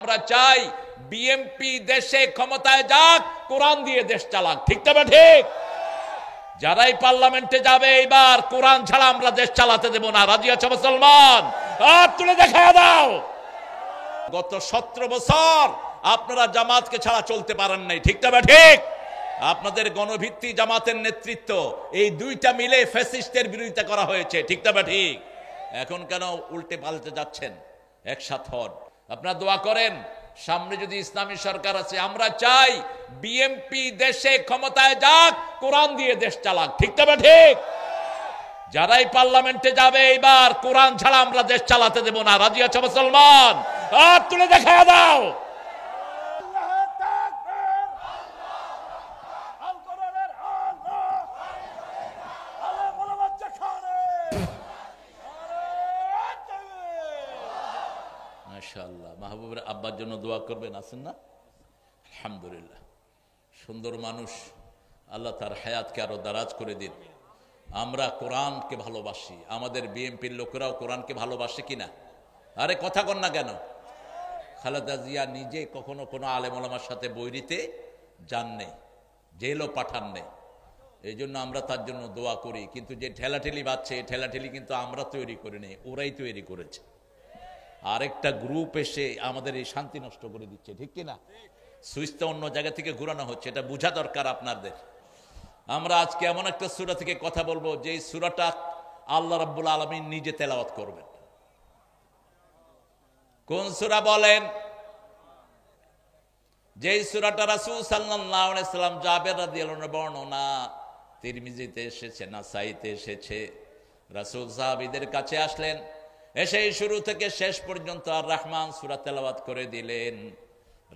আমরা চাই বিএনপি দেশে ক্ষমতায় যাক, কোরআন দিয়ে দেশ চালাক। ঠিক তবে ঠিক? যারাই পার্লামেন্টে যাবে এইবার কোরআন ছাড়া আমরা দেশ চালাতে দেব না। রাজি আছে মুসলমান? হাত তুলে দেখা দাও। গত 17 বছর আপনারা জামাতকে ছাড়া চলতে পারেন নাই। ঠিক তবে ঠিক? আপনাদের গণভিত্তি জামাতের নেতৃত্ব, এই দুইটা মিলে ফ্যাসিস্টের বিরোধিতা করা হয়েছে। ঠিক তবে ঠিক? এখন কেন উল্টে পাল্টে যাচ্ছেন? একসাথ হন। আপনারা দোয়া করেন, সামনে যদি ইসলামী সরকার আছে, আমরা চাই বিএনপি দেশে ক্ষমতায় যাক, কোরআন দিয়ে দেশ চালাক। ঠিক তবে ঠিক? যারাই পার্লামেন্টে যাবে এইবার কোরআন ছাড়া আমরা দেশ চালাতে দেব না। রাজি আছে মুসলমান? হাত তুলে দেখা দাও। মাশাআল্লাহ, মাহবুবের আব্বার জন্য দোয়া করবেন, আছেন না? আলহামদুলিল্লাহ, সুন্দর মানুষ, আল্লাহ তার হায়াতকে আরো দারাজ করে দিন। আমরা কোরআনকে ভালোবাসি, আমাদের বিএনপির লোকেরাও কোরআনকে ভালোবাসে কিনা? আরে কথা কন না কেন? খালেদা জিয়া নিজে কখনো কোনো আলেম ওলামার সাথে বৈরিতে যান নেই, জেলও পাঠান নেই। এই জন্য আমরা তার জন্য দোয়া করি। কিন্তু যে ঠেলাঠেলি বাজছে, ঠেলাঠেলি কিন্তু আমরা তৈরি করিনি, ওরাই তৈরি করেছে। আরেকটা গ্রুপ এসে আমাদের এই শান্তি নষ্ট করে দিচ্ছে। ঠিক কিনা? সুইচটা অন্য জায়গা থেকে ঘুরানো হচ্ছে, এটা বোঝা দরকার আপনাদের। আমরা আজকে এমন একটা সূরা থেকে কথা বলবো, যে সূরাটা আল্লাহ রাব্বুল আলামিন নিজে তেলাওয়াত করবেন। কোন সূরা বলেন? যে সূরাটা রাসূল সাল্লাল্লাহু আলাইহি সাল্লাম, জাবের রাদিয়াল্লাহু আনহু বর্ণনা, তিরমিজিতে এসেছে, নাসাইতে এসেছে। রাসূল সাহাবীদের কাছে আসলেন, এসে শুরু থেকে শেষ পর্যন্ত আর রহমান সূরা তেলাওয়াত করে দিলেন।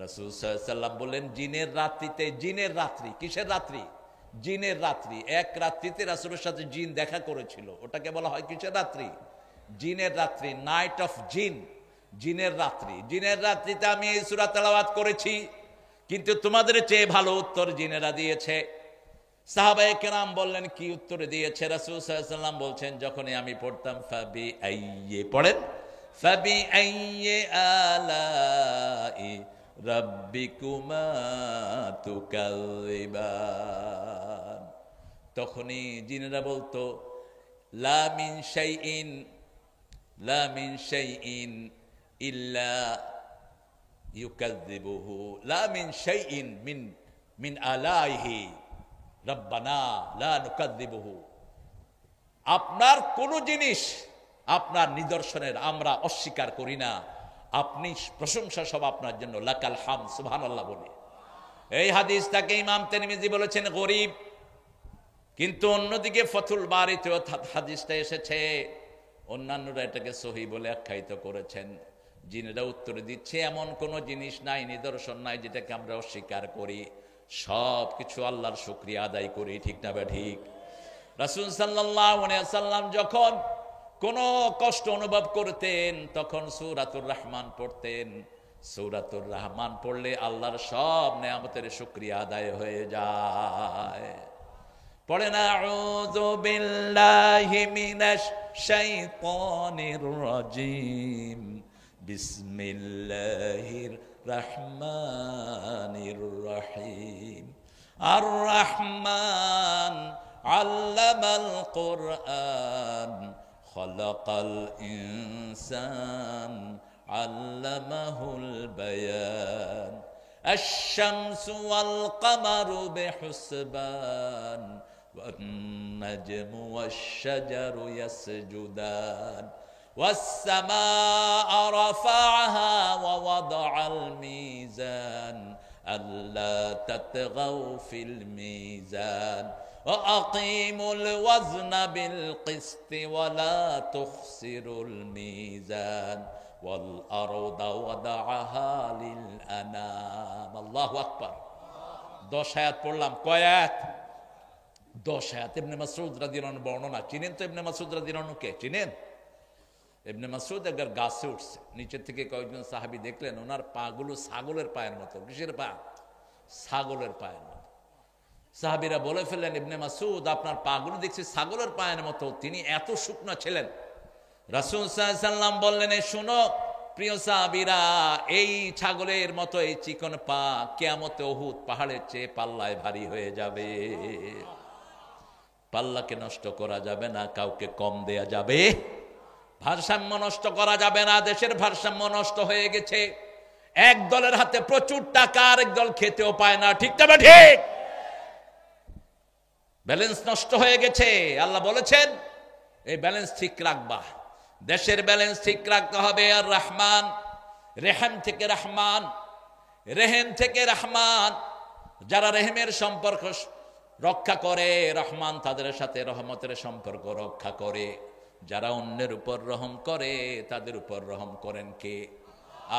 রাসূল সাল্লাল্লাহু আলাইহি সাল্লাম বললেন, জিনের রাত্রিতে, জিনের রাত্রি, কিসের রাত্রি? জিনের রাত্রি। এক রাত্রিতে রাসূলের সাথে জিন দেখা করেছিল, ওটাকে বলা হয় কিসের রাত্রি? জিনের রাত্রি, নাইট অফ জিন, জিনের রাত্রি। জিনের রাত্রিতে আমি এই সূরা তেলাওয়াত করেছি, কিন্তু তোমাদের চেয়ে ভালো উত্তর জিনেরা দিয়েছে। সাহাবায়ে কেরাম বললেন, কি উত্তরে দিয়েছে? রাসূল সাল্লাল্লাহু আলাইহি সাল্লাম বলছেন, যখনই আমি পড়তাম, ফাবি আইয়ে, পড়েন, ফাবি আইয়ে আলাই রাব্বিকুমা তুকাযিবান, তখনই জিনেরা বলতো, লা মিন শাইইন, লা মিন শাইইন ইল্লা ইউকাযযিবুহু, লা মিন শাইইন মিন আলাইহি রব্বানা লা নুকাযযিবুহু। আপনার কোন জিনিস, আপনার নিদর্শনের আমরা অস্বীকার করি না, আপনি প্রশংসা সব আপনার জন্য, লাকাল হামদ, সুবহানাল্লাহ বলি। এই হাদিসটাকে ইমাম তিরমিজি বলেছেন গরীব, কিন্তু অন্যদিকে ফতুল বারিতে হাদিসটা এসেছে, অন্যান্যরা এটাকে সহিহ বলে আখ্যায়িত করেছেন। জিনেরা উত্তর দিচ্ছে, এমন কোন জিনিস নাই, নিদর্শন নাই যেটাকে আমরা অস্বীকার করি, সব কিছু আল্লাহর শুকরিয়া আদায় করি। ঠিক না বা ঠিক? রাসূল সাল্লাল্লাহু আলাইহি ওয়াসাল্লাম যখন কোনো কষ্ট অনুভব করতেন, তখন সূরাতুর রহমান পড়তেন। সূরাতুর রহমান পড়লে আল্লাহর সব নেয়ামতের শুকরিয়া আদায় হয়ে যায়। পড়েন, আউযু বিল্লাহি মিনাশ শাইতানির রাজিম, বিসমিল্লাহির রহমানির রহিম। আর রহমান আল্লামাল কুরআন, খলাকাল ইনসান, আল্লামাহুল বায়ান। আশ-শামসু ওয়াল কামারু বিহুসবান, ওয়ান-নাজমু ওয়াশ-শাজারু ইয়াসজুদান, ওয়াস-সামাআ রাফা'আহা ওয়া ওয়াদা'আল মিজান, আল্লা তাতগাউ ফিল মিজান, وأقيموا الوزن بالقسط ولا تخسروا الميزان والأرض وضعها للأنام। الله أكبر। 10 আয়াত পড়লাম। কয় আয়াত? 10 আয়াত। ইবনে মাসউদ রাদিয়াল্লাহু আনহু বর্ণনা, চিনেন তো ইবনে মাসউদ রাদিয়াল্লাহু আনহু কে? চিনেন? ইবনে মাসউদ একবার গাছে উঠছে, নিচে থেকে কয়েকজন সাহাবী দেখলেন ওনার পাগুলো ছাগলের পায়ের মতো। কিসের পা? ছাগলের পায়ের মতো। সাহাবীরা বলে ফেললেন, ইবনে মাসউদ, আপনার পাগুলো দেখছি ছাগলের পায়ের মতো। তিনি এত শুকনা ছিলেন। রাসূল সাল্লাল্লাহু আলাইহি ওয়াসাল্লাম বললেন, এই শুনো, প্রিয় সাহাবীরা, এই ছাগলের মতো এই চিকন পা কিয়ামতে উহুদ পাহাড়ের চেয়ে পাল্লায় ভারী হয়ে যাবে। পাল্লাকে নষ্ট করা যাবে না, কাউকে কম দেয়া যাবে, ভারসাম্য নষ্ট করা যাবে না। দেশের ভারসাম্য নষ্ট হয়ে গেছে। এক দলের হাতে প্রচুর টাকা, আরেক দল খেতেও পায় না। ঠিক না ঠিক? ব্যালেন্স নষ্ট হয়ে গেছে। আল্লাহ বলেছেন এই ব্যালেন্স ঠিক রাখবা, দেশের ব্যালেন্স ঠিক রাখতে হবে। আর রহমান, রেহেম থেকে রহমান, রেহেম থেকে রহমান, যারা রেহেমের সম্পর্ক রক্ষা করে, রহমান তাদের সাথে রহমতের সম্পর্ক রক্ষা করে। যারা অন্যের উপর রহম করে তাদের উপর রহম করেন কে?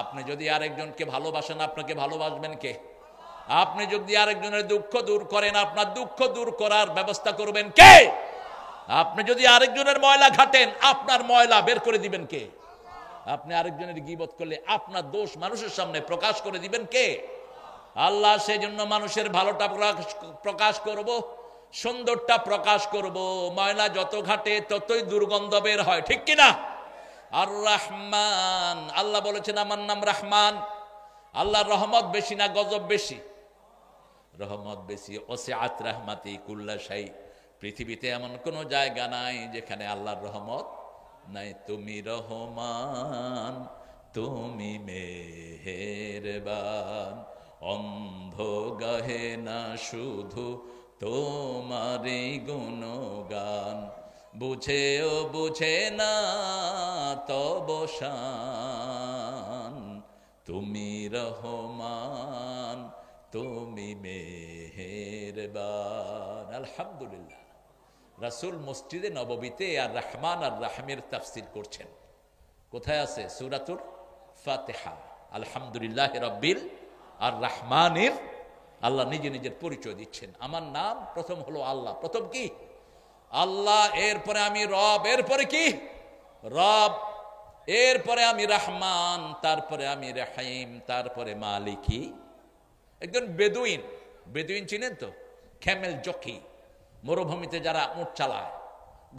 আপনি যদি আরেকজনকে ভালোবাসেন, আপনাকে ভালোবাসবেন কে? আপনি যদি আরেকজনের দুঃখ দূর করেন, আপনার দুঃখ দূর করার ব্যবস্থা করবেন কে? আপনি যদি আরেকজনের ময়লা ঘাটেন, আপনার ময়লা বের করে দিবেন কে? আপনি আরেকজনের গীবত করলে আপনার দোষ মানুষের সামনে প্রকাশ করে দিবেন কে? আল্লাহ। সেই জন্য মানুষের ভালোটা প্রকাশ করব, সুন্দরটা প্রকাশ করব। ময়লা যত ঘাটে ততই দুর্গন্ধ বের হয়। ঠিক কিনা? আর রহমান, আল্লাহ বলেছেন আমার নাম রহমান। আল্লাহর রহমত বেশি না গজব বেশি? রহমত বেশি। ওসিআত রাহমাতি কুল্লা শাই। পৃথিবীতে এমন কোন জায়গা নাই যেখানে আল্লাহর রহমত নাই। তুমি রহমান, তুমি মেহেরবান, অন্ধ গাহে না শুধু তোমারই গুণগান, বুঝেও বুঝে না তব শান। তুমি রহমান, তুমি মেহেরবান। আলহামদুলিল্লাহ। রাসূল মসজিদে নববীতে আর রহমান আর রাহিমের তাফসীর করছেন। কোথায় আছে? সূরাতুল ফাতিহা। আলহামদুলিল্লাহি রাব্বিল আর রহমানির। আল্লাহ নিজে নিজের পরিচয় দিচ্ছেন। আমার নাম প্রথম হলো আল্লাহ। প্রথম কি? আল্লাহ। এরপরে আমি রব। এরপরে কি? রব। এরপরে আমি রহমান, তারপরে আমি রহিম, তারপরে মালিকি। একজন বেদুইন, বেদুইন চিনেন তো? ক্যামেল জকি, মরুভূমিতে যারা উট চালায়,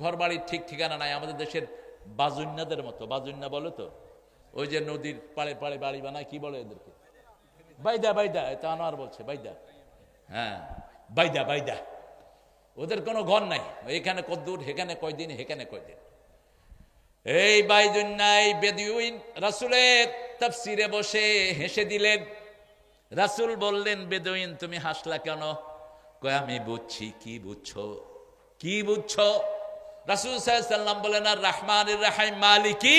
ঘর বাড়ির ঠিক ঠিকানা নাই। আমাদের দেশের বাজুন্যাদের মতো। বাজুন্যা বলে তো, ওই যে নদীর পাড়ে পাড়ে বাড়ি বানায়, কি বলে এদেরকে? বাইদা। বাইদা, এটা আনোয়ার বলছে বাইদা। হ্যাঁ, বাইদা বাইদা। ওদের কোনো ঘর নাই। এখানে কদ্দূর, হেখানে কয়দিন, হেখানে কয়দিন। এই বাইদুন্নাই বেদুইন রাসূলের তাফসীরে বসে হেসে দিলেন। রাসূল বললেন, বেদুইন তুমি হাসলা কেন? কয় আমি বুঝছি। কি বুঝছো? কি বুঝছো? রাসূল সাল্লাল্লাহু আলাইহি ওয়াসাল্লাম বলেন, আর রহমানির রহিম মালিকি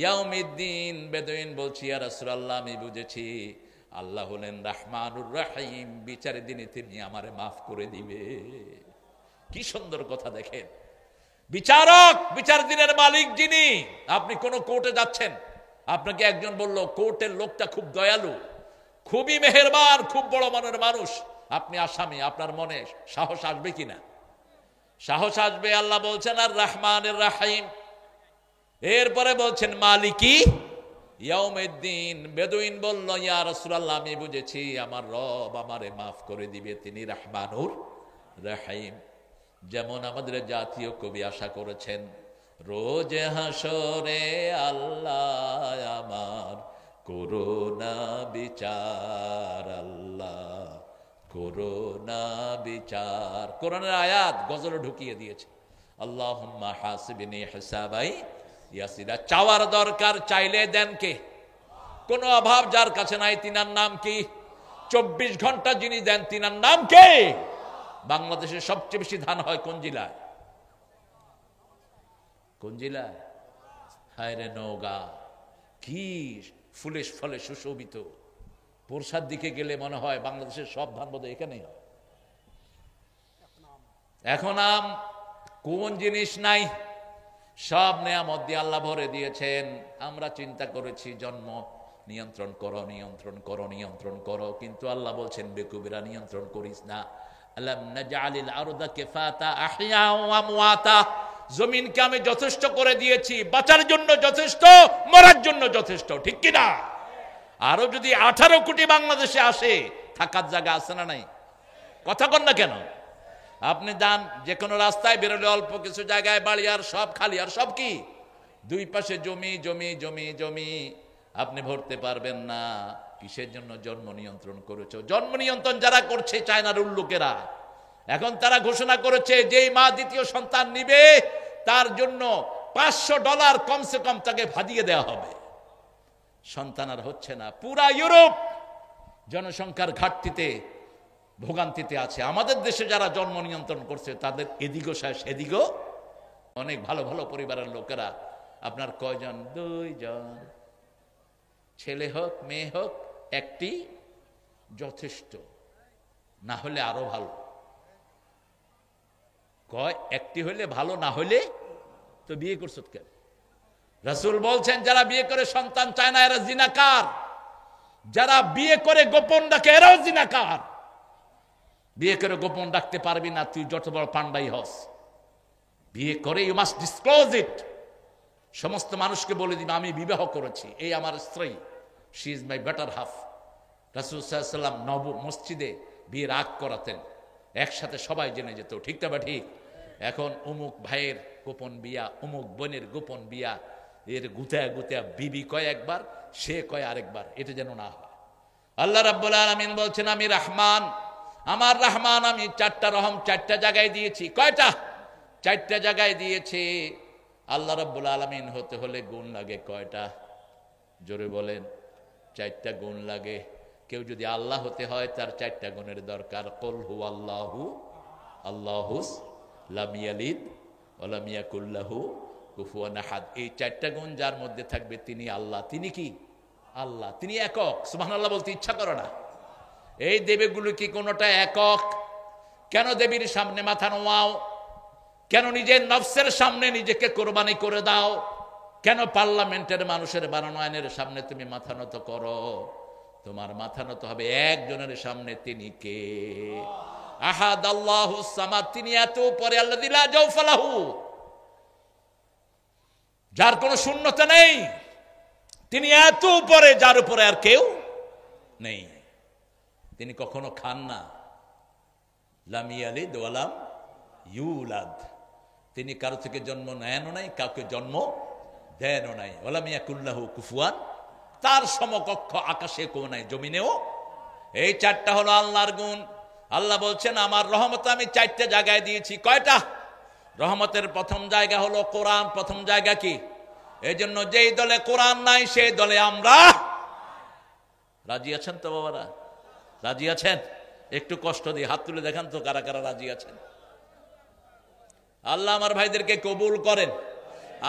ইয়াউমিদ্দিন। বেদুইন বলছি, ইয়া রাসূলুল্লাহ আমি বুঝেছি আল্লাহ হলেন রহমানুর রহিম, বিচারের দিনে তিনি আমারে মাফ করে দিবে। কি সুন্দর কথা দেখেন। বিচারক, বিচার দিনের মালিক যিনি। আপনি কোন কোর্টে যাচ্ছেন, আপনাকে একজন বলল কোর্টের লোকটা খুব দয়ালু, খুবই মেহেরবান, খুব বড় মনের মানুষ। আপনি আসামি, আপনার মনে সাহস আসবে কিনা? সাহস আসবে। আল্লাহ বলছেন আর রহমানের রহিম। এরপরে বলছেন মালিকি ইয়াউমিদ্দিন। বেদুইন বলল, ইয়া রাসূলুল্লাহ আমি বুঝেছি আমার রব আমারে মাফ করে দিবে, তিনি রহমানুর রহিম। যেমন আমাদের জাতীয় কবি আশা করেছেন, রোজ হাসরে আল্লাহ আমার করুণা বিচার, আল্লাহ করুণা বিচার। কোরআনের আয়াত গজলে ঢুকিয়ে দিয়েছে। আল্লাহুম্মা হাসিবনি হিসাবাই ইয়াসিরা। চাওয়ার দরকার, চাইলে দেন কে? কোনো অভাব যার কাছে নাই, তিনার নাম কি? 24 ঘন্টা যিনি দেন তিনার নাম কে? বাংলাদেশের সবচেয়ে বেশি ধান হয় কোন জেলায়? কোন জেলায়? হায়রে নওগাঁ। কি ফুলে ফলে সুশোভিত। বর্ষার দিকে গেলে মনে হয় বাংলাদেশের সব ধান বোধহয় এখানেই হয়। এখন কোন জিনিস নাই? সব নেয়ামত দিয়ে আল্লাহ ভরে দিয়েছেন। আমরা চিন্তা করেছি জন্ম নিয়ন্ত্রণ করো, নিয়ন্ত্রণ করো, নিয়ন্ত্রণ করো, কিন্তু আল্লাহ বলছেন বেকুবেরা নিয়ন্ত্রণ করিস না। আলাম নাজআলিল আরদা কিফাতা আহইয়া ওয়া আমওয়াতা। জমিনকে আমি যথেষ্ট করে দিয়েছি, বাঁচার জন্য যথেষ্ট, মরার জন্য যথেষ্ট। ঠিক কি না? আরো যদি 18 কোটি বাংলাদেশে আসে, থাকার জায়গা আছে না নাই? কথা কন না কেন? আপনি যান যে কোনো রাস্তায় বেরোলে অল্প কিছু জায়গায় বাড়ি, আর সব খালি। আর সব কি? দুই পাশে জমি, জমি, জমি, জমি। আপনি ভরতে পারবেন না। কিসের জন্য জন্ম নিয়ন্ত্রণ করেছো? জন্ম নিয়ন্ত্রণ যারা করছে চায়নার উল্লুকেরা, এখন তারা ঘোষণা করেছে যেই মা দ্বিতীয় সন্তান নিবে তার জন্য $500 কমসে কম তাকে ভাদিয়ে দেওয়া হবে। সন্তান আর হচ্ছে না। পুরা ইউরোপ জনসংখ্যার ঘাটতিতে ভোগান্তিতে আছে। আমাদের দেশে যারা জন্ম নিয়ন্ত্রণ করছে তাদের এদিকও শেষ এদিকও। অনেক ভালো ভালো পরিবারের লোকেরা, আপনার কয়জন? 2 জন, ছেলে হোক মেয়ে হোক একটি যথেষ্ট, না হলে আরো ভালো। কয় একটি হলে ভালো, না হলে তো বিয়ে করছো কেন? রাসূল বলছেন যারা বিয়ে করে সন্তান চায় না এরা জিনাকার, যারা বিয়ে করে গোপন ডাকে এরাও জিনাকার। বিয়ে করে গোপন ডাকতে পারবি না, তুই যত বড় পান্ডাই হস। বিয়ে করে ইউ মাস্ট ডিসক্লোজ ইট। সমস্ত মানুষকে বলে দিবে আমি বিবাহ করেছি, এই আমার স্ত্রী, she is my better half. রাসূল সাল্লাল্লাহু আলাইহি ওয়াসাল্লাম নব মসজিদে বিয়ের আগ করাতেন, একসাথে সবাই জেনে যেত, ঠিক না বা ঠিক? এখন অমুক ভাইয়ের গোপন বিয়া, অমুক বোনের গোপন বিয়া, এর গুতায়া গুতায়া বিবি কয় একবার, সে কয় আরেকবার, এটা যেন না হয়। আল্লাহ রাব্বুল আলামিন বলছেন আমি রহমান, আমার রহমান, আমি 4টা রহম 4টা জায়গায় দিয়েছি। কয়টা? 4টা জায়গায় দিয়েছি। আল্লাহ রাব্বুল আলামিন হতে হলে গুণ লাগে কয়টা? জোরে বলেন। 4টা গুণ লাগে। কেউ যদি আল্লাহ হতে হয় তার 4টা গুণের দরকার। কুল হুয়াল্লাহু আল্লাহুস লাম ইয়ালিদ ওয়া লাম ইয়াকুল লাহু কুফুয়ান আহাদ। এই 4টা গুণ যার মধ্যে থাকবে তিনি আল্লাহ। তিনি কি? আল্লাহ। তিনি একক। সুবহানাল্লাহ বলতে ইচ্ছা করে না। এই দেবীগুলো কি কোনোটা একক? কেন দেবীর সামনে মাথা নোয়াও? কেন নিজের নফসের সামনে নিজেকে কোরবানি করে দাও? কেন পার্লামেন্টের মানুষের বানানো আইনের সামনে তুমি মাথা নত করো? তোমার মাথা নত হবে একজনের সামনে। তিনি কে? আহাদ আল্লাহুস সামাদ। তিনি এত উপরে, আল্লাযী লা জাওফা লাহু, যার কোনো শূন্যতা নেই। তিনি এত উপরে যার উপরে আর কেউ নেই। তিনি কখনো খান না। লাম ইয়ালিদ ওয়া লাম ইউলাদ। তিনি কারো থেকে জন্ম নেনও নাই, কাউকে জন্ম দেনও নাই। ওয়া লাম ইয়াকুল লাহু কুফুয়ান, তার সমকক্ষ আকাশে কেউ নাই, জমিনেও। এই 4টা হলো আল্লাহর গুণ। আল্লাহ বলছেন আমার রহমত আমি 4টা জায়গায় দিয়েছি। কয়টা? রহমতের প্রথম জায়গা হলো কোরআন। প্রথম জায়গা কি? এই জন্য যেই দলে কোরআন নাই সেই দলে আমরা। রাজি আছেন তো বাবারা? রাজি আছেন? একটু কষ্ট দিয়ে হাত তুলে দেখান তো কারা কারা রাজি আছেন। আল্লাহ আমার ভাইদেরকে কবুল করেন।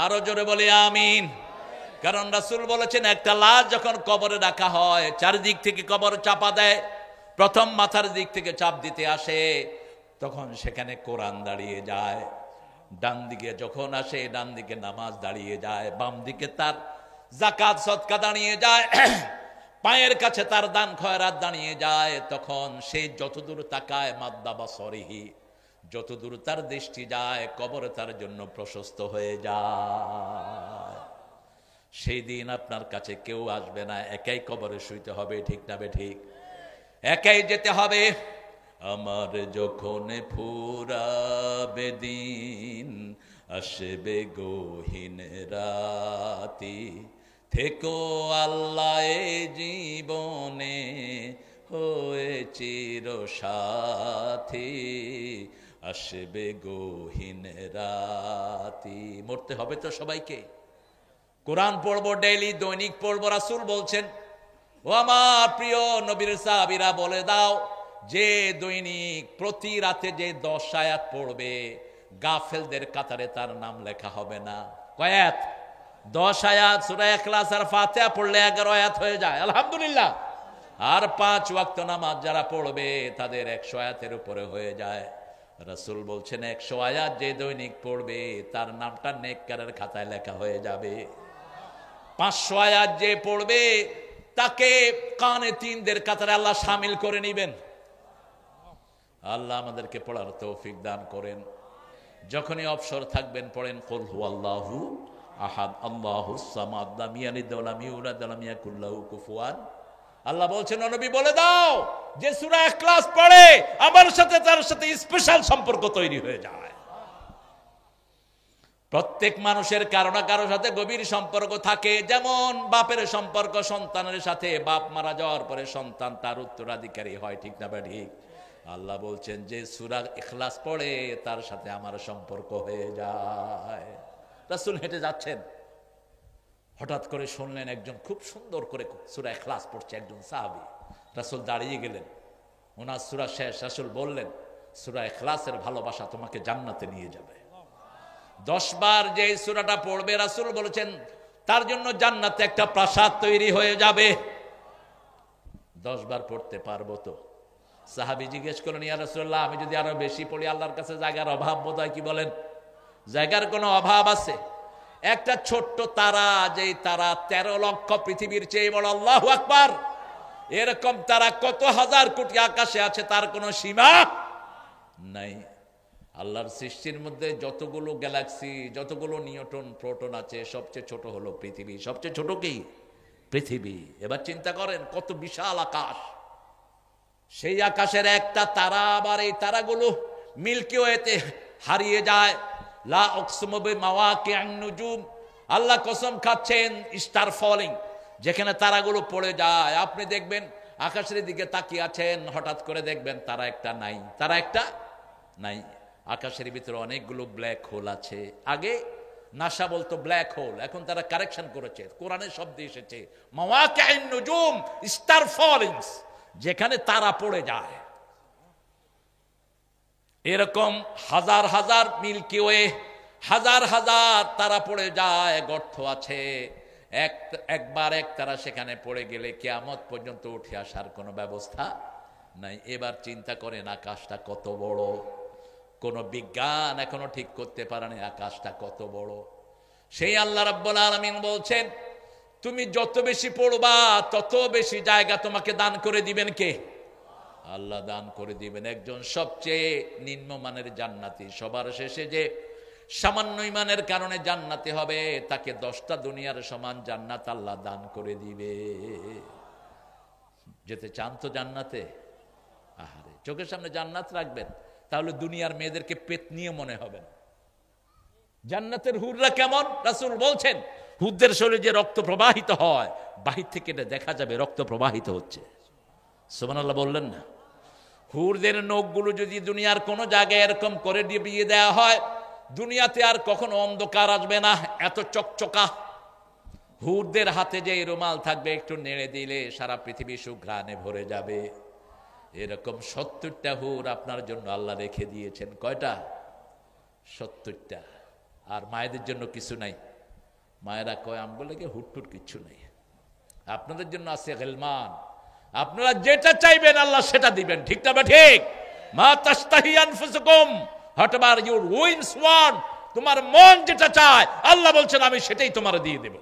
আরো জোরে বলি আমিন। কারণ রাসূল বলেছেন একটা লাশ যখন কবরে রাখা হয়, চারিদিক থেকে কবর চাপা দেয়, প্রথম মাথার দিক থেকে চাপ দিতে আসে, তখন সেখানে কোরআন দাঁড়িয়ে যায়। ডান দিকে যখন আসে ডান দিকে নামাজ দাঁড়িয়ে যায়, বাম দিকে তার যাকাত সদকা দাঁড়িয়ে যায়, পায়ের কাছে তার দান খয়রাত দাঁড়িয়ে যায়। তখন সে যতদূর তাকায় মাদ্দা বাসরিহি, যতদূর তার দৃষ্টি যায় কবর তার জন্য প্রশস্ত হয়ে যায়। সেই দিন আপনার কাছে কেউ আসবে না, একাই কবরে শুইতে হবে, ঠিক না বে ঠিক? একাই যেতে হবে। আমার যখন ফুরাবে দিন, আসবে গহীন রাতি, থেকো আল্লাহ জীবনে হয়ে চির সাথী, আসবে গহীন রাতি। মরতে হবে তো সবাইকে। কোরআন পড়বো ডেইলি, দৈনিক পড়বো। রাসূল বলছেন ও আমার প্রিয় নবীর সাহাবীরা বলে দাও যে দৈনিক প্রতি রাতে যে 10 আয়াত পড়বে গাফেলদের কাতারে তার নাম লেখা হবে না। কয়াত? 10 আয়াত। সূরা ইখলাস আর ফাতিহা পড়লে 11 আয়াত হয়ে যায়, আলহামদুলিল্লাহ। আর 5 ওয়াক্ত নামাজ যারা পড়বে তাদের 100 আয়াতের উপরে হয়ে যায়। রাসূল বলছেন 100 আয়াত যে দৈনিক পড়বে তার নামটা নেককারের খাতায় লেখা হয়ে যাবে। 500 আয়াত যে পড়বে তাকে কানে তিনদের কাতারে আল্লাহ শামিল করে নেবেন। আল্লাহ আমাদেরকে পড়ার তৌফিক দান করেন। যখনই অবসর থাকবেন পড়েন কুল হুয়াল্লাহু আহাদ আল্লাহুস সামাদ লাম ইয়ালিদ ওয়া লাম ইউলাদ ওয়া লাম ইয়াকুল লাহু কুফুয়ান। আল্লাহ বলছেন নবী বলে দাও যে সূরা ইখলাস পড়ে আমার সাথে তার সাথে স্পেশাল সম্পর্ক তৈরি হয়ে যায়। প্রত্যেক মানুষের কারো না কারো সাথে গভীর সম্পর্ক থাকে। যেমন বাপের সম্পর্ক সন্তানের সাথে, বাপ মারা যাওয়ার পরে সন্তান তার উত্তরাধিকারী হয়, ঠিক না ঠিক? আল্লাহ বলছেন যে সূরা ইখলাস পড়ে তার সাথে আমার সম্পর্ক হয়ে যায়। রাসূল হেঁটে যাচ্ছেন, হঠাৎ করে শুনলেন একজন খুব সুন্দর করে সূরা ইখলাস পড়ছে, একজন সাহাবী। রাসূল দাঁড়িয়ে গেলেন, ওনার সূরা শেষ, রাসূল বললেন সূরা ইখলাসের ভালোবাসা তোমাকে জান্নাতে নিয়ে যাবে। 10 বার যে সূরাটা পড়বে রাসূল বলেছেন তার জন্য জান্নাতে একটা প্রাসাদ তৈরি হয়ে যাবে। 10 বার পড়তে পারবো তো? সাহাবী জিজ্ঞেস করলেন, ইয়া রাসূলুল্লাহ, আমি যদি আরো বেশি পড়ি, আল্লাহর কাছে জায়গার অভাব বোধহয়, কি বলেন? জায়গার কোনো অভাব আছে? একটা ছোট্ট তারা, যেই তারা 13 লক্ষ পৃথিবীর চেয়ে বড়, আল্লাহু আকবার, এরকম তারা কত হাজার কোটি আকাশে আছে, তার কোনো সীমা নাই। আল্লাহর সৃষ্টির মধ্যে যতগুলো গ্যালাক্সি, যতগুলো নিউটন প্রোটন আছে, সবচেয়ে ছোট হলো পৃথিবী। সবচেয়ে ছোট কি? পৃথিবী। এবার চিন্তা করেন কত বিশাল আকাশ। সেই আকাশের একটা তারা, আবার এই তারাগুলো মিল্কি ওয়েতে হারিয়ে যায়। লা উকসিমু বিমাওয়াকিআন নুজুম, আল্লাহ কসম খাচ্ছেন স্টার ফলিং, যেখানে তারাগুলো পড়ে যায়। আপনি দেখবেন আকাশের দিকে তাকিয়ে আছেন, হঠাৎ করে দেখবেন তারা একটা নাই, তারা একটা নাই। আকাশের ভিতরে অনেকগুলো ব্ল্যাক হোল আছে। আগে নাসা বলতো ব্ল্যাক হোল, এখন তারা কারেকশন করেছে, কোরআনের শব্দ এসেছে মাওয়াকিআন নুজুম, স্টার ফলিংস, যেখানে তারা পড়ে যায়। এরকম হাজার হাজার মিল্কি ওয়ে, হাজার হাজার তারা পড়ে যায়, গর্ত আছে। একবার এক তারা সেখানে পড়ে গেলে কিয়ামত পর্যন্ত উঠে আসার কোনো ব্যবস্থা নাই। এবার চিন্তা করেন আকাশটা কত বড়। কোন বিজ্ঞান এখনো ঠিক করতে পারেনি আকাশটা কত বড়। সেই আল্লাহ রাব্বুল আলামিন বলছেন, তুমি যত বেশি পড়বা তত বেশি জায়গা তোমাকে দান করে দিবেন কে? আল্লাহ দান করে দিবেন। একজন সবচেয়ে নিম্নমানের জান্নাতি, সবার শেষে যে সামান্য ইমানের কারণে জান্নাতি হবে, তাকে 10টা দুনিয়ার সমান জান্নাত আল্লাহ দান করে দিবে। যেতে চান তো জান্নাতে? আহারে, চোখের সামনে জান্নাত রাখবেন, তাহলে দুনিয়ার মেয়েদেরকে পেতনিয়ে মনে হবে। জান্নাতের হুররা কেমন? রাসূল বলছেন হুরদের শরীরে যে রক্ত প্রবাহিত হয়, বাহির থেকে এটা দেখা যাবে রক্ত প্রবাহিত হচ্ছে। সুবহানাল্লাহ বললেন না? হুরদের নখগুলো যদি দুনিয়ার কোন জায়গায় এরকম করে দিয়ে দেওয়া হয়, দুনিয়াতে আর কখনো অন্ধকার আসবে না, এত চকচকা। হুরদের হাতে যে রুমাল থাকবে, একটু নেড়ে দিলে সারা পৃথিবী সুঘ্রাণে ভরে যাবে। এরকম 70টা হুর আপনার জন্য আল্লাহ রেখে দিয়েছেন। কয়টা? 70টা। আর মায়েদের জন্য কিছু নাই? মায়েরা কয় আমগুলো লেগে হুটটুট কিচ্ছু নাই, আপনাদের জন্য আছে গিলমান। আপনারা যেটা চাইবেন আল্লাহ সেটা দিবেন, ঠিক না? ঠিক। মা তাস্তাহি আনফুসুকুম, হোয়াটএভার ইউর উইন্স ওয়ান্ট, তোমার মন যেটা চায় আল্লাহ বলছেন আমি সেটাই তোমার দিয়ে দেব।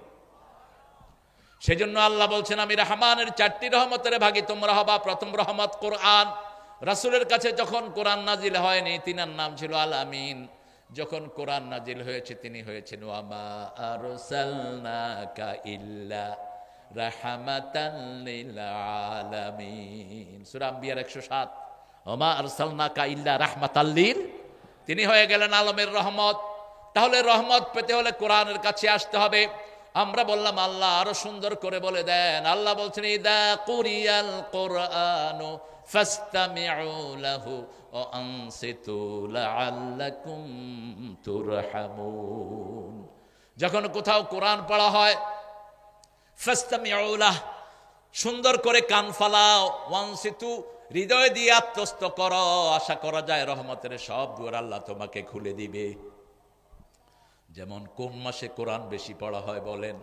সেজন্য আল্লাহ বলছেন আমি রহমানের 4টি রহমতের ভাগী তোমরা হবা। প্রথম রহমত কোরআন। রাসূলের কাছে যখন কোরআন নাজিল হয়নি, তিনার নাম ছিল আল আমিন। যখন কোরআন নাজিল হয়েছে, তিনি হয়েছেন ওয়ামা আরসালনাকা ইল্লা রাহমাতাল লিল আলামিন, সূরা আম্বিয়ার 107। ওয়ামা আরসালনাকা ইল্লা রাহমাতাল লিল, তিনি হয়ে গেলেন আলমের রহমত। তাহলে রহমত পেতে হলে কোরআনের কাছে আসতে হবে। আমরা বললাম আল্লাহ আরো সুন্দর করে বলে দেন। আল্লাহ বলছেন ইদা কুরিয়াল কুরআনু ফাসতামিউ লাহু ওয়া আনসিতু লাআল্লাকুম তুরহামুন। যখন কোথাও কোরআন পড়া হয়, ফাসতামিউ লাহ, সুন্দর করে কান ফালাও, ওয়ানসিতু, হৃদয় দিয়ে আত্মস্থ করো। আশা করা যায় রহমতের সব দুয়ার আল্লাহ তোমাকে খুলে দিবে। যেমন কোন মাসে কোরআন বেশি পড়া হয় বলেন?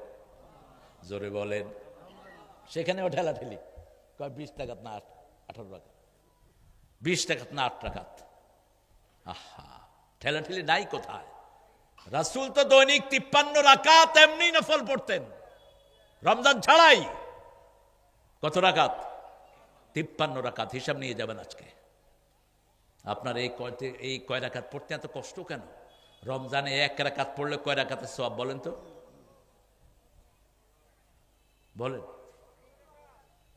জোরে বলেন। সেখানেও ঠেলাঠেলি, কয় 20 রাকাত না 18 রাকাত, 20 রাকাত না 8 রাকাত। আহা, ঠেলাঠেলি নাই কোথায়? রাসূল তো দৈনিক 53 রাকাত এমনি নফল পড়তেন, রমজান ছাড়াই। কত রাকাত? 53 রাকাত। হিসাব নিয়ে যাবেন আজকে। আপনার এই কয় রাকাত পড়তে এত কষ্ট কেন? রমজানে 1 রাকাত পড়লে কয় রাকাতের সওয়াব বলেন তো? বলেন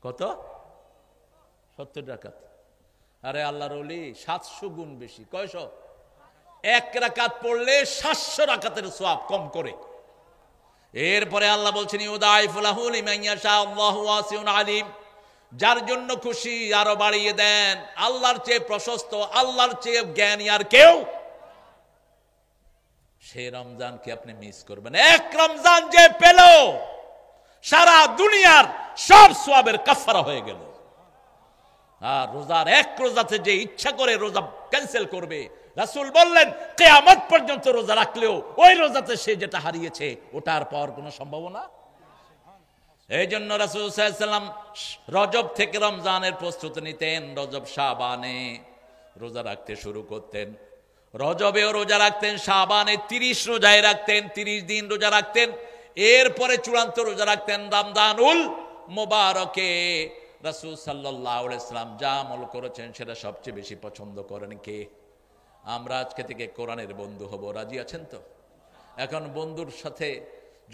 কত? 70 রাকাত। আরে আল্লাহর ওলি 700 গুণ বেশি। কয়শো? এক রাকাত পড়লে 700 রাকাতের সওয়াব কম করে। এরপরে আল্লাহ বলছেন ইউদাইফু লাহু লিমান ইয়াশা আল্লাহু ওয়াসিউন আলিম, যার জন্য খুশি আরো বাড়িয়ে দেন। আল্লাহর চেয়ে প্রশস্ত, আল্লাহর চেয়ে জ্ঞানী আর কেউ। সেই রমজানকে আপনি মিস করবেন। এক রমজান যে পেল সারা দুনিয়ার সব সওয়াবের কাফারা হয়ে গেল। আর রোজার এক রোজাতে যে ইচ্ছা করে রোজা ক্যান্সেল করবে, রাসূল বললেন কিয়ামত পর্যন্ত রোজা রাখলেও ওই রোজাতে সে যেটা হারিয়েছে ওটা আর পাওয়ার কোনো সম্ভাবনা। এই জন্য রাসূল সাল্লাল্লাহু আলাইহি ওয়াসাল্লাম রজব থেকে রমজানের প্রস্তুতি নিতেন। রজব শাবানে রোজা রাখতে শুরু করতেন, রজবেও রোজা রাখতেন, শাবানে 30 রোজায় রাখতেন, 30 দিন রোজা রাখতেন। এরপরে চূড়ান্ত রোজা রাখতেন রমজানুল মুবারকে। রাসূল সাল্লাল্লাহু আলাইহি ওয়াসাল্লাম যা আমল করেছেন সেটা সবচেয়ে বেশি পছন্দ করেন কে? আমরা আজকে থেকে কোরআনের বন্ধু হব, রাজি আছেন তো? এখন বন্ধুর সাথে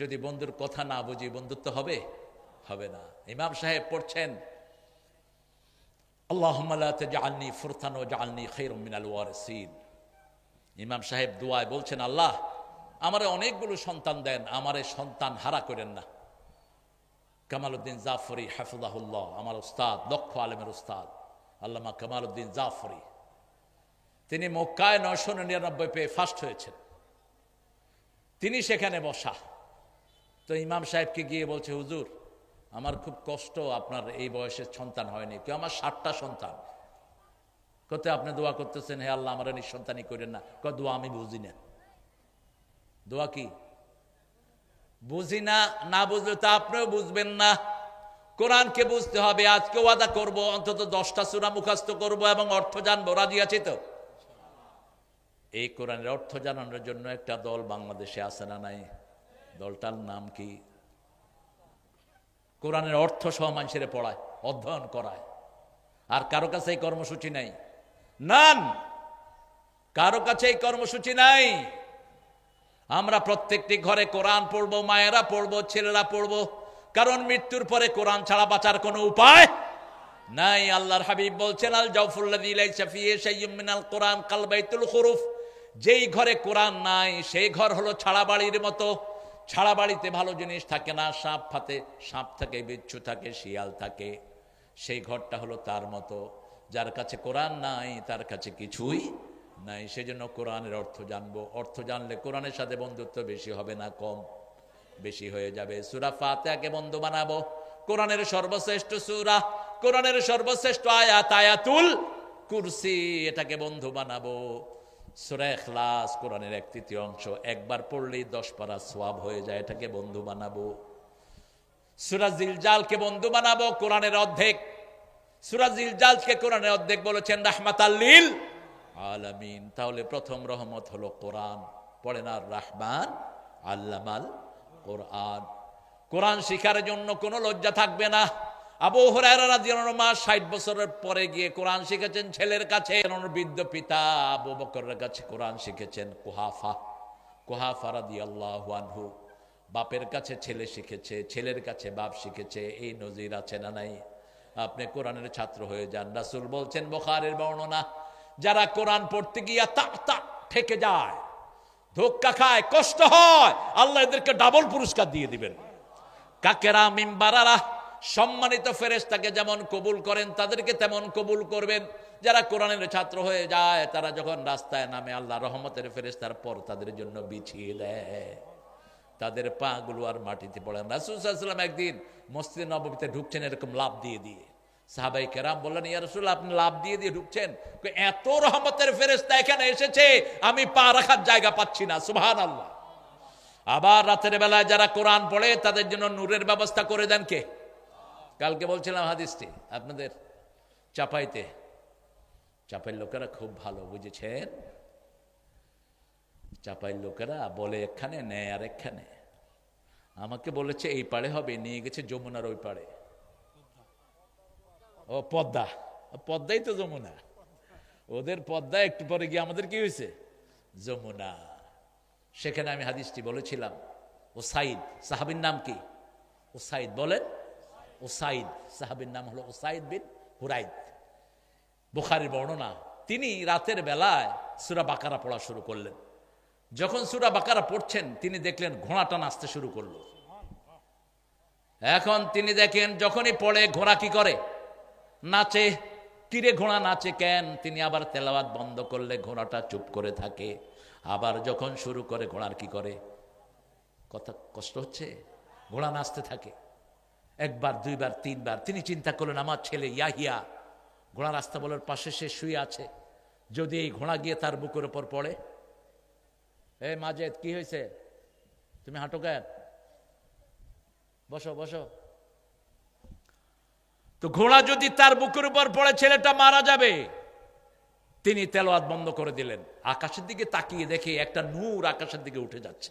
যদি বন্ধুর কথা না বুঝি বন্ধুত্ব হবে? হবে না। ইমাম সাহেব পড়ছেন আল্লাহুম্মা লা তাজআলনি ফুরতান ওয়াজআলনি খায়রাম মিনাল ওয়ারিসিন। ইমাম সাহেব দোয়ায় বলছেন আল্লাহ আমারে অনেকগুলো সন্তান দেন, আমারে সন্তান হারা করেন না। কামালউদ্দিন জাফরি হাফিজাহুল্লাহ, আমার উস্তাদ, দক্ষ আলেমের উস্তাদ আল্লামা কামালউদ্দিন জাফরি, তিনি মক্কায় 999 পেয়ে ফার্স্ট হয়েছেন। তিনি সেখানে বসা, তো ইমাম সাহেবকে গিয়ে বলছে হুজুর আমার খুব কষ্ট, আপনার এই বয়সে সন্তান হয়নি। কেউ আমার 60টা সন্তান। কত আপনি দোয়া করতেছেন হে আল্লাহ আমার নিঃসন্তানই করেন না। কত দোয়া আমি বুঝি না। দোয়া কি বুঝি না? না বুঝলে তো আপনিও বুঝবেন না। কোরআনকে বুঝতে হবে। আজকে ওয়াদা করব অন্তত 10টা সূরা মুখস্থ করব এবং অর্থ জানবো, রাজি আছি তো? এই কোরআনের অর্থ জানানোর জন্য একটা দল বাংলাদেশে আছে না নাই? দলটার নাম কি? কোরআনের অর্থ সহ মানুষের পড়ায়, অধ্যয়ন করায়। আর কারো কাছে এই কর্মসূচি নাই, নান, কারো কাছে এই কর্মসূচি নাই। আমরা প্রত্যেকটি ঘরে কোরআন পড়বো, মায়েরা পড়বো, ছেলেরা পড়বো, কারণ মৃত্যুর পরে কোরআন ছাড়া বাঁচার কোনো উপায় নাই। আল্লাহর হাবিব বলছেন আল জাওফুল্লাযী লাইসা ফীহি শাইউম মিনাল কোরআন কাল বাইতুল খুরুফ, যেই ঘরে কোরআন নাই সেই ঘর হলো ছাড়া বাড়ির মতো। ছাড়া বাড়িতে ভালো জিনিস থাকে না, সাপ থাকে, বিচ্ছু থাকে, শিয়াল থাকে, সেই ঘরটা হলো তার মতো। যার কাছে কোরআন নাই তার কাছে কিছুই নাই। সেজন্য কোরআনের অর্থ জানবো। অর্থ জানলে কোরআনের সাথে বন্ধুত্ব বেশি হবে না কম? বেশি হয়ে যাবে। সূরা ফাতিহাকে বন্ধু বানাবো, কোরআনের সর্বশ্রেষ্ঠ সূরা, কোরআনের সর্বশ্রেষ্ঠ আয়াত আয়াতুল কুরসি, এটাকে বন্ধু বানাবো। সূরা ইখলাস কোরআনের 1/3 অংশ, একবার পড়লেই 10 পারা সওয়াব হয়ে যায়, এটাকে বন্ধু বানাবো। সূরা জিলজালকে বন্ধু বানাবো, কোরআনের অর্ধেক। সূরা জিলজালকে কোরআনের অর্ধেক বলেছেন রাহমাতাল লিল আলামিন। তাহলে প্রথম রহমত হলো কোরআন। পড়েন আর রহমান আল্লামাল কোরআন। কোরআন শিখার জন্য কোনো লজ্জা থাকবে না। আবু হুরায়রা রাদিয়াল্লাহু আনহু 60 বছরের পরে গিয়ে কোরআন শিখেছেন ছেলের কাছে। ওনার বৃদ্ধ পিতা আবু বকরের কাছে কোরআন শিখেছেন কুহাফা রাদিয়াল্লাহু আনহু। বাপের কাছে ছেলে শিখেছে, ছেলের কাছে বাপ শিখেছে। এই নজির আছে না নাই? আপনি কোরআনের ছাত্র হয়ে যান। রাসূল বলছেন বুখারীর বর্ণনা, যারা কোরআন পড়তে গিয়া তা ঠেকে যায়, ধোক্কা খায়, কষ্ট হয়, আল্লাহ এদেরকে ডাবল পুরস্কার দিয়ে দিবেন। কাকেরা মিম্বারারা, সম্মানিত ফেরেশতাকে যেমন কবুল করেন তাদেরকে তেমন কবুল করবেন। যারা কোরআনের ছাত্র হয়ে যায় তারা যখন রাস্তায় নামে আল্লাহ রহমতের ফেরেশতার পর তাদের জন্য বিছিয়ে দেয়, তাদের পা গুলো আর মাটিতে পড়ে। রাসূল সাল্লাল্লাহু আলাইহি ওয়াসাল্লাম একদিন মসজিদে নববীতে ঢুকছেন এরকম লাফ দিয়ে। সাহাবায়ে কেরাম বললেন ইয়া রাসূলুল্লাহ আপনি লাফ দিয়ে ঢুকছেন, এত রহমতের ফেরেশতা এখানে এসেছে আমি পা রাখার জায়গা পাচ্ছি না। সুবহানাল্লাহ। আবার রাতের বেলায় যারা কোরআন পড়ে তাদের জন্য নূরের ব্যবস্থা করে দেন কে? কালকে বলছিলাম হাদিসটি আপনাদের, চাপাইয়ের লোকেরা খুব ভালো, বুঝেছেন? চাপাইয়ের লোকেরা বলে এখানে নেয় আর এখানে। আমাকে বলেছে এই পাড়ে হবে, নিয়ে গেছে যমুনার ওই পাড়ে। ও পদ্মাই তো যমুনা। ওদের পদ্মা একটু পরে গিয়ে আমাদের কি হয়েছে? যমুনা। সেখানে আমি হাদিসটি বলেছিলাম। ওসাইদ সাহাবীর নাম কি? ওসাইদ বলেন। ওসাইদ সাহাবীর নাম হলো ওসাইদ বিন হুরাইদ। বুখারীর বর্ণনা। তিনি রাতের বেলায় সূরা বাকারা পড়া শুরু করলেন। যখন সূরা বাকারা পড়ছেন তিনি দেখলেন ঘোড়াটা নাচতে শুরু করলো। এখন তিনি দেখেন যখনই পড়ে ঘোড়া কি করে? নাচে। কিরে ঘোড়া নাচে কেন? তিনি আবার তেলাওয়াত বন্ধ করলে ঘোড়াটা চুপ করে থাকে। আবার যখন শুরু করে ঘোড়ার কি করে? কথা কষ্ট হচ্ছে? ঘোড়া নাচতে থাকে। একবার, দুইবার, তিনবার তিনি চিন্তা করলেন আমার ছেলে ইয়াহিয়া ঘোড়া রাস্তা বলার পাশে সে শুয়ে আছে, যদি এই ঘোড়া গিয়ে তার বুকের উপর পড়ে। এ মাজেদ কি হয়েছে? তুমি হাঁটো কেন? বসো বসো। তো ঘোড়া যদি তার বুকের উপর পড়ে ছেলেটা মারা যাবে। তিনি তেলাওয়াত বন্ধ করে দিলেন। আকাশের দিকে তাকিয়ে দেখে একটা নূর আকাশের দিকে উঠে যাচ্ছে।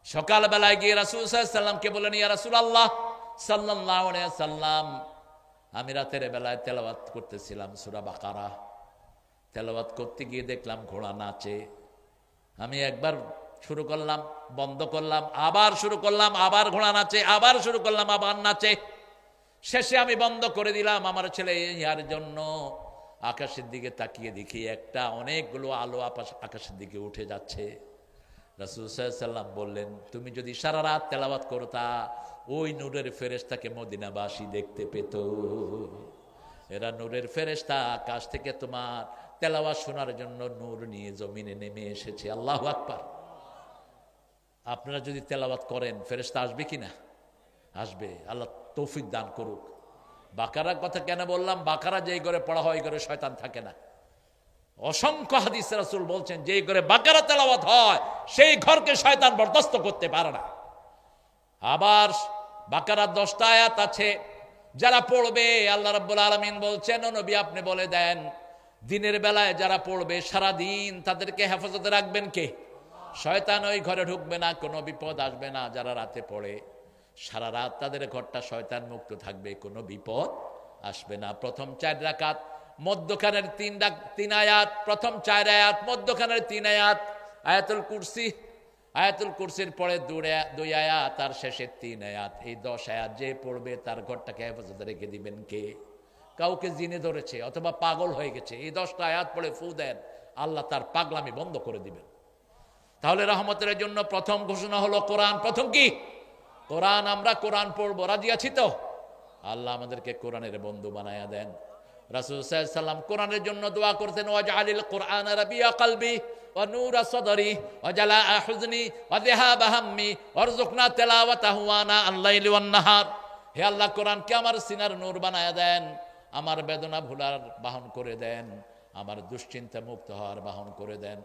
সকালবেলায় গিয়ে রাসূল সাল্লাল্লাহু আলাইহি সাল্লামকে বললেন, ইয়া রাসূলুল্লাহ সাল্লাল্লাহু আলাইহি সাল্লাম, আমি রাতের বেলায় তেলাওয়াত করতেছিলাম সূরা বাকারা। তেলাওয়াত করতে গিয়ে দেখলাম ঘোড়া নাচে। আমি একবার শুরু করলাম, বন্ধ করলাম, আবার শুরু করলাম, আবার ঘোড়া নাচে, আবার শুরু করলাম, আবার নাচে। শেষে আমি বন্ধ করে দিলাম। আমার ছেলে ইয়ার জন্য আকাশের দিকে তাকিয়ে দেখি একটা অনেকগুলো আলো আকাশের দিকে উঠে যাচ্ছে। রাসূল সাল্লাল্লাহু আলাইহি সাল্লাম বললেন, তুমি যদি সারা রাত তেলাওয়াত করতা ওই নূরের ফেরেশতাকে মদিনাবাসী দেখতে পেত। এরা নূরের ফেরেশতা, আকাশ থেকে তোমার তেলাওয়াত শোনার জন্য নূর নিয়ে জমিনে নেমে এসেছে। আল্লাহু আকবার। আপনারা যদি তেলাওয়াত করেন ফেরেশতা আসবে কিনা? আসবে। আল্লাহ তৌফিক দান করুক। বাকারার কথা কেন বললাম? বাকারা যেই ঘরে পড়া হয় ওই ঘরে শয়তান থাকে না। অসংখ্য হাদিস রাসূল বলছেন যেই ঘরে বাকারা তেলাওয়াত হয় সেই ঘরকে শয়তান বরদাস্ত করতে পারে না। আবার বাকারার 10টা আয়াত আছে, যারা পড়বে আল্লাহ রাব্বুল আলামিন বলছেন, ও নবী আপনি বলে দেন দিনের বেলায় যারা পড়বে সারা দিন তাদেরকে হেফাজতে রাখবেন কে? শয়তান ওই ঘরে ঢুকবে না, কোনো বিপদ আসবে না। যারা রাতে পড়ে সারা রাত তাদের ঘরটা শয়তান মুক্ত থাকবে, কোনো বিপদ আসবে না। প্রথম 4 রাকাত, মধ্যখানের 3 আয়াত, প্রথম 4 আয়াত, মধ্যখানের 3 আয়াত আয়াতুল কুরসি, আয়াতুল কুরসির পরে 2 আয়াত আর শেষে 3 আয়াত। এই 10 আয়াত যে পড়বে তার ঘরটাকে হেফাজতে রেখে দিবেন কে? কাউকে জিনে ধরেছে অথবা পাগল হয়ে গেছে, এই 10টা আয়াত পড়ে ফু দেন, আল্লাহ তার পাগলামি বন্ধ করে দিবেন। তাহলে রহমতের জন্য প্রথম ঘোষণা হলো কোরআন। প্রথম কি? কোরআন। আমরা কোরআন পড়বো, রাজি আছি তো? আল্লাহ আমাদেরকে কোরআনের বন্ধু বানায়া দেন। রাসূল সাল্লাল্লাহু আলাইহি সাল্লাম কোরআনের জন্য দোয়া করতেন, ওয়াজআলিল কোরআন রাবিয়া কলবি ওয়া নূরা সাদরি ওয়া জালাআ হুজনি ওয়া যিহাবা হাম্মি ওয়ারযুকনা তিলাওয়াতাহু আনা আল-লাইলি ওয়ান নাহার। হে আল্লাহ, কোরআনকে আমার সিনার নূর বানায়া দেন, আমার বেদনা ভুলার বাহন করে দেন, আমার দুশ্চিন্তা মুক্ত হওয়ার বাহন করে দেন।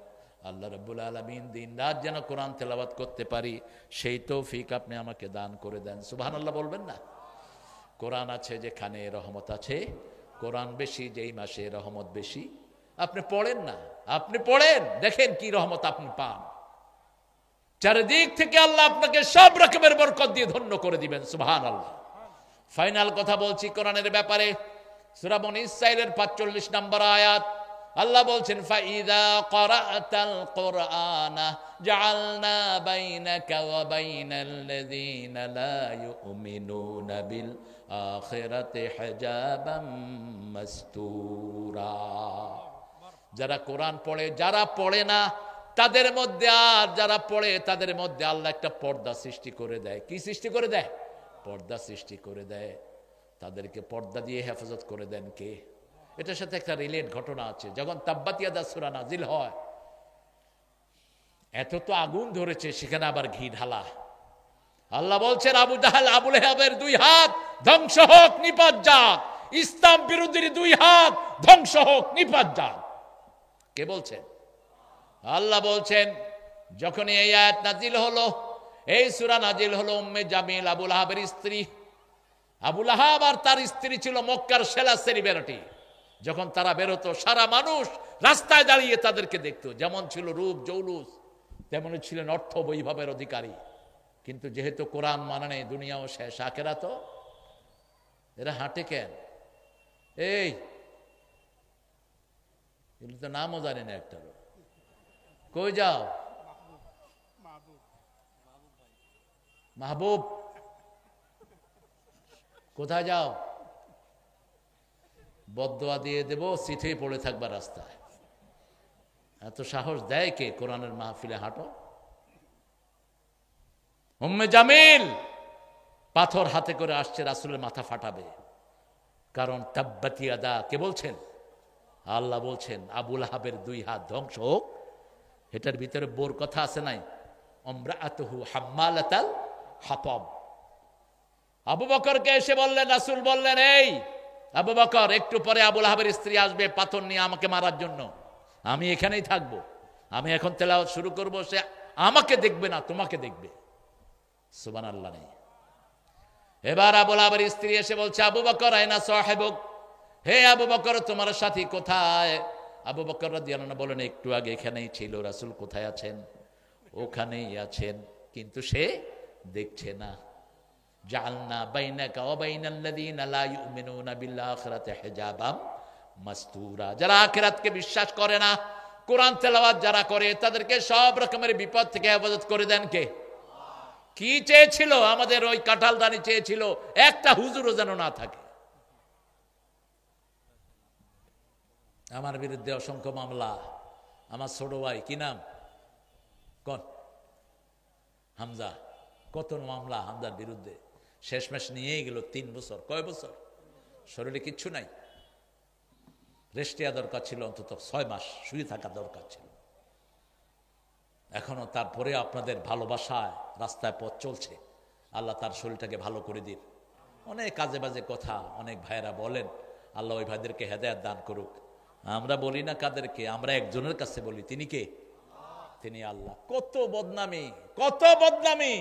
আল্লাহ রাব্বুল আলামিন দিন রাত যেন কোরআন তেলাওয়াত করতে পারি সেই তৌফিক আপনি আমাকে দান করে দেন। সুবহানাল্লাহ বলবেন না? কোরআন আছে যেখানে রহমত আছে, কোরআন বেশি যেই মাসে রহমত বেশি। আপনি পড়েন না, আপনি পড়েন, দেখেন কি রহমত আপনি পান। চারিদিক থেকে আল্লাহ আপনাকে সব রকমের বরকত দিয়ে ধন্য করে দিবেন। সুবহানাল্লাহ। ফাইনাল কথা বলছি কোরআনের ব্যাপারে। সূরা বনী ইসরাঈলের 45 নম্বর আয়াত আল্লাহ বলছেন, ফাইদা ক্বরাতাল কুরআনা জাআলনা বাইনাকা ওয়া বাইনাল্লাযীনা লা ইউমিনুনা বিল আখিরাতি হিজাবাম মাসতুরা। যারা কোরআন পড়ে, যারা পড়ে না তাদের মধ্যে, আর যারা পড়ে তাদের মধ্যে আল্লাহ একটা পর্দা সৃষ্টি করে দেয়। কি সৃষ্টি করে দেয়? পর্দা সৃষ্টি করে দেয়। তাদেরকে পর্দা দিয়ে হেফাজত করে দেন কে? এটার সাথে একটা রিলেট ঘটনা আছে। যখন তাব্বাত ইয়াদা সূরা নাজিল হয়, এত তো আগুন ধরেছে, সেখানে আবার ঘি ঢালা। আল্লাহ বলছেন, আবু জাহাল আবু লাহাবের 2 হাত ধ্বংস হোক, নিপাত যাক। ইসলাম বিরোধীর 2 হাত ধ্বংস হোক, নিপাত যাক। কে বলছেন? আল্লাহ বলছেন। যখন এই আয়াত নাজিল হলো, এই সূরা নাজিল হলো, উম্মে জামিল আবু লাহাবের স্ত্রী। আবু লাহাব আর তার স্ত্রী ছিল মক্কার সেরা সেলিব্রিটি। যখন তারা বেরোতো সারা মানুষ রাস্তায় দাঁড়িয়ে তাদেরকে দেখতো। যেমন ছিল রূপ জৌলুস, তেমনই ছিলেন অর্থ বৈভবের অধিকারী। কিন্তু যেহেতু কোরআন মানে নেই, দুনিয়াও শেষ, আখেরাত তো, এরা হাঁটে কেন? এই এগুলো তো নামও জানি না একটারও। কই যাও? মাহবুব, কোথায় যাও? বদদোয়া দিয়ে দেব, সিটে পড়ে থাকবা রাস্তায়। এত সাহস দেয় কে কোরআনের মাহফিলে হাঁটো? উম্মে জামিল পাথর হাতে করে আসছে, রাসূলের মাথা ফাটাবে। কারণ তাব্বাত ইয়াদা কে বলছেন? আল্লাহ বলছেন আবুল আহাবের 2 হাত ধ্বংস হোক। এটার ভিতরে বোর কথা আছে নাই? আমরাআতুহু হাম্মালাতাল হাতাব। আবু বকরকে এসে বললেন, রাসূল বললেন, এই আবু বকর, একটু পরে আবুল আহাবের স্ত্রী আসবে পাথর নিয়ে আমাকে মারার জন্য, আমি এখানেই থাকবো। আমি এখন তেলাওয়াত শুরু করব, সে আমাকে দেখবে না, তোমাকে দেখবে। সুবহানাল্লাহ নেই। এবার আবুল আহাবের স্ত্রী এসে বলছে, আবু বকর আয়না সাহেবুক, হে আবু বকর তোমার সাথী কোথায়? আবু বকর রাদিয়াল্লাহু আনহু বলেন, একটু আগে এখানেই ছিল। রাসূল কোথায় আছেন? ওখানেই আছেন, কিন্তু সে দেখছে না। জাআলনা বাইনাকা ওয়া বাইনাল্লাযীনা লা ইউমিনুনা বিল আখিরাতি হিজাবাম মাসতুরা। যারা আখিরাতকে বিশ্বাস করে না, কোরআন তেলাওয়াত যারা করে, তাদেরকে সব রকমের বিপদ থেকে হেফাজত করে দেন কে? কি চেয়েছিল আমাদের ওই কাঁঠাল রানী? চেয়েছিল একটা হুজুরও যেন না থাকে। আমার বিরুদ্ধে অসংখ্য মামলা। আমার ছোট ভাই কি নাম কোন? হামজা। কত মামলা হামজার বিরুদ্ধে, শেষমেশ নিয়েই গেল 3 বছর। কয় বছর? শরীরে কিচ্ছু নাই, রেস্ট নেওয়া দরকার ছিল, অন্তত 6 মাস শুয়ে থাকা দরকার ছিল। এখনো তারপরে আপনাদের ভালোবাসায় রাস্তায় পথ চলছে। আল্লাহ তার শরীরটাকে ভালো করে দিন। অনেক কাজে বাজে কথা অনেক ভাইয়েরা বলেন, আল্লাহ ওই ভাইদেরকে হেদায়েত দান করুক। আমরা বলি না কাদেরকে, আমরা একজনের কাছে বলি, তিনি কে? তিনি আল্লাহ। কত বদনামি, কত বদনামি।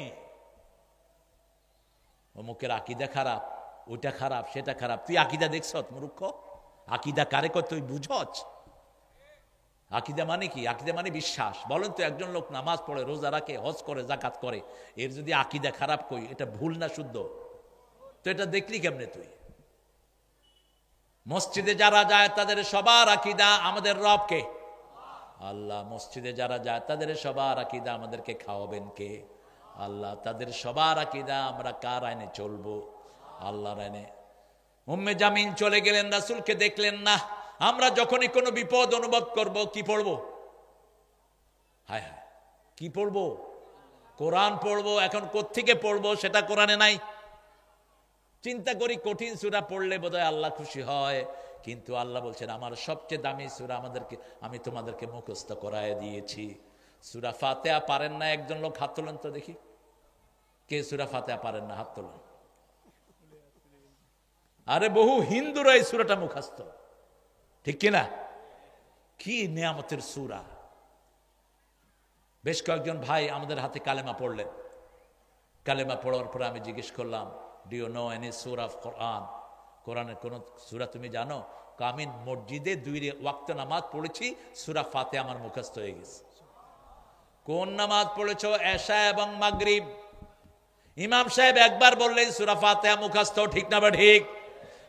অমুকের আকীদা খারাপ, ওইটা খারাপ, সেটা খারাপ। তুই আকীদা দেখছ মূর্খ? আকীদা কারে কয় তুই বুঝছ? আকীদা মানে কি? আকীদা মানে বিশ্বাস। বলেন তো, একজন লোক নামাজ পড়ে, রোজা রাখে, হজ করে, যাকাত করে, এর যদি আকীদা খারাপ কই, এটা ভুল না শুদ্ধ? তো এটা দেখলি কেমনে তুই? মসজিদে যারা যায় তাদের সবার আকীদা আমাদের রব কে? আল্লাহ। মসজিদে যারা যায় তাদের সবার আকীদা আমাদেরকে খাওয়াবেন কে? আল্লাহ। তাদের সবার আকীদা আমরা কার আইনে চলবো? আল্লাহর আইনে। উম্মে জামিল চলে গেলেন, রাসূলকে দেখলেন না। আমরা যখনই কোনো বিপদ অনুভব করব, কি পড়বো? হায় হায়, কি পড়বো? কোরআন পড়বো। এখন কোত্থেকে পড়বো সেটা কোরআনে নাই। চিন্তা করি কঠিন সূরা পড়লে বোধহয় আল্লাহ খুশি হয়, কিন্তু আল্লাহ বলছেন আমার সবচেয়ে দামি সূরা আমি তোমাদেরকে মুখস্থ করায় দিয়েছি। সূরা ফাতিহা পারেন না একজন লোক? হাত তোলেন তো দেখি, কে সূরা ফাতিহা পারেন না? হাত তোলেন। আরে বহু হিন্দুরা এই সূরাটা মুখস্থ, ঠিক কিনা? কি নিয়ামতের সূরা। বেশ কয়েকজন ভাই আমাদের হাতে কালেমা পড়লেন। কালেমা পড়ার পরে আমি জিজ্ঞেস করলাম, ডু ইউ নো এনি সূরা অফ কোরআন? কোরআনের কোন সূরা তুমি জানো? আমি মসজিদে 2 ওয়াক্ত নামাজ পড়েছি, সূরা ফাতিহা আমার মুখস্থ হয়ে গেছে। কোন নামাজ পড়েছো? এশা এবং মাগরিব। ইমাম সাহেব একবার বললেন সূরা ফাতিহা মুখস্থ, ঠিক না বা ঠিক?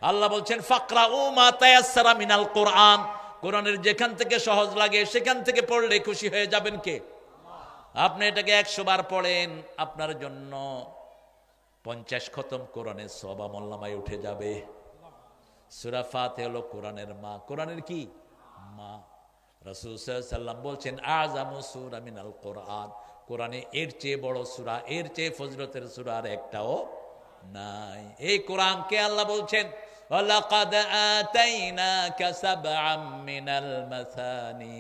আল্লাহ বলছেন ফাকরাউ মা তায়াসসারা মিনাল কোরআন। কোরআনের যেখান থেকে সহজ লাগে সেখান থেকে পড়লে খুশি হয়ে যাবেন কে? আপনি এটাকে 100 বার পড়েন, আপনার জন্য 50 খতম কোরআনের সওয়াব আমলনামায় উঠে যাবে। সূরা ফাতিহা হলো কোরআনের মা। কোরআনের কি মা? রাসূল সাল্লাল্লাহু আলাইহি ওয়াসাল্লাম বলছেন আযামু সূরা মিনাল কোরআন। কোরআনে এর চেয়ে বড় সূরা, এর চেয়ে ফজিলতের সূরা আর একটাও নাই। এই কোরআনকে আল্লাহ বলছেন ওয়ালাকাদ আতাইনাকা সাবআম মিনাল মাসানি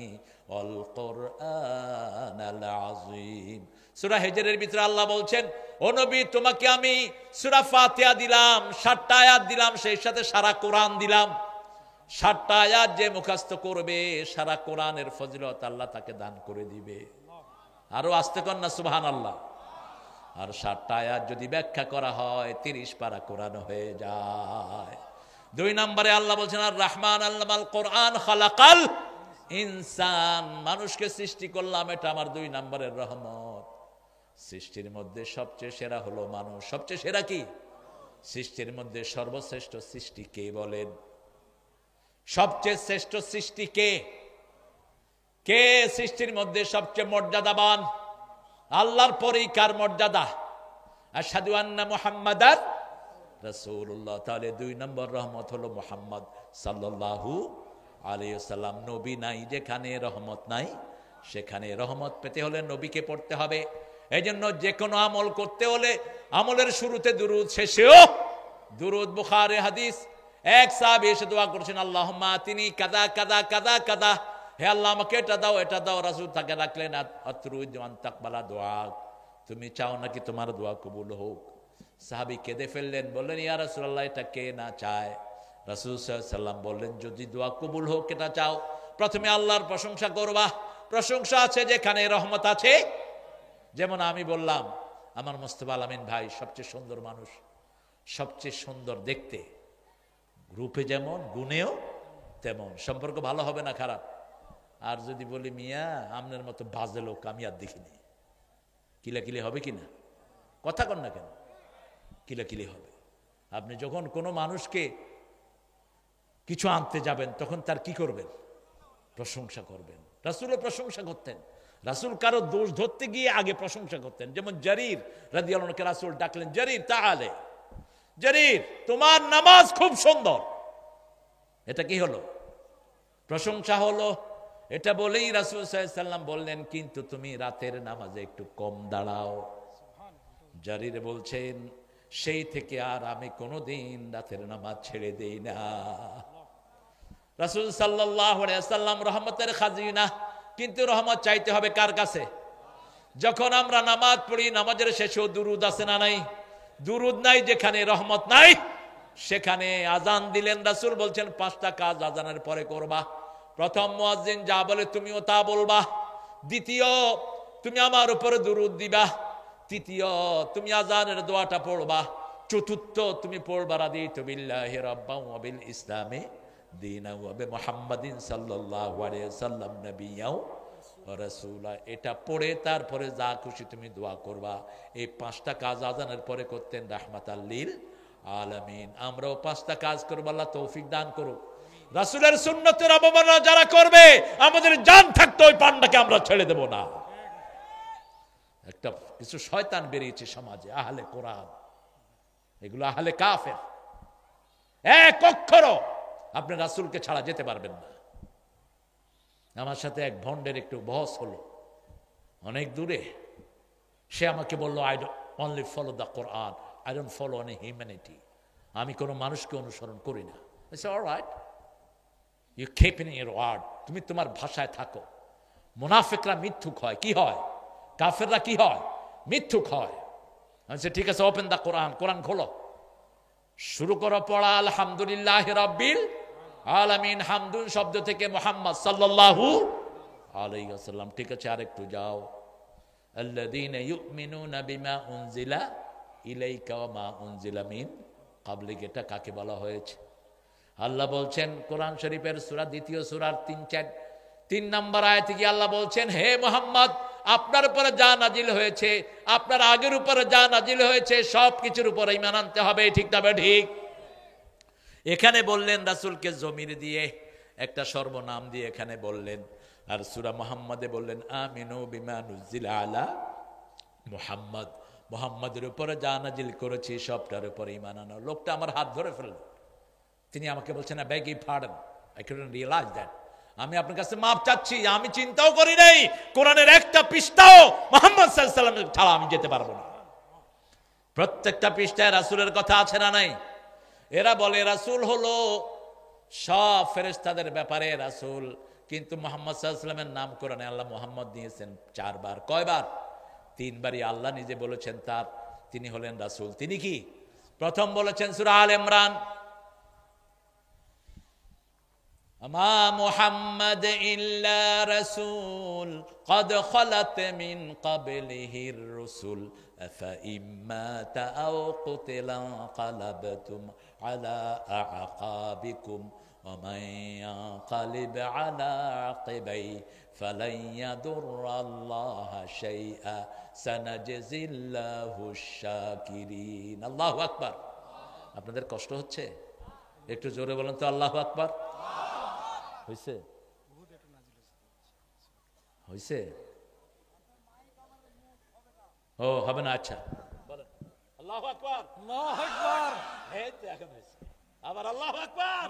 ওয়াল কুরআনাল আযীম। সূরা হিজরের ভিতরে আল্লাহ বলছেন ও নবী তোমাকে আমি সূরা ফাতিহা দিলাম, 60টা আয়াত দিলাম, সেই সাথে সারা কোরআন দিলাম। 60টা আয়াত যে মুখস্থ করবে সারা কোরআনের ফজিলত আল্লাহ তাকে দান করে দিবে। আরো আস্তে কর না সুবহানাল্লাহ। আর 60টা আয়াত যদি ব্যাখ্যা করা হয় 30 পারা কোরআন হয়ে যায়। 2 নম্বরে আল্লাহ বলছেন আর রহমান আল্লামাল কোরআন খালাকাল ইনসান। মানুষকে সৃষ্টি করলাম, এটা আমার 2 নম্বরের রহমত। সৃষ্টির মধ্যে সবচেয়ে সেরা হলো মানুষ। সবচেয়ে সেরা কি? সৃষ্টির মধ্যে সর্বশ্রেষ্ঠ সৃষ্টি কে বলেন? সবচেয়ে শ্রেষ্ঠ সৃষ্টি কে? কে সৃষ্টির মধ্যে সবচেয়ে মর্যাদাবান? আল্লাহর পরেই কার মর্যাদা? আশহাদু আন্না মুহাম্মাদার রাসূলুল্লাহ। তাহলে 2 নম্বর রহমত হলো মুহাম্মদ সাল্লাল্লাহু আলাইহিস সালাম। নবী নাই যেখানে রহমত নাই সেখানে। রহমত পেতে হলে নবীকে পড়তে হবে। এই জন্য যে কোনো আমল করতে হলে আমলের শুরুতে দুরুদ, শেষেও দুরুদ। বুখারী হাদিস, এক সাহাবী এসে দোয়া করছেন, আল্লাহুম্মা আতিনি কাদা কাদা কাদা কাদা, হে আল্লাহ আমাকে এটা দাও এটা দাও। রাসূল তাকে রাখলেন, আতরুদ আন তাকবালা দুআ, তুমি চাও নাকি তোমার দোয়া কবুল হোক? সাহাবী কেঁদে ফেললেন, বললেন ইয়া রাসূলুল্লাহ এটা কে না চায়? রাসূল সাল্লাল্লাহু আলাইহি সাল্লাম বললেন, যদি দোয়া কবুল হোক এটা চাও, প্রথমে আল্লাহর প্রশংসা করবা। প্রশংসা আছে যেখানে রহমত আছে। যেমন আমি বললাম, আমার মোস্তফা আল আমিন ভাই সবচেয়ে সুন্দর মানুষ, সবচেয়ে সুন্দর দেখতে, রূপে যেমন গুণেও তেমন। সম্পর্ক ভালো হবে না খারাপ? আর যদি বলি মিয়া আপনার মতো বাজে লোক আমি আর দেখিনি, কিলাকিলি হবে কি না? কথা কন না কেন? কিলাকিলি হবে। আপনি যখন কোনো মানুষকে কিছু আনতে যাবেন তখন তার কি করবেন? প্রশংসা করবেন। রাসূলও প্রশংসা করতেন। রাসূল কারো দোষ ধরতে গিয়ে আগে প্রশংসা করতেন। যেমন জারির রাদিয়াল্লাহু আনহুকে রাসূল ডাকলেন, জারির তাআলে, জারির তোমার নামাজ খুব সুন্দর। এটা কি হলো? প্রশংসা হলো। এটা বলেই রাসূল সাল্লাল্লাহু আলাইহি সাল্লাম বললেন, কিন্তু তুমি রাতের নামাজে একটু কম দাঁড়াও। জারির বলছেন, সেই থেকে আর আমি কোনোদিন রাতের নামাজ ছেড়ে দেই না। রাসূল সাল্লাল্লাহু আলাইহি ওয়াসাল্লাম রহমতের খাজিনা, কিন্তু রহমত চাইতে হবে কার কাছে? যখন আমরা নামাজ পড়ি নামাজের শেষেও দুরুদ আছে না নাই? দুরুদ নাই যেখানে রহমত নাই সেখানে। আজান দিলেন, রাসূল বলছেন 5টা কাজ আজানের পরে করবা। প্রথম, মুয়াজ্জিন যা বলে তুমিও তা বলবা। দ্বিতীয়, তুমি আমার উপরে দুরুদ দিবা। তৃতীয়, তুমি আজানের দোয়াটা পড়বা। চতুর্থ, তুমি পড়বা রাদিতু বিল্লাহি রাব্বান ওয়া বিল ইসলামি দীনা ওয়া বিমুহাম্মাদিন সাল্লাল্লাহু আলাইহি ওয়াসাল্লাম নবিয়্যাও ওয়া রাসূলা। এটা পড়ে তারপরে যা খুশি তুমি দোয়া করবা। এই 5টা কাজ আজানের পরে করতেন রাহমাতাল লিল আলামিন। আমরাও 5টা কাজ করব, আল্লাহ তৌফিক দান করুক। রাসূলের সুন্নতের অবমাননা যারা করবে, আমাদের জান থাকতে ওই পান্ডাকে আমরা ছেড়ে দেব না। একটা কিছু শয়তান বেরিয়েছে সমাজে, আহলে কোরআন, এগুলো আহলে কাফের। এক অক্ষরও আপনি রাসূলকে ছাড়া যেতে পারবেন না। আমার সাথে এক ভন্ডের একটু বহস হলো অনেক দূরে। সে আমাকে বলল, I only follow the Quran, I don't follow any humanity. আমি কোনো মানুষকে অনুসরণ করি না। Alright, you keep in your word, তুমি তোমার ভাষায় থাকো। মুনাফিকরা মিথ্যুক হয়। কি হয়? কাফেররা কি হয়? মিথ্যুক হয়। আমি ঠিক আছে, ওপেন দা কোরআন, কোরআন খোলো, শুরু করো পড়া। আলহামদুলিল্লাহ রাব্বিল আলামিন। হামদুন শব্দ থেকে মুহাম্মদ সাল্লাল্লাহু আলাইহি ওয়াসাল্লাম। ঠিক আছে, আরেকটু যাও। আল্লাযীনা ইউমিনুনা বিমা উনজিলা ইলাইকা ওয়া মা উনজিলা মিন ক্বাবলিক। এটা কাকে বলা হয়েছে? আল্লাহ বলছেন কোরআন শরীফের সূরা, দ্বিতীয় সূরার 3 নম্বর আয়াতে কি আল্লাহ বলছেন, হে মুহাম্মদ আপনার উপরে যা নাজিল হয়েছে, আপনার আগের উপরে যা নাজিল হয়েছে সব কিছুর উপরে ঈমান আনতে হবে। ঠিক না ঠিক? এখানে বললেন রাসূলকে জমির দিয়ে, একটা সর্বনাম দিয়ে এখানে বললেন। আর সূরা মুহাম্মাদে বললেন আমিনু বিমা নুজিলা আলা মুহাম্মদ, মুহাম্মাদের উপরে যা নাজিল করেছি সবটার উপরে ঈমান আনো। লোকটা আমার হাত ধরে ফেললেন। তিনি আমাকে বলছেন, I beg you pardon, I couldn't realise that. আমি আপনার কাছে মাপ চাচ্ছি, আমি চিন্তাও করি নাই কোরআনের একটা পৃষ্ঠাও মুহাম্মদ সাল্লাল্লাহু আলাইহি ওয়াসাল্লাম ছাড়া আমি যেতে পারবো না। প্রত্যেকটা পৃষ্ঠায় রাসূলের কথা আছে না নাই? এরা বলে রাসূল হলো সব ফেরেশতাদের ব্যাপারে রাসূল, কিন্তু মুহাম্মদ সাল্লাল্লাহু আলাইহি ওয়াসাল্লামের নাম কোরআনে আল্লাহ মুহাম্মদ দিয়েছেন 4 বার। কয়বার? 3 বারই আল্লাহ নিজে বলেছেন তার, তিনি হলেন রাসূল। তিনি কি? প্রথম বলেছেন সূরা আল ইমরান, আমা মুহাম্মদ ইল্লা রাসূল قد خلت من قبله الرسل أفإما أو قتل انقلبتم على أعقابكم ومن ينقلب على عقبيه فلن يضر الله شيئا سنجزي الله الشاكرين। আল্লাহু আকবার। আপনাদের কষ্ট হচ্ছে? একটু জোরে বলেন তো আল্লাহু আকবার। হইছে? হইছে? ও হবে না? আচ্ছা বলেন আল্লাহু আকবার। আল্লাহু আকবার। এই তো এখন হইছে। আবার আল্লাহু আকবার।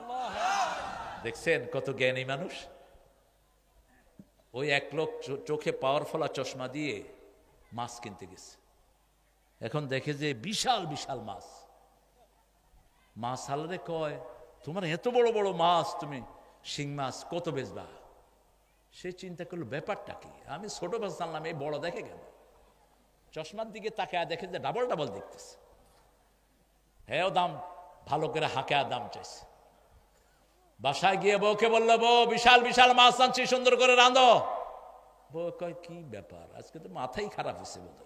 দেখছেন কত জ্ঞানী মানুষ। ওই এক লোক চোখে পাওয়ার ফলা চশমা দিয়ে মাছ কিনতে গেছে। এখন দেখে যে বিশাল বিশাল মাছ। মাছ হালারে কয়, তোমার এত বড় বড় মাছ, তুমি শিং মাছ কত বেচবা? সে চিন্তা করলো ব্যাপারটা কি, আমি ছোট মাছ আনলাম, এই বড় দেখে কেন? চশমার দিকে তাকায় দেখে যে ডাবল ডাবল দেখতেছে। হ্যাঁ, দাম ভালো করে হাঁকে দাম চাইছে। বাসায় গিয়ে বউকে বললো, বউ বিশাল বিশাল মাছ আনছি, সুন্দর করে রাঁধো। বউ কয়, কি ব্যাপার, আজকে তো মাথাই খারাপ হয়েছে বোধ।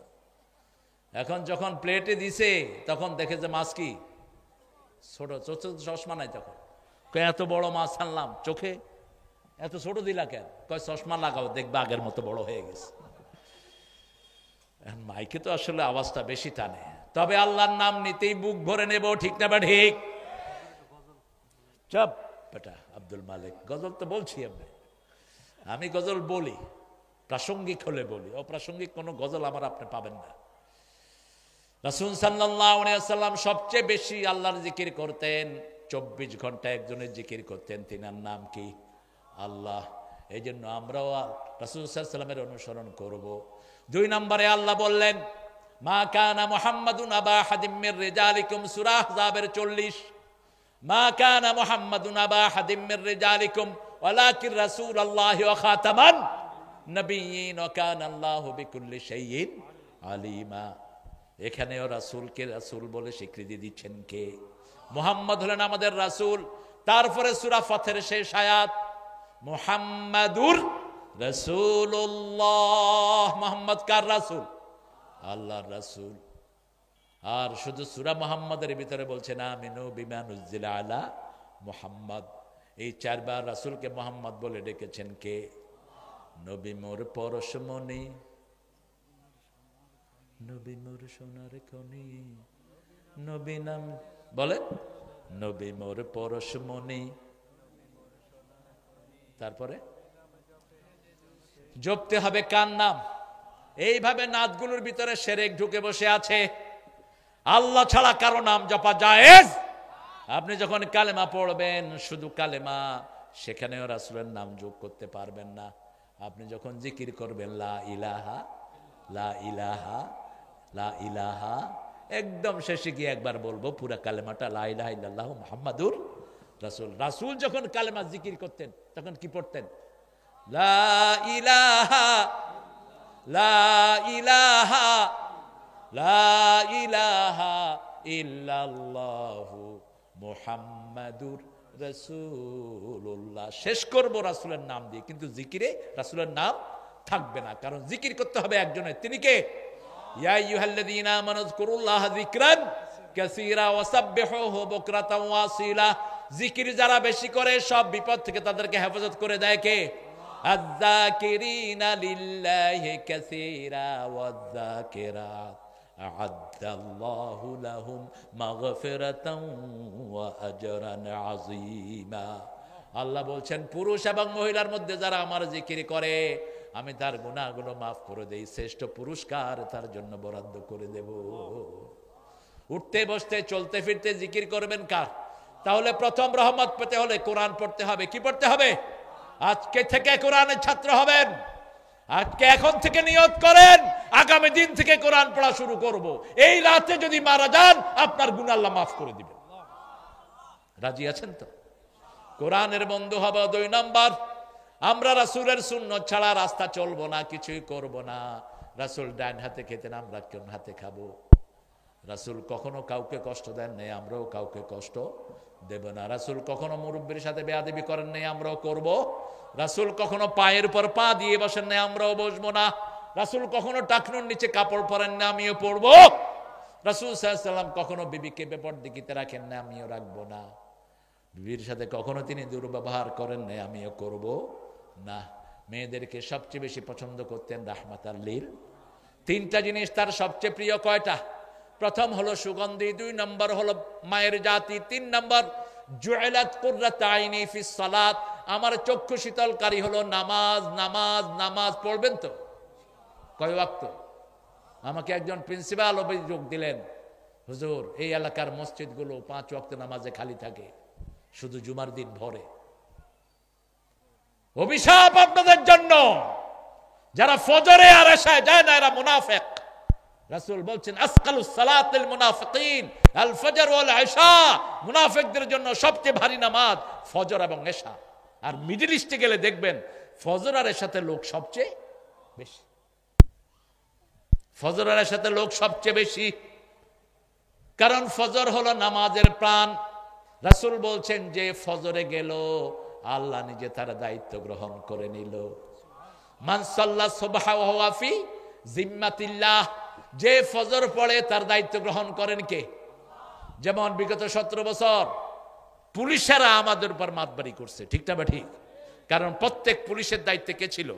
এখন যখন প্লেটে দিছে তখন দেখে যে মাছ কি ছোট, চশমা নাই। তখন কয়, এত বড় মাছ আনলাম, চোখে এত ছোট দিলা কেন? কয়, চশমা লাগাও, দেখবা আগের মতো বড় হয়ে গেছে। মাইকে তো আসলে আওয়াজটা বেশি টানে, তবে আল্লাহর নাম নিতেই বুক ভরে নেব, ঠিক না? বা ঠিক? চপ বেটা আব্দুল মালিক, গজল তো বলছি আমি গজল বলি, প্রাসঙ্গিক হলে বলি, অপ্রাসঙ্গিক কোনো গজল আমার আপনি পাবেন না। রাসূল সাল্লাল্লাহু আলাইহি ওয়াসাল্লাম সবচেয়ে বেশি আল্লাহর জিকির করতেন, 24 ঘন্টা একজনের জিকির করতেন, তিনার নাম কি? আল্লাহ। এই জন্য আমরাও রাসূল সাল্লাল্লাহু আলাইহি ওয়াসাল্লামের অনুসরণ করব। 2 নম্বরে আল্লাহ বললেন, মা কানা মুহাম্মাদুন আবা হাদিম মির রিজালিকুম, সূরা আহজাবের 40। মা কানা মুহাম্মাদুন আবা হাদিম মির রিজালিকুম ওয়ালাকিন রাসূলুল্লাহি ওয়া খাতামান নবিয়্যিন ওয়া কানা আল্লাহু বিকুল্লি শাইইন আলিমা। এখানেও রাসূলকে রাসূল বলে স্বীকৃতি দিচ্ছেন কে? মুহাম্মদ হলেন আমাদের রাসূল। তারপরে সূরা ফাতের শেষ আয়াত, মুহাম্মাদুর রাসূলুল্লাহ। মুহাম্মদ কার রাসূল? আল্লাহর রাসূল। আর শুধু সূরা মুহাম্মাদের ভিতরে বলছেন আমিনু বিমা নুজিলা আলা মুহাম্মদ। এই 4 বার রাসূলকে মুহাম্মদ বলে ডেকেছেন কে? নবী মোর পরশমণি, নবী মোর সোনার খনি, নবী নাম বলে, নবী মোর পরশমণি। তারপরে জপতে হবে কার নাম? এইভাবে নাতগুলোর ভিতরে শিরক ঢুকে বসে আছে। আল্লাহ ছাড়া কারো নাম জপা জায়েজ। আপনি যখন কালেমা পড়বেন, শুধু কালেমা, সেখানেও রাসূলের নাম যোগ করতে পারবেন না। আপনি যখন জিকির করবেন লা ইলাহা লা ইলাহা লা ইলাহা, একদম শেষে গিয়ে একবার বলবো পুরা কালেমাটা, লা ইলাহা ইল্লাল্লাহু মুহাম্মাদুর রাসূল। রাসূল যখন কালেমা জিকির করতেন তখন কি পড়তেন? লা ইলাহা লা ইলাহা লা ইলাহা ইল্লাল্লাহু মুহাম্মাদুর রাসূলুল্লাহ। শেষ করব রাসূলের নাম দিয়ে, কিন্তু জিকিরে রাসূলের নাম থাকবে না, কারণ জিকির করতে হবে একজনের। তিনি কে? ইয়া আইয়ুহাল্লাযীনা আমানু যকুরুল্লাহা যিকরান কাসীরা ওয়াসাব্বিহুহু বুকরাতাও ওয়া আসীলা। জিকির যারা বেশি করে সব বিপদ থেকে তাদেরকে হেফাজত করে দেয় কে? আয-যাকিরিনা লিল্লাহি কাসীরা ওয়ায-যাকিরাত আ'আদ্দাল্লাহু লাহুম মাগফিরাতাও ওয়া আজরান আযীমা। আল্লাহ বলছেন, পুরুষ এবং মহিলার মধ্যে যারা আমার জিকির করে আমি তার গুনাহগুলো মাফ করে দেই, শ্রেষ্ঠ পুরস্কার তার জন্য বরাদ্দ করে দেব। উঠতে বসতে চলতে ফিরতে জিকির করবেন কার? তাহলে প্রথম রহমত পেতে হলে কোরআন পড়তে হবে। কি পড়তে হবে? আজকে থেকে কোরআনের ছাত্র হবেন। আজকে এখন থেকে নিয়ত করেন, আগামী দিন থেকে কোরআন পড়া শুরু করব। এই রাতে যদি মারা যান, আপনার গুনাহ আল্লাহ মাফ করে দিবেন। রাজি আছেন তো? কোরআনের বন্ধু হবে। 2 নাম্বার, আমরা রাসূলের সুন্নাত ছাড়া রাস্তা চলবো না, কিছুই করব না। রাসূল ডান হাতে খেতেন, আমরা কোন হাতে খাবো? রাসূল কখনো কাউকে কষ্ট দেন নাই, আমরাও কাউকে কষ্ট দেব না। রাসূল কখনো মুরব্বির সাথে বেয়াদবি করেন নাই, আমরাও করব। রাসূল কখনো পায়ের উপর পা দিয়ে বসেন নাই, আমরাও বসবো না। রাসূল কখনো টাকনুর নিচে কাপড় পরেন না, আমিও পরবো। রাসূল সাল্লাল্লাহু আলাইহি ওয়াসাল্লাম কখনো বিবিকে বেপরদিকিতে রাখেন না, আমিও রাখবো না। বিবির সাথে কখনো তিনি দুর্ব্যবহার করেন নাই, আমিও করব না। মেয়েদেরকে সবচেয়ে বেশি পছন্দ করতেন রাহমাতাল লিল। 3টা জিনিস তার সবচেয়ে প্রিয়। কয়টা? প্রথম হলো সুগন্ধি, 2 নম্বর হলো মায়ের জাতি, 3 নম্বর জুইলাত কুররাতু আইনি ফিস সালাত, আমার চক্ষু শীতলকারী হলো নামাজ। নামাজ নামাজ পড়বেন তো? কয় ওয়াক্ত? আমাকে একজন প্রিন্সিপাল অভিযোগ দিলেন, হুজুর এই এলাকার মসজিদগুলো 5 ওয়াক্ত নামাজে খালি থাকে, শুধু জুমার দিন ভরে। অভিশাপ আপনাদের জন্য, যারা ফজরে আর এশায় যায় না এরা মুনাফিক। রাসূল বলছেন আসকালুস সালাতিল মুনাফিকিন আল ফজর ওয়াল ইশা, মুনাফিকদের জন্য সবচেয়ে ভারী নামাজ ফজর এবং এশা। আর মিডল ইস্টে গেলে দেখবেন ফজর আর এশাতে লোক সবচেয়ে বেশি, ফজর আর এশাতে লোক সবচেয়ে বেশি, কারণ ফজর হলো নামাজের প্রাণ। রাসূল বলছেন যে ফজরে গেল আল্লাহ নিজে তার দায়িত্ব গ্রহণ করে নিল। মান সাল্লা সুবহা ওয়া হুয়া ফি জিম্মাতিল্লাহ, যে ফজর পড়ে তার দায়িত্ব গ্রহণ করেন কে? যেমন বিগত 17 বছর পুলিশেরা আমাদের উপর মাতবাড়ি করছে, ঠিক না? ঠিক। কারণ প্রত্যেক পুলিশের দায়িত্বে কে ছিল?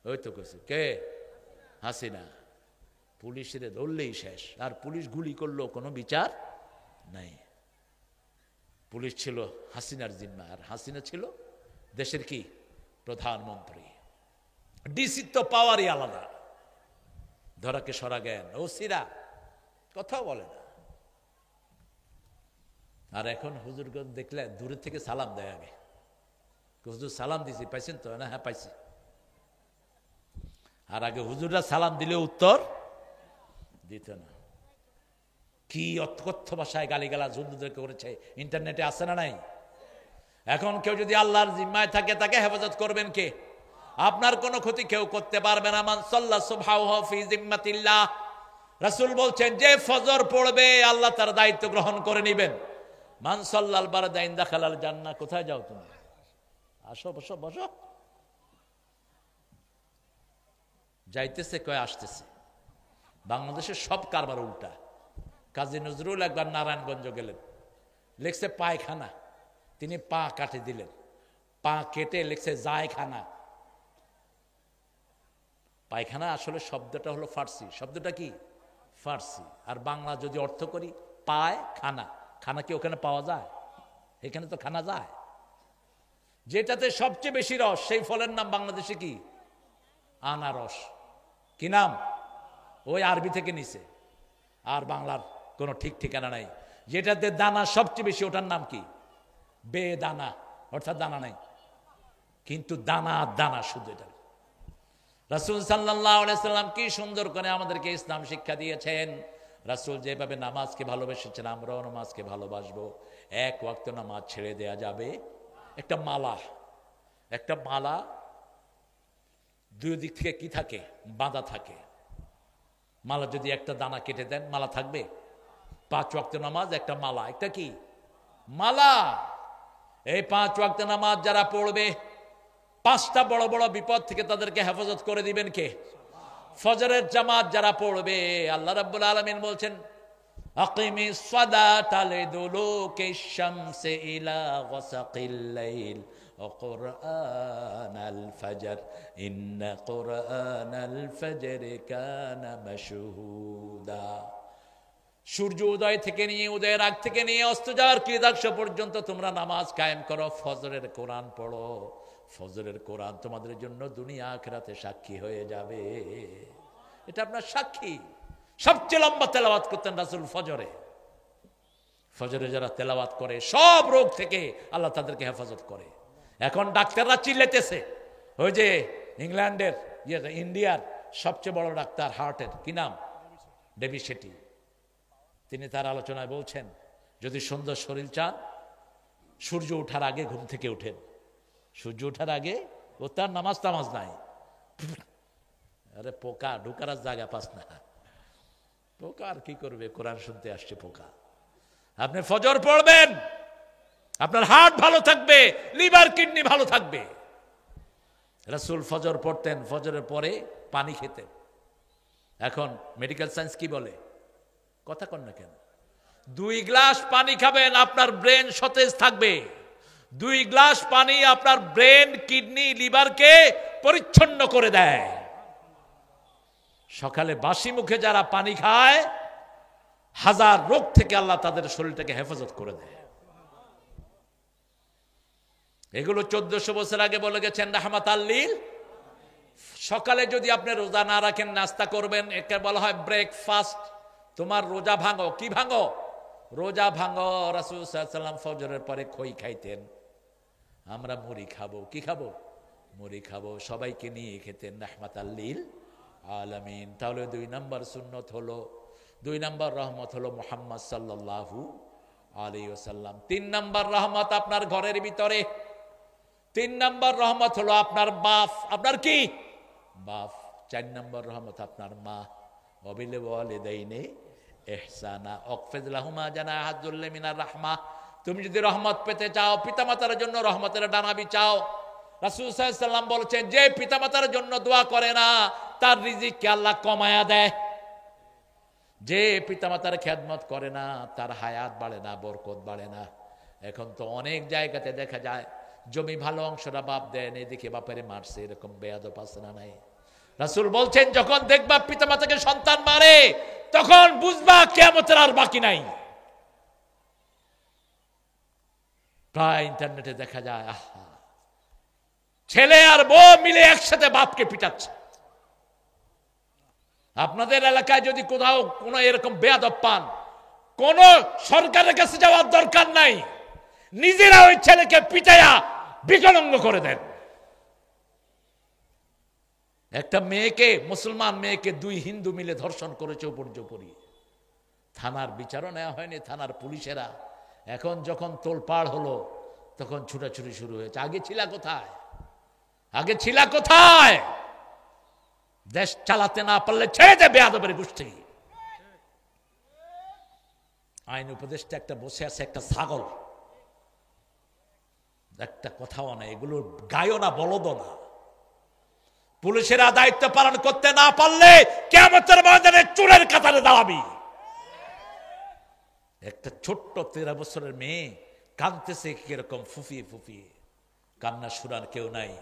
ওই তো করছে কে? হাসিনা। পুলিশের ধরলেই শেষ, আর পুলিশ গুলি করলো কোনো বিচার নাই। পুলিশ ছিল হাসিনার জিম্মা, আর হাসিনা ছিল দেশের কি প্রধানমন্ত্রী। ডিসি তো পাওয়ারই আলাদা, ধরাকে সরা জ্ঞান, ও সিরা কথাও বলে না। আর এখন হুজুরগঞ্জ দেখলে দূরের থেকে সালাম দেয়, আগে হুজুর সালাম দিছি পাইছেন তো না? হ্যাঁ পাইছি। আর আগে হুজুররা সালাম দিলে উত্তর দিত না। কি অকথ্য ভাষায় গালিগালাজ হুজুরদেরকে করেছে, ইন্টারনেটে আছে না নাই? এখন কেউ যদি আল্লাহর জিম্মায় থাকে তাকে হেফাজত করবেন কে? আপনার কোনো ক্ষতি কেউ করতে পারবে না। মান সাল্লা সুবহানাহু ফি জিম্মাতিল্লাহ, রাসূল বলছেন যে ফজর পড়বে আল্লাহ তার দায়িত্ব গ্রহণ করে নেবেন। মান সাল্লাল বারদাইন দাখালাল জান্নাহ। কোথায় যাও তুমি? আসো, বসো বসো। যাইতেছে কয় আসতেছে। বাংলাদেশের সব কারবার উল্টা। কাজী নজরুল একবার নারায়ণগঞ্জ গেলেন, লিখছে পায়খানা, তিনি পা কাটে দিলেন, পা কেটে লিখছে জায়খানা। পায়খানা আসলে শব্দটা হলো ফার্সি, শব্দটা কি ফার্সি, আর বাংলা যদি অর্থ করি পায় খানা। খানা কি ওখানে পাওয়া যায়? এখানে তো খানা যায়। যেটাতে সবচেয়ে বেশি রস সেই ফলের নাম বাংলাদেশে কি? আনারস। কি নাম? ওই আরবি থেকে নিছে, আর বাংলার কোনো ঠিক ঠিকানা নাই। যেটাতে দানা সবচেয়ে বেশি ওটার নাম কি? বেদানা, অর্থাৎ দানা নাই, কিন্তু দানা দানা শুধু। এটা রাসূল সাল্লাল্লাহু আলাইহি সাল্লাম কি সুন্দর করে আমাদেরকে ইসলাম শিক্ষা দিয়েছেন। রাসূল যেভাবে নামাজকে ভালোবেসেছেন আমরাও নামাজকে ভালোবাসবো। এক ওয়াক্ত নামাজ ছেড়ে দেয়া যাবে। একটা মালা, একটা মালা দুই দিক থেকে কি থাকে? বাঁধা থাকে। মালা যদি একটা দানা কেটে দেন মালা থাকবে? 5 ওয়াক্ত নামাজ একটা মালা, একটা কি মালা। এই 5 ওয়াক্ত নামাজ যারা পড়বে 5টা বড় বড় বিপদ থেকে তাদেরকে হেফাজত করে দিবেন কে? ফজরের জামাত যারা পড়বে, আল্লাহ রাব্বুল আলামিন বলছেন আকিমিস সালাতা লিদুলুকিশ শামসি ইলা গাসাকিল লাইল ওয়া কুরআনাল ফাজর ইন্না কুরআনাল ফাজরি কানা মাশহুদা। সূর্য উদয় থেকে নিয়ে, উদয়ের আগ থেকে নিয়ে অস্ত যাওয়ার কৃতাংশ পর্যন্ত তোমরা নামাজ কায়েম করো, ফজরের কোরআন পড়ো। ফজরের কোরআন তোমাদের জন্য দুনিয়া আখিরাতে সাক্ষী হয়ে যাবে। এটা আপনার সাক্ষী। সবচেয়ে লম্বা তেলাওয়াত করতেন রাসূল ফজরে। ফজরে যারা তেলাওয়াত করে সব রোগ থেকে আল্লাহ তাদেরকে হেফাজত করে। এখন ডাক্তাররা চিল্লাইতেছে, ওই যে ইংল্যান্ডের ইন্ডিয়ার সবচেয়ে বড় ডাক্তার হার্টের, কি নাম? ডেভি শেটি। তিনি তার আলোচনায় বলছেন যদি সুন্দর শরীর চান সূর্য ওঠার আগে ঘুম থেকে উঠেন। সূর্য ওঠার আগে ও তার নামাজ টামাজ নাই। আরে পোকা ঢুকার জায়গা পাস না। পোকা আর কি করবে? কোরআন শুনতে আসছে পোকা। আপনি ফজর পড়বেন, আপনার হার্ট ভালো থাকবে, লিভার কিডনি ভালো থাকবে। রাসূল ফজর পড়তেন, ফজরের পরে পানি খেতেন। এখন মেডিকেল সায়েন্স কি বলে? কথা কন না কেন? 2 গ্লাস পানি খাবেন, আপনার ব্রেন সতেজ থাকবে। 2 গ্লাস পানি আপনার ব্রেন, কিডনি, লিভারকে পরিচ্ছন্ন করে দেয়। সকালে বাসি মুখে যারা পানি খায় 1000 রোগ থেকে আল্লাহ তাদের শরীরটাকে হেফাজত করে দেয়। এগুলো 1400 বছর আগে বলে গেছেন রাহমাতাল লিল। সকালে যদি আপনি রোজা না রাখেন, নাস্তা করবেন, একে বলা হয় ব্রেকফাস্ট। তোমার রোজা ভাঙো। কি ভাঙো? রোজা ভাঙো। রাসূল সাল্লাল্লাহু আলাইহি ওয়াসাল্লাম ফজরের পরে খই খাইতেন। আমরা মুড়ি খাবো, কি খাবো? মুড়ি খাবো। সবাইকে নিয়ে খেতেন রাহমাতাল লিল আলামিন। তাহলে 2 নম্বর সুন্নত হলো, 2 নম্বর রহমত হলো মুহাম্মদ সাল্লাল্লাহু আলাইহি ওয়াসাল্লাম। 3 নম্বর রহমত আপনার ঘরের ভিতরে, 3 নম্বর রহমত হলো আপনার বাপ, আপনার কি বাপ। 4 নম্বর রহমত আপনার মা। ওয়াবিল ওয়ালিদাইনি ইহসানা ওয়াকফিদ লাহুমা জানাহাজ যুল্লি মিনার রাহমা। তুমি যদি রহমত পেতে চাও, পিতামাতার জন্য রহমতের ডানা বিছাও। রাসূল সাল্লাল্লাহু আলাইহি ওয়াসাল্লাম বলেছেন, যে পিতামাতার জন্য দোয়া করে না তার রিজিককে আল্লাহ কমায়া দেয়। যে পিতামাতার খেদমত করে না তার হায়াত বাড়ে না, বরকত বাড়ে না। এখন তো অনেক জায়গাতে দেখা যায় জমি ভালো অংশটা বাপ দেন, এদিকে বাপেরে মারছে, এরকম বেয়াদব আছে না নাই? রাসূল বলছেন, যখন দেখবা পিতামাতাকে সন্তান মারে তখন বুঝবা কিয়ামতের আর বাকি নাই। প্রায় ইন্টারনেটে দেখা যায়, আহা, ছেলে আর বউ মিলে একসাথে বাপকে পিটাচ্ছে। আপনাদের এলাকায় যদি কোথাও কোনো এরকম বেয়াদব পান, কোন সরকারের কাছে যাওয়ার দরকার নাই, নিজেরা ওই ছেলেকে পিটাইয়া বিকলাঙ্গ করে দেন। একটা মেয়েকে, মুসলমান মেয়েকে 2 হিন্দু মিলে ধর্ষণ করেছে উপর্যুপরি। থানার বিচারও নেওয়া হয়নি, থানার পুলিশেরা। এখন যখন তোলপাড় হলো তখন ছুটাছুটি শুরু হয়েছে। আগে ছিলা কোথায়? আগে ছিলা কোথায়? দেশ চালাতে না পারলে ছেড়ে দে বেয়াদবের গোষ্ঠী। আইন উপদেষ্টা একটা বসে আছে, একটা ছাগল, একটা কথাও না, এগুলো গায়ও না, বলদও না। পুলিশেরা দায়িত্ব পালন করতে না পারলে কিয়ামতের ময়দানে চুলের কাতারে দাঁড়াবি। একটা ছোট্ট 13 বছরের মেয়ে কাঁদতেছে কিরকম ফুফিয়ে ফুফিয়ে, কান্না শুনার কেউ নাই।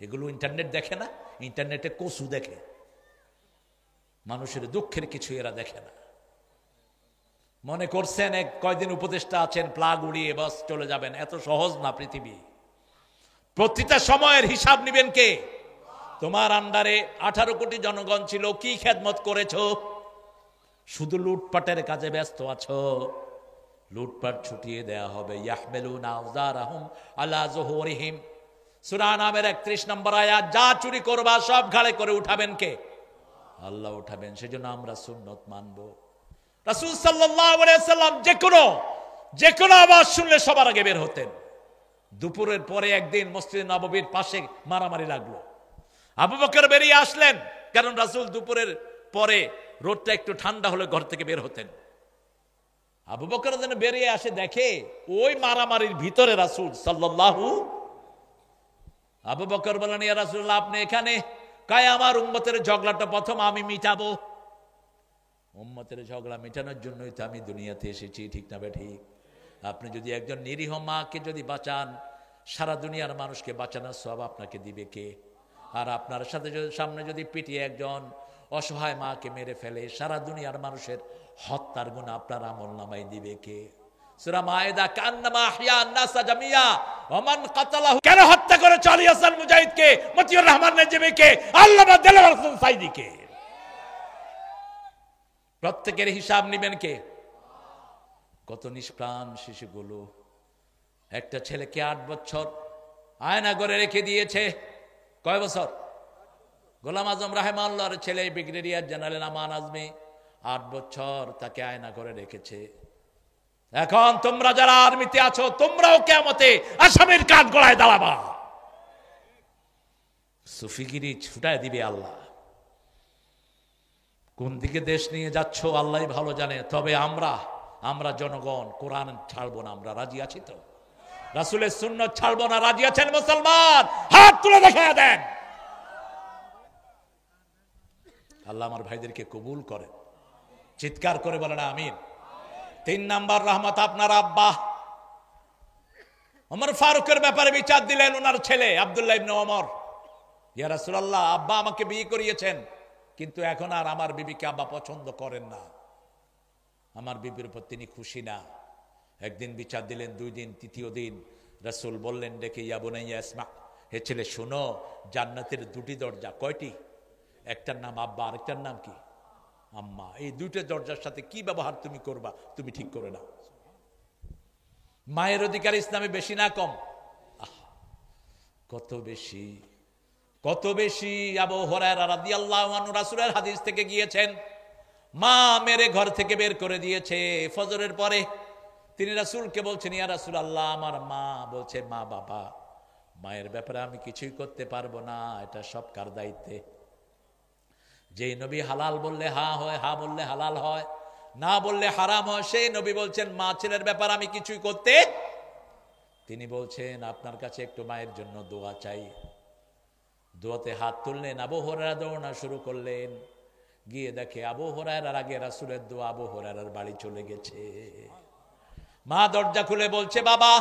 এগুলো ইন্টারনেট দেখে না, ইন্টারনেটে কসু দেখে, মানুষের দুঃখের কিছু এরা দেখে না। মনে করছেন এক কয়দিন উপদেষ্টা আছেন, প্লাগ উড়িয়ে বাস চলে যাবেন? এত সহজ না পৃথিবী। প্রতিটা সময়ের হিসাব নিবেন কে? তোমার আন্ডারে 18 কোটি জনগণ ছিল, কি খেদমত করেছো? শুধু লুটপাটের কাজে ব্যস্ত আছো। লুটপাট ছুটিয়ে দেয়া হবে। ইয়াহমিলুনা আওজারহুম আলা যুহুরিহিম, সূরা নামের 31 নম্বর আয়াত। যা চুরি করবা সব ঘাড়ে করে উঠাবেন কে? আল্লাহ উঠাবেন। সেজন্য আমরা সুন্নত মানব। রাসূল সাল্লাল্লাহু আলাইহি ওয়াসাল্লাম যে কোনো আওয়াজ শুনলে সবার আগে বের হতেন। দুপুরের পরে একদিন মসজিদ নববীর পাশে মারামারি লাগলো। আবু বকর বেরিয়ে আসলেন, কারণ রাসূল দুপুরের পরে রোদটা একটু ঠান্ডা হলে ঘর থেকে বের হতেন। আবু বকর যেন বেরিয়ে আসে, দেখে ওই মারামারির ভিতরে রাসূল সাল্লাল্লাহু। আবু বকর বলেন, ইয়া রাসূলুল্লাহ, আপনি এখানে? কয়, আমার উম্মতের ঝগড়াটা প্রথম আমি মিটাবো। উম্মতের ঝগড়া মেটানোর জন্যই তো আমি দুনিয়াতে এসেছি, ঠিক না বেঠিক? আপনি যদি একজন নিরীহ মাকে যদি বাঁচান, সারা দুনিয়ার মানুষকে বাঁচানোর সওয়াব আপনাকে দিবে কে? আর আপনার সাথে সামনে যদি পিটিয়ে একজন অসহায় মাকে মেরে ফেলে, সারা দুনিয়ার মানুষের হত্যার গুনাহ আপনার আমলনামায় দিবে কে? সূরা মায়েদা, কান্নামা আহইয়া আন-নাসা জামিয়া ওয়া মান কাতালাহু, কেন হত্যা করেছে আলী হাসান মুজাহিদকে, মতিউর রহমান নেজমিকে, আল্লামা দেলোয়ার হোসেন সাইদিকে? প্রত্যেকের হিসাব নেবেন কে? কত নিষ্প্রাণ শিশুগুলো। একটা ছেলেকে 8 বছর আয়না করে রেখে দিয়েছে। কয় বছর? গোলাম আজম রাহিমাহুল্লাহর ছেলে ব্রিগেডিয়ার জেনারেল আমান আজমি 8 বছর তাকে আয়না করে রেখেছে। এখন তোমরা যারা আর্মিতে আছো, তোমরাও কিয়ামতে আসামির কাঠ গড়ায় দাঁড়াবা। সুফিগিরি ছুটায় দিবে আল্লাহ। কোন দিকে দেশ নিয়ে যাচ্ছ আল্লাহই ভালো জানে। তবে আমরা জনগণ কোরআন ছাড়বো না। আমরা রাজি আছি তো? রাসূলের সুন্নাত ছাড়বো না, রাজি আছেন মুসলমান? হাত তুলে দেখায় দেন। আল্লাহ আমার ভাইদেরকে কবুল করেন। চিৎকার করে বলেন আমিন। 3 নাম্বার রহমত আপনার আব্বা। ওমর ফারুকের ব্যাপারে বিচার দিলেন ওনার ছেলে আব্দুল্লাহ ইবনে ওমর। ইয়া রাসূলুল্লাহ, আব্বা আমাকে বিয়ে করিয়েছেন, কিন্তু এখন আর আমার বিবিকে আব্বা পছন্দ করেন না, আমার বিবির উপর তিনি খুশি না। একদিন বিচার দিলেন, 2 দিন, 3য় দিন রাসূল বললেন ডেকে, ইয়া বুনাইয়া ইসমা, হে ছেলে শোনো, জান্নাতের 2টি দরজা। কয়টি? একটার নাম আব্বা, আরেকটার নাম কি? আম্মা। এই 2টা দরজার সাথে কি ব্যবহার তুমি করবা তুমি ঠিক করে নাও। মায়ের অধিকার ইসলামে বেশি না কম? কত বেশি, কত বেশি। আবু হুরায়রা রাদিয়াল্লাহু আনহু রাসূলের হাদিস থেকে গিয়েছেন, মা মেরে ঘর থেকে বের করে দিয়েছে ফজরের পরে। তিনি রাসূলকে বলছেন, ইয়া রাসূলুল্লাহ, আমার মা বলছে, মা বাবা, মায়ের ব্যাপারে আমি কিছুই করতে পারবো না, এটা সব কার দায়িত্বে? যেই নবী হালাল বললে হা হয়, হা বললে হালাল হয়, না বললে হারাম হয়, সেই নবী বলছেন মা ছেলের ব্যাপার আমি কিছুই করতে। তিনি বলছেন আপনার কাছে একটু মায়ের জন্য দোয়া চাই। দোয়াতে হাত তুললেন, আবু হুরায়রা দৌড়ানো শুরু করলেন। গিয়ে দেখে আবু হুরায়রার আগে রাসূলের দোয়া আবু হুরায়রার বাড়ি চলে গেছে। মা দরজা খুলে বলছে, বাবা,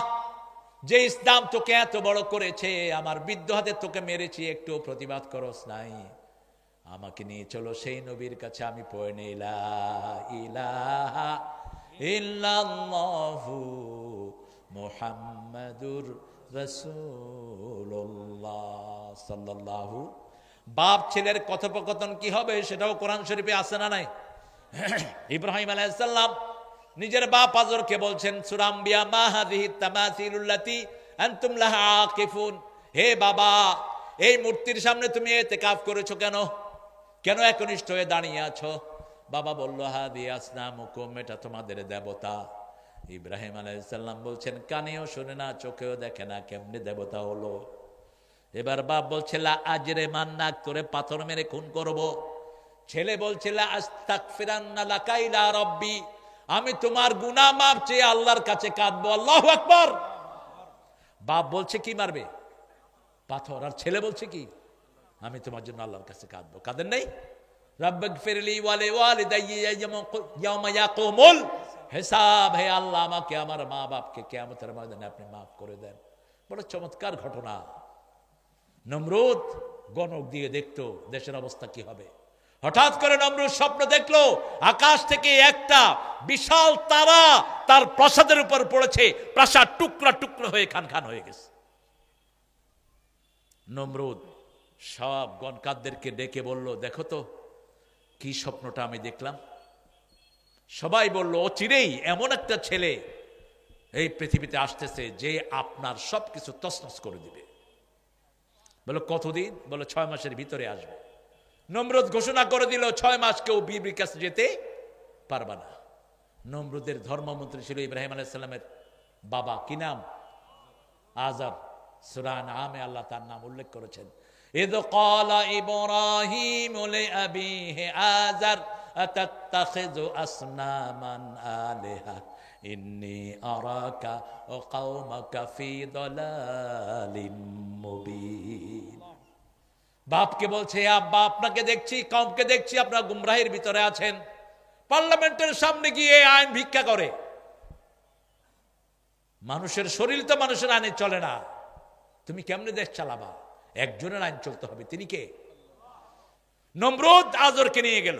যে ইসলাম তোকে এত বড় করেছে, আমার বৃদ্ধ হাতে তোকে মেরেছি, একটু প্রতিবাদ করস নাই, আমাকে নিয়ে চলো সেই নবীর কাছে, আমি পড়ে নেই লা ইলাহা ইল্লাল্লাহু মুহাম্মাদুর রাসূলুল্লাহ সাল্লাল্লাহু। বাপ ছেলের কথোপকথন কি হবে সেটাও কোরআন শরীফে আছে না নাই? ইব্রাহিম আলাইহিস সালাম নিজের বাপ আজরকে বলছেন, সূরা আম্বিয়া, মা হাযিহি তামাসিলুল্লাতী আনতুম লাহা আকিফুন, হে বাবা, এই মূর্তির সামনে তুমি ইতিকাফ করেছো কেন? কেন একনিষ্ঠ হয়ে দাঁড়িয়ে আছো? বাবা বলল, হাদি আসনামুকুম, এটা তোমাদের দেবতা। ইব্রাহিম আলাইহিস সালাম বলছেন, কানেও শুনে না, চোখেও দেখে না, কেমনে দেবতা হলো? এবার বাপ বলছে, লা আজরে মান্নাক, তোরে পাথর মেরে খুন করব। ছেলে বলছে, লা আস্তাগফিরান্না লাকা ইলা রাব্বি, আমি তোমার গুনাহ মাফ চেয়ে আল্লাহর কাছে কাঁদবো। আল্লাহু আকবার। বাপ বলছে কি মারবে? পাথর। আর ছেলে বলছে কি? আমি তোমার জন্য আল্লাহর কাছে কাঁদবো। কাঁদেন নাই? রাব্বিগফিরলি ওয়া লিওয়ালিদাইয়া ইয়াওমা ইয়াকুমুল হিসাব, হে আল্লাহ, আমাকে আমার মা বাপকে কিয়ামতের ময়দানে আপনি মাফ করে দেন। বড় চমৎকার ঘটনা। নমরুদ গণক দিয়ে দেখতো দেশের অবস্থা কি হবে। হঠাৎ করে নমরুদ স্বপ্ন দেখলো, আকাশ থেকে একটা বিশাল তারা তার প্রাসাদের উপর পড়েছে, প্রাসাদ টুকরা টুকরা হয়ে খান খান হয়ে গেছে। নমরুদ সব গণকারদেরকে ডেকে বলল, দেখো তো কি স্বপ্নটা আমি দেখলাম। সবাই বলল, অচিরেই এমন একটা ছেলে এই পৃথিবীতে আসতেছে যে আপনার সবকিছু তছনছ করে দিবে। বলো কতদিন? বলো 6 মাসের ভিতরে আসবে। নমরুদ ঘোষণা করে দিল, 6 মাস কেউ বিবির কাছে যেতে পারবে না। নমরুদের ধর্মমন্ত্রী ছিল ইব্রাহিম আলাইহিস সালামের বাবা, কি নাম? আজার। সূরা আনআমে আল্লাহ তার নাম উল্লেখ করেছেন, ইয ক্বালা ইব্রাহিম লিআবিহি আজার আতাত্তাখিযু আসনামান আলিহা ইন্নী আরাকা ওয়া কওমাকা ফি দালালিন মুবিন। বাপকে বলছে, আব্বা, আপনাকে দেখছি, কওমকে দেখছি, আপনারা গুমরাহির ভিতরে আছেন। পার্লামেন্টের সামনে গিয়ে আইন ভিক্ষা করে। মানুষের শরীর তো মানুষের আইনে চলে না, তুমি কেমনে দেশ চালাবা? একজনের আইন চলতে হবে, তিনি কে? নমরুদ আজরকে নিয়ে গেল।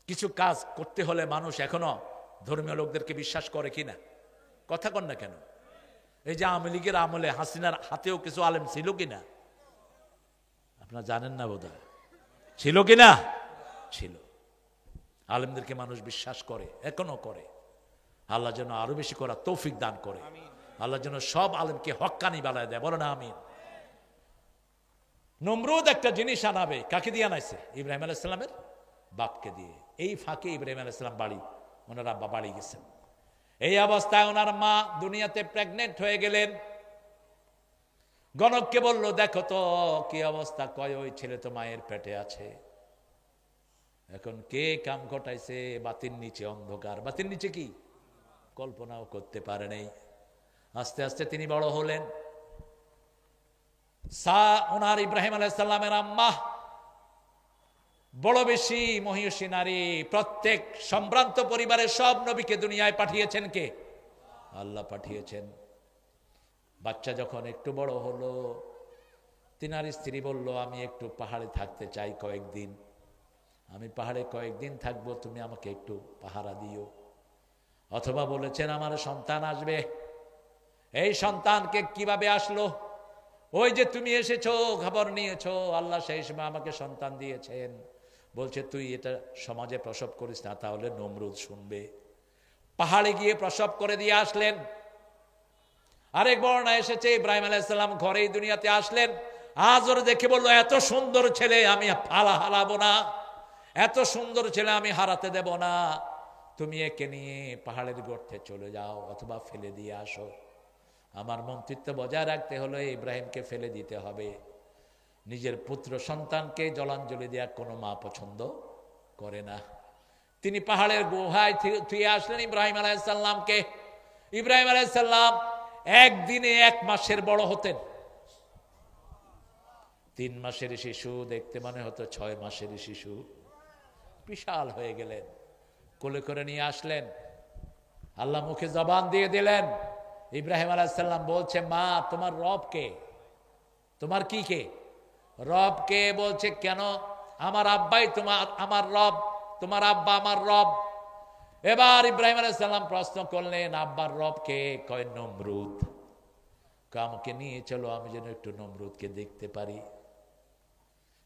কিছু কাজ করতে হলে মানুষ এখনো ধর্মীয় লোকদেরকে বিশ্বাস করে কিনা? কথা কন না কেন? এই যে আওয়ামী লীগের আমলে হাসিনার হাতেও কিছু আলেম ছিল কিনা? আপনারা জানেন না বোধহয়। ছিল কিনা? ছিল। আলেমদেরকে মানুষ বিশ্বাস করে, এখনো করে। আল্লাহ যেন আরো বেশি করার তৌফিক দান করে। আল্লাহ যেন সব আলেমকে হক্কানি বানায় দেয়, বলো না আমিন। নমরুদ একটা জিনিস আনাবে, কাকে দিয়ে আনাইছে? ইব্রাহিম আলাইহিস সালামের বাপকে দিয়ে। এই ফাঁকে ইব্রাহিম আলাইহিস সালাম বাড়ি, ওনার আব্বা বাড়ি গেছেন। এই অবস্থায় ওনার মা দুনিয়াতে প্রেগনেন্ট হয়ে গেলেন। গণককে বলল, দেখো তো কি অবস্থা। কয়, ওই ছেলে তো মায়ের পেটে আছে। এখন কে কাম ঘটাইছে? বাতির নিচে অন্ধকার। বাতির নিচে কি? কল্পনাও করতে পারে নাই। আস্তে আস্তে তিনি বড় হলেন। ওনার ইব্রাহিম আলাইহিস সালামের আম্মা বড় বেশি মহিষী নারী। প্রত্যেক সম্ভ্রান্ত পরিবারের সব নবীকে দুনিয়ায় পাঠিয়েছেন কে? আল্লাহ পাঠিয়েছেন। বাচ্চা যখন একটু বড় হলো, তিনার স্ত্রী বলল, আমি একটু পাহাড়ে থাকতে চাই কয়েকদিন। আমি পাহাড়ে কয়েকদিন থাকবো, তুমি আমাকে একটু পাহারা দিও। অথবা বলেছেন, আমার সন্তান আসবে। এই সন্তানকে কিভাবে আসলো? ওই যে তুমি এসেছো, খবর নিয়েছো, আল্লাহ সেই সময় আমাকে সন্তান দিয়েছেন। বলছে, তুই এটা সমাজে প্রসব করিস না, তাহলে নমরুদ শুনবে। পাহাড়ে গিয়ে প্রসব করে দিয়ে আসলেন। আরেক বর্ণনা এসেছে ইব্রাহিম আলাইহিস সালাম ঘরে এই দুনিয়াতে আসলেন, হাজর দেখে বললো এত সুন্দর ছেলে আমি হারাবো না, এত সুন্দর ছেলে আমি হারাতে দেব না, তুমি একে নিয়ে পাহাড়ের গর্তে চলে যাও অথবা ফেলে দিয়ে আসো। আমার মন্ত্রিত্ব বজায় রাখতে হলে ইব্রাহিমকে ফেলে দিতে হবে। নিজের পুত্র সন্তানকে জলাঞ্জলি দেওয়া কোনো মা পছন্দ করে না। তিনি পাহাড়ের গুহায় থুয়ে আসলেন ইব্রাহিম আলাইহিস সালামকে। ইব্রাহিম আলাইহিস সালাম একদিনে 1 মাসের বড় হতেন। 3 মাসের শিশু দেখতে মনে হতো 6 মাসের শিশু। বিশাল হয়ে গেলেন, কোলে করে নিয়ে আসলেন, আল্লাহ মুখে জবান দিয়ে দিলেন। ইব্রাহিম আলাইহিস সালাম বলছে, মা তোমার রব কে? তোমার কি কে? রব কে? বলছে কেন? আমার আব্বাই আমার রব, তোমার আব্বা আমার রব। এবার ইব্রাহিম আলাইহিস সালাম প্রশ্ন করলেন, আব্বার রব কে? কয় নমরুদ। আমাকে নিয়ে চলো আমি যেন একটু নমরুদকে দেখতে পারি।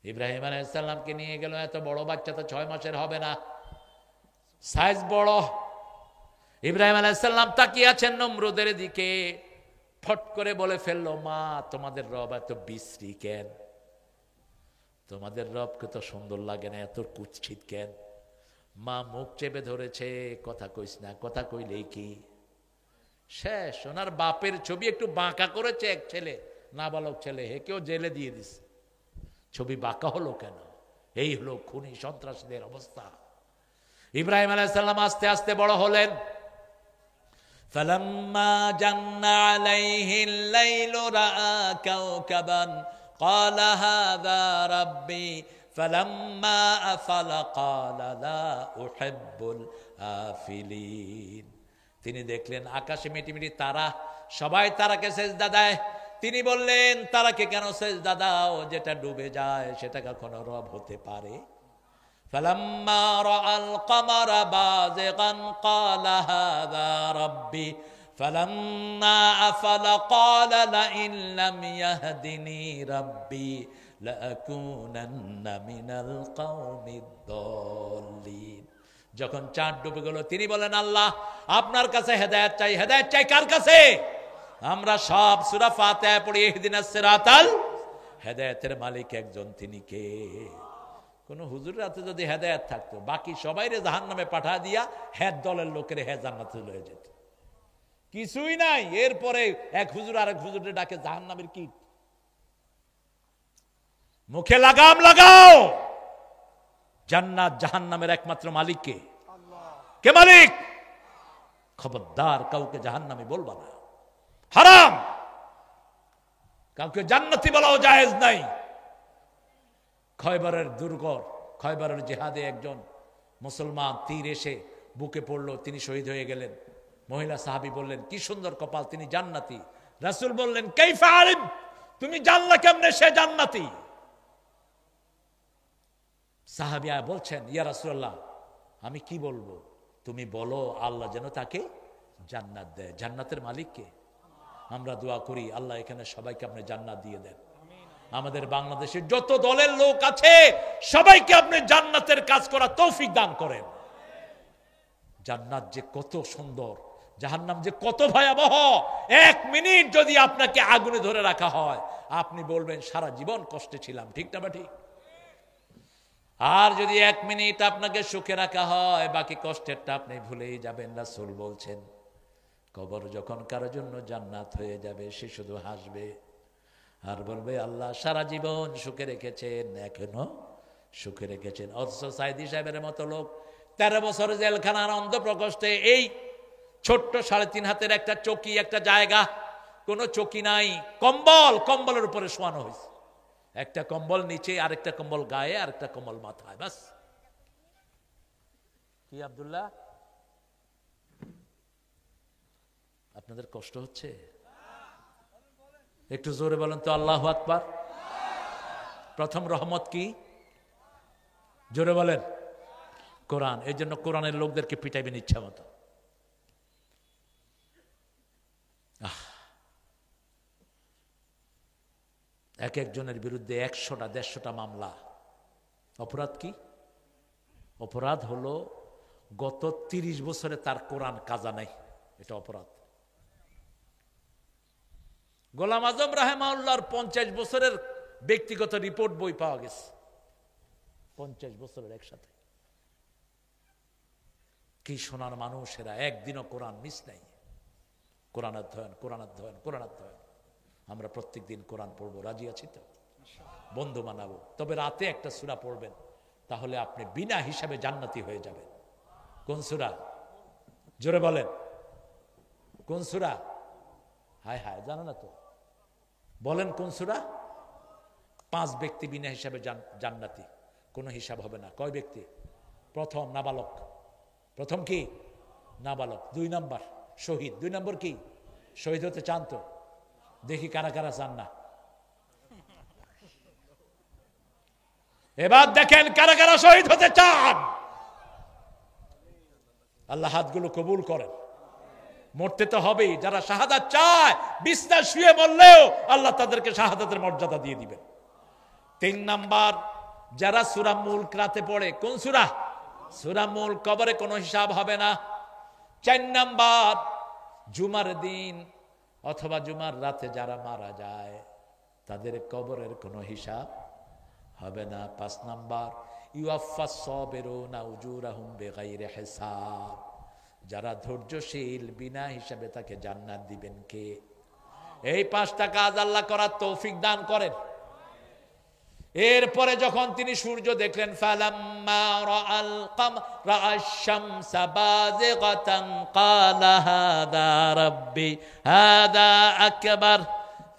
ইব্রাহিম আলাইহিস সালামকে নিয়ে গেল। এত বড় বাচ্চা তো 6 মাসের হবে না, সাইজ বড়। ইব্রাহিম আলাইহিস সালাম তাকিয়ে আছেন নমরুদের দিকে। ফট করে বলে ফেললো, মা তোমাদের রব এত বিশ্রী কেন? তোমাদের রবকে তো সুন্দর লাগে না, এত কুৎসিত কেন? মা মুখ চেপে ধরেছে, কথা কইস না, কথা কইলেই কি শেষ। ওনার বাপের ছবি একটু বাঁকা করেছে এক ছেলে, নাবালক ছেলে, হেকেও জেলে দিয়ে দিছে। ছবি বাঁকা হলো কেন? এই হলো খুনি সন্ত্রাসীদের অবস্থা। ইব্রাহিম আলাইহিস সালাম আস্তে আস্তে বড় হলেন। فلما جن عليه الليل رأى كوكبا قال هذا ربي فلما أفل قال لا أحب الآفلين। তিনি দেখলেন আকাশে মিটিমিটি তারা, সবাই তারাকে সেজদা দেয়। তিনি বললেন, তারাকে কেন সেজদা দাও? যেটা ডুবে যায় সেটা কখনো রব হতে পারে? فلما رأى القمر بازغا قال هذا ربي فلما أفل قال لئن لم يهدني ربي لأكونن من القوم الضالين। যখন চাঁদ ডুবে গেল তিনি বলেন, আল্লাহ আপনার কাছে হেদায়েত চাই। হেদায়েত চাই কার কাছে? আমরা সব সূরা ফাতিহা পড়ি ইহদিনাস সিরাতাল, হেদায়েতের মালিক একজন, তিনি কে? কোন হুজুরের হাতে যদি হেদায়েত থাকতো, বাকি সবাইরে জাহান্নামে পাঠা দিয়া হ্যাঁ দলের লোকের হ্যাঁ জান্নাতে চলে যেত। কিছুই নাই। এরপরে এক হুজুর আরেক হুজুরের ডাকে জাহান্নামের কি? মুখে লাগাম লাগাও। জান্নাত জাহান্নামের একমাত্র মালিক কে? কে মালিক? খবরদার কাউকে জাহান্নামী বলবা না, হারাম। কাউকে জান্নাতি বলাও জায়েজ নাই। খয়বরের দুর্গ, খয়বরের জিহাদে একজন মুসলমান তীর এসে বুকে পড়লো, তিনি শহীদ হয়ে গেলেন। মহিলা সাহাবী বললেন, কি সুন্দর কপাল, তিনি জান্নাতি। রাসূল বললেন, কাইফা আলিম, তুমি জানলা কেমনে সে জান্নাতি? সাহাবিয়া বলছেন, ইয়া রাসূলুল্লাহ আমি কি বলবো? তুমি বলো আল্লাহ যেন তাকে জান্নাত দেয়। জান্নাতের মালিক কে? আমরা দোয়া করি আল্লাহ এখানে সবাইকে আপনি জান্নাত দিয়ে দেন। আমাদের বাংলাদেশের যত দলের লোক আছে সবাইকে আপনি জান্নাতের কাজ করা তৌফিক দান করেন। জান্নাত যে কত সুন্দর, জাহান্নাম যে কত ভয়াবহ। 1 মিনিট যদি আপনাকে আগুনে ধরে রাখা হয়, আপনি বলবেন সারা জীবন কষ্টে ছিলাম, ঠিক না? ঠিক। আর যদি 1 মিনিট আপনাকে সুখে রাখা হয়, বাকি কষ্টেরটা আপনি ভুলেই যাবেন। রাসূল বলছেন, কবর যখন কারোর জন্য জান্নাত হয়ে যাবে, সে শুধু হাসবে আর বলবে, আল্লাহ সারা জীবন সুখে রেখেছেন, এখনো সুখে রেখেছেন। অথচ সাইদি সাহেবের মতো লোক 13 বছর জেলখানার অন্ধ প্রকোষ্ঠে, এই ছোট্ট 3.5 হাতের একটা চকি, একটা জায়গা, কোনো চকি নাই, কম্বলের উপরে শোয়ানো হয়েছে। একটা কম্বল নিচে, আরেকটা কম্বল গায়ে, আরেকটা কম্বল মাথায়, বাস। কি আব্দুল্লাহ, আপনাদের কষ্ট হচ্ছে? একটু জোরে বলেন তো আল্লাহু আকবার। প্রথম রহমত কি? জোরে বলেন। কোরআন। এই জন্য কোরআনের লোকদেরকে পিটাইবেন ইচ্ছা মতো। এক একজনের বিরুদ্ধে 100টা 150টা মামলা। অপরাধ কি? অপরাধ হলো গত 30 বছরে তার কোরআন কাজা নাই, এটা অপরাধ। গোলাম আজম রাহেমাউল্লাহর 50 বছরের ব্যক্তিগত রিপোর্ট বই পাওয়া গেছে, 50 বছরের একসাথে। কি সোনার মানুষেরা, একদিনও কোরআন মিস নাই। কোরআন অধ্যয়ন, কোরআন অধ্যয়ন, কোরআন অধ্যয়ন। আমরা প্রত্যেক দিন কোরআন পড়বো, রাজি আছি তো? বন্ধু বানাবো। তবে রাতে একটা সূরা পড়বেন, তাহলে আপনি বিনা হিসাবে জান্নাতি হয়ে যাবেন। কোন সূরা? জোরে বলেন, কোন সূরা? হায় হায়, জানো না তো? বলেন কোন সূরা? 5 ব্যক্তি বিনা হিসাবে জান্নাতি, কোনো হিসাব হবে না। কয় ব্যক্তি? প্রথম নাবালক। প্রথম কি? নাবালক। 2 নাম্বার শহীদ। 2 নম্বর কি? শহীদ হতে চান তো? দেখি কারা কারা চান না। এবার দেখেন কারা কারা শহীদ হতে চান। আল্লাহ হাতগুলো কবুল করেন। মরতে তো হবেই। যারা শাহাদাত চায়, বিছনা শুয়ে বললেও আল্লাহ তাদেরকে শাহাদাতের মর্যাদা দিয়ে দিবেন। 3 নাম্বার, যারা সূরা মুলক রাতে পড়ে। কোন সূরা? সূরা মুলক। কবরে কোনো হিসাব হবে না। 4 নাম্বার, জুমার দিন অথবা জুমার রাতে যারা মারা যায়, তাদের কবরের কোনো হিসাব হবে না। 5 নাম্বার, ইউয়াফাস সাবিরুনা উজুরাহুম বিগাইরি হিসাব। যারা ধৈর্যশীল, বিনা হিসাবে তাকে জান্নাত দিবেন কে? এই 5টা কাজ আল্লাহ করার তৌফিক দান করেন। এরপরে যখন তিনি সূর্য দেখলেন, ফালাম্মা রাআল কামরা আশ-শামসা বাযিগাতান ক্বালা হাযা রাব্বি হাযা আকবার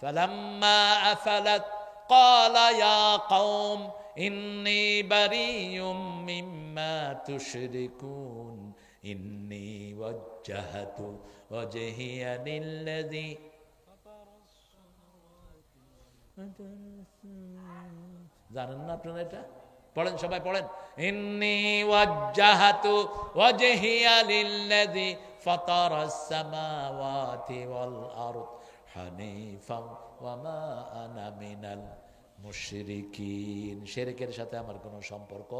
ফালাম্মা আফালাত ক্বালা ইয়া কওম ইন্নী বারিয়ুম মিম্মা তুশরিকুন ইন্নী ওয়াজ্জাহতু ওয়াজহিয়া লিল্লাযী জানেন না আপনারা এটা? পড়েন, সবাই পড়েন। ইন্নী ওয়াজ্জাহাতু ওয়াজহিয়া লিল্লাযী ফাতারাস সামাওয়াতি ওয়াল আরদ হানিফান ওয়া মা আনা মিনাল মুশরিকিন। শিরকের সাথে আমার কোনো সম্পর্ক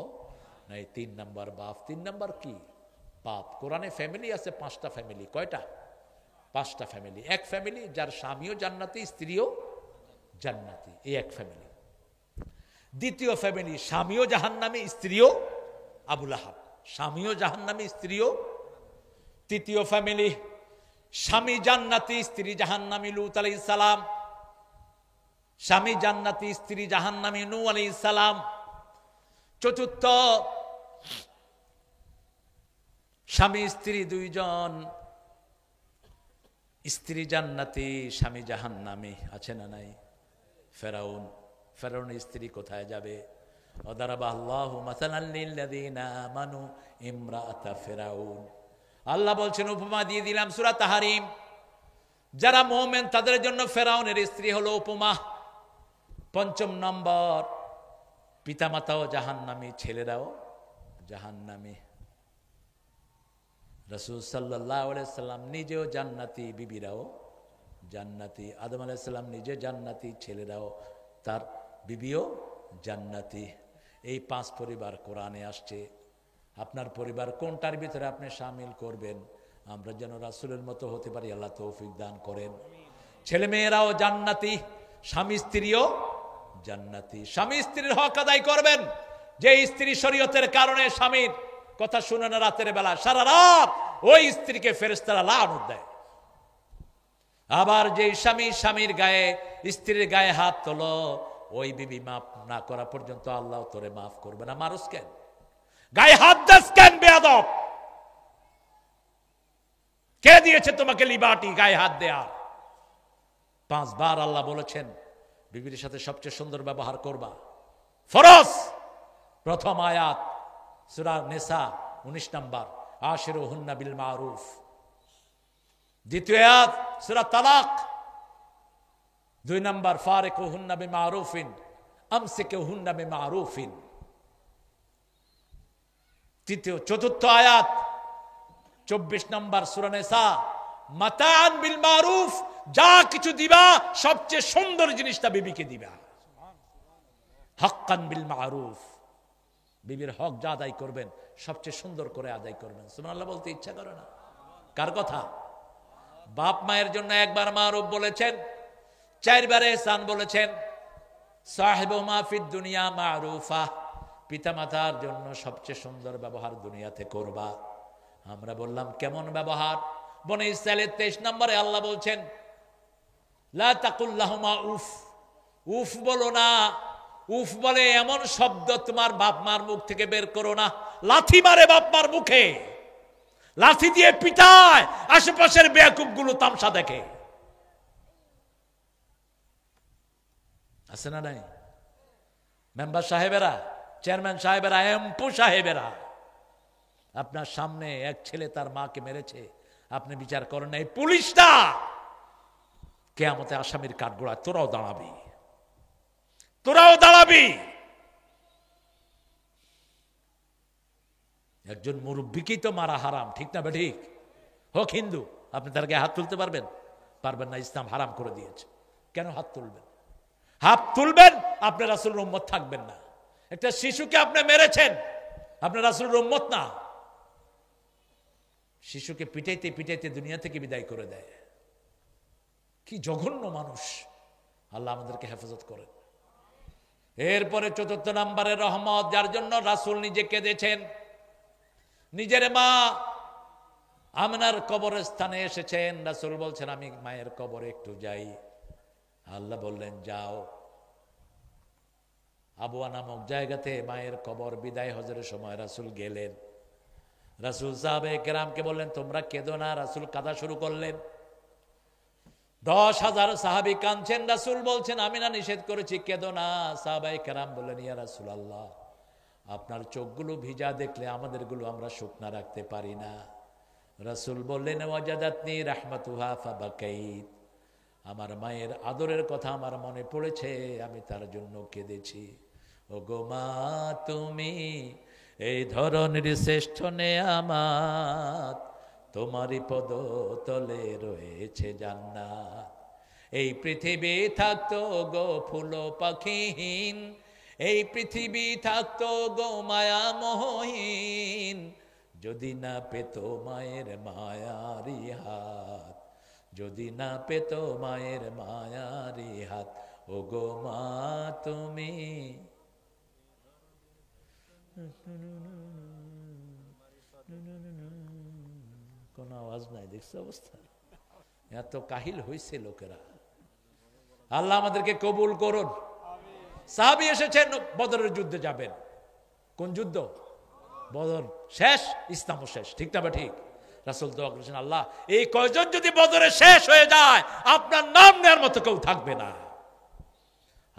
নাই। 3 নাম্বার বাপ। 3 নাম্বার কি? পাপ। কোরআনে ফ্যামিলি আছে 5টা ফ্যামিলি। কয়টা? 5টা ফ্যামিলি। এক ফ্যামিলি যার স্বামীও জান্নাতি, স্ত্রীও জান্নাতি, এই এক ফ্যামিলি। দ্বিতীয় ফ্যামিলি, স্বামীও জাহান্নামী, স্ত্রীও আবু লাহাব, স্বামীও জাহান্নামী, স্ত্রীও। তৃতীয় ফ্যামিলি, স্বামী জান্নাতি, স্ত্রী জাহান্নামী, লূত আলাইহিস সালাম। স্বামী জান্নাতি, স্ত্রী জাহান্নামী, নূহ আলাইহিস সালাম। চতুর্থ, স্বামী স্ত্রী 2 জন, স্ত্রী জান্নাতি, স্বামী জাহান্নামী। আছে না নাই? ফেরাউন। ফেরাউনের স্ত্রী কোথায় যাবে? ওয়াদারাবা আল্লাহু মাসালান লিল্লাযিনা আমানু ইমরাআতা ফিরাউন। আল্লাহ বলছেন, উপমা দিয়ে দিলাম সূরা তাহরিম। যারা মুমিন তাদের জন্য ফেরাউনের স্ত্রী হলো উপমা। 5 নম্বর, পিতামাতাও জাহান্নামী, ছেলেরাও জাহান্নামী। রাসূল সাল্লাল্লাহু আলাইহি সাল্লাম নিজেও জান্নাতি, বিবিরাও জান্নাতি। আদম আলাইহিস সালাম নিজে জান্নাতি, ছেলেরাও, তার বিবিও জান্নাতি। এই 5 পরিবার কোরআনে আসছে। আপনার পরিবার কোনটার ভিতরে আপনি শামিল করবেন? আমরা যেন রাসূলের মতো হতে পারি, আল্লাহ তৌফিক দান করেন। ছেলে মেয়েরাও জান্নাতি, স্বামী স্ত্রীও জান্নাতি। স্বামী স্ত্রীর হক আদায় করবেন। যে স্ত্রী শরীয়তের কারণে স্বামীর কথা শুনে না রাতের বেলা, সারা রাত ওই স্ত্রীকে ফেরেশতারা লানত দেয়। আবার যে স্বামী স্বামীর গায়ে, স্ত্রীর গায়ে হাত তোলো, ওই বিবি মাফ না করা পর্যন্ত আল্লাহ তোরে মাফ করবে না। মানুষ কেন গায়ে হাত দাস? কেন বেয়াদব? কে দিয়েছে তোমাকে লিবার্টি গায়ে হাত দেয়া? 5 বার আল্লাহ বলেছেন বিবির সাথে সবচেয়ে সুন্দর ব্যবহার করবা, ফরজ। প্রথম আয়াত সূরা নিসা 19 নম্বর, আশিরুহুন্না বিল মারুফ। দ্বিতীয় আয়াত সূরা তালাক 2 নম্বর, ফারিকুহুন্না বিমারুফিন আমসিকুহুন্না বিমারুফিন। চতুর্থ আয়াত 24 নম্বর সূরা নিসা, মাতাআন বিল মারুফ। যা কিছু দিবা সবচেয়ে সুন্দর জিনিসটা বিবিকে দিবা। হাক্কান বিল মারুফ, বিবির হক যা আদায় করবেন সবচেয়ে সুন্দর করে আদায় করবেন। সুবহানাল্লাহ বলতে ইচ্ছা করে না? কার কথা? বাপ মায়ের জন্য একবার মারুফ বলেছেন, চারবার ইহসান বলেছেন। সাহিবুহুমা ফিদ দুনিয়া মারুফা, পিতামাতার জন্য সবচেয়ে সুন্দর ব্যবহার দুনিয়াতে করবা। আমরা বললাম কেমন ব্যবহার? বনি ইসরাইলের 23 নম্বরে আল্লাহ বলছেন, লা তাকুল লাহুমা উফ, উফ বলো না। উফ বলে এমন শব্দ তোমার বাপ মার মুখ থেকে বের করো না। লাথি মারে বাপ মার মুখে, লাথি দিয়ে পিটায়, আশেপাশের বেয়াকুব গুলো তামসা দেখে। আছে না নাই? মেম্বার সাহেবেরা, চেয়ারম্যান সাহেবেরা, এমপি সাহেবেরা, আপনার সামনে এক ছেলে তার মাকে মেরেছে, আপনি বিচার করেন না। এই পুলিশটা কিয়ামতে আসামির কাঠগড়ায় তোরাও দাঁড়াবি, তোরাও দাঁড়াবি। একজন মুরব্বীকেই তো মারা হারাম, ঠিক না বেঠিক? হোক হিন্দু, আপনি তার গায়ে হাত তুলতে পারবেন? পারবেন না। ইসলাম হারাম করে দিয়েছে। কেন হাত তুলবেন? হাত তুলবেন, আপনি রাসূলের উম্মত থাকবেন না। একটা শিশুকে আপনি মেরেছেন, আপনি রাসূলের উম্মত না। শিশুকে পিটাইতে পিটাইতে দুনিয়া থেকে বিদায় করে দেয়। কি জঘন্য মানুষ! আল্লাহ আমাদেরকে হেফাজত করেন। এরপরে 4 নম্বরের রহমত, যার জন্য রাসূল নিজে কেঁদেছেন। নিজের মা আমিনার কবরস্থানে এসেছেন, রাসূল বলছেন আমি মায়ের কবরে একটু যাই। আল্লাহ বললেন যাও। আবওয়া নামক জায়গাতে মায়ের কবর, বিদায় হজের সময় রাসূল গেলেন। রাসূল সাহাবায়ে কেরামকে বললেন তোমরা কেঁদো না। রাসূল কাঁদা শুরু করলেন। 10,000 সাহাবী কাঁদছেন। রাসূল বলছেন আমি না নিষেধ করেছি, কেঁদো না। সাহাবায়ে কেরাম বললেন ইয়া রাসূলুল্লাহ, আপনার চোখগুলো ভিজা দেখলে আমাদেরগুলো আমরা শুকনা রাখতে পারি না। রাসূল বললেন ওয়াজাদাতনি রাহমাতুহা ফাবাকাইত, আমার মায়ের আদরের কথা আমার মনে পড়েছে, আমি তার জন্য কেঁদেছি। ও গো মা, তুমি এই ধরনের শ্রেষ্ঠ নেয়ামত, তোমারই পদ তলে রয়েছে জান্নাত। এই পৃথিবী থাকতো গো ফুল পাখিহীন, এই পৃথিবী থাকতো গো মায়া মোহহীন, যদি না পেত মায়ের মায়ারি হাত, যদি না পেত মায়ের মায়ারি হাত। ও গো মা তুমি। কোন আওয়াজ নাই, দেখছো অবস্থা? এত কাহিল হয়েছে লোকেরা। আল্লাহ আমাদেরকে কবুল করুন। সাহাবী এসেছেন, বদরের যুদ্ধে যাবেন। কোন যুদ্ধ? বদর শেষ, ইসলামও শেষ, ঠিক না? ঠিক। রাসূল দোয়া করেছেন আল্লাহ এই কয়জন যদি বদরে শেষ হয়ে যায়, আপনার নাম নেওয়ার মতো কেউ থাকবে না।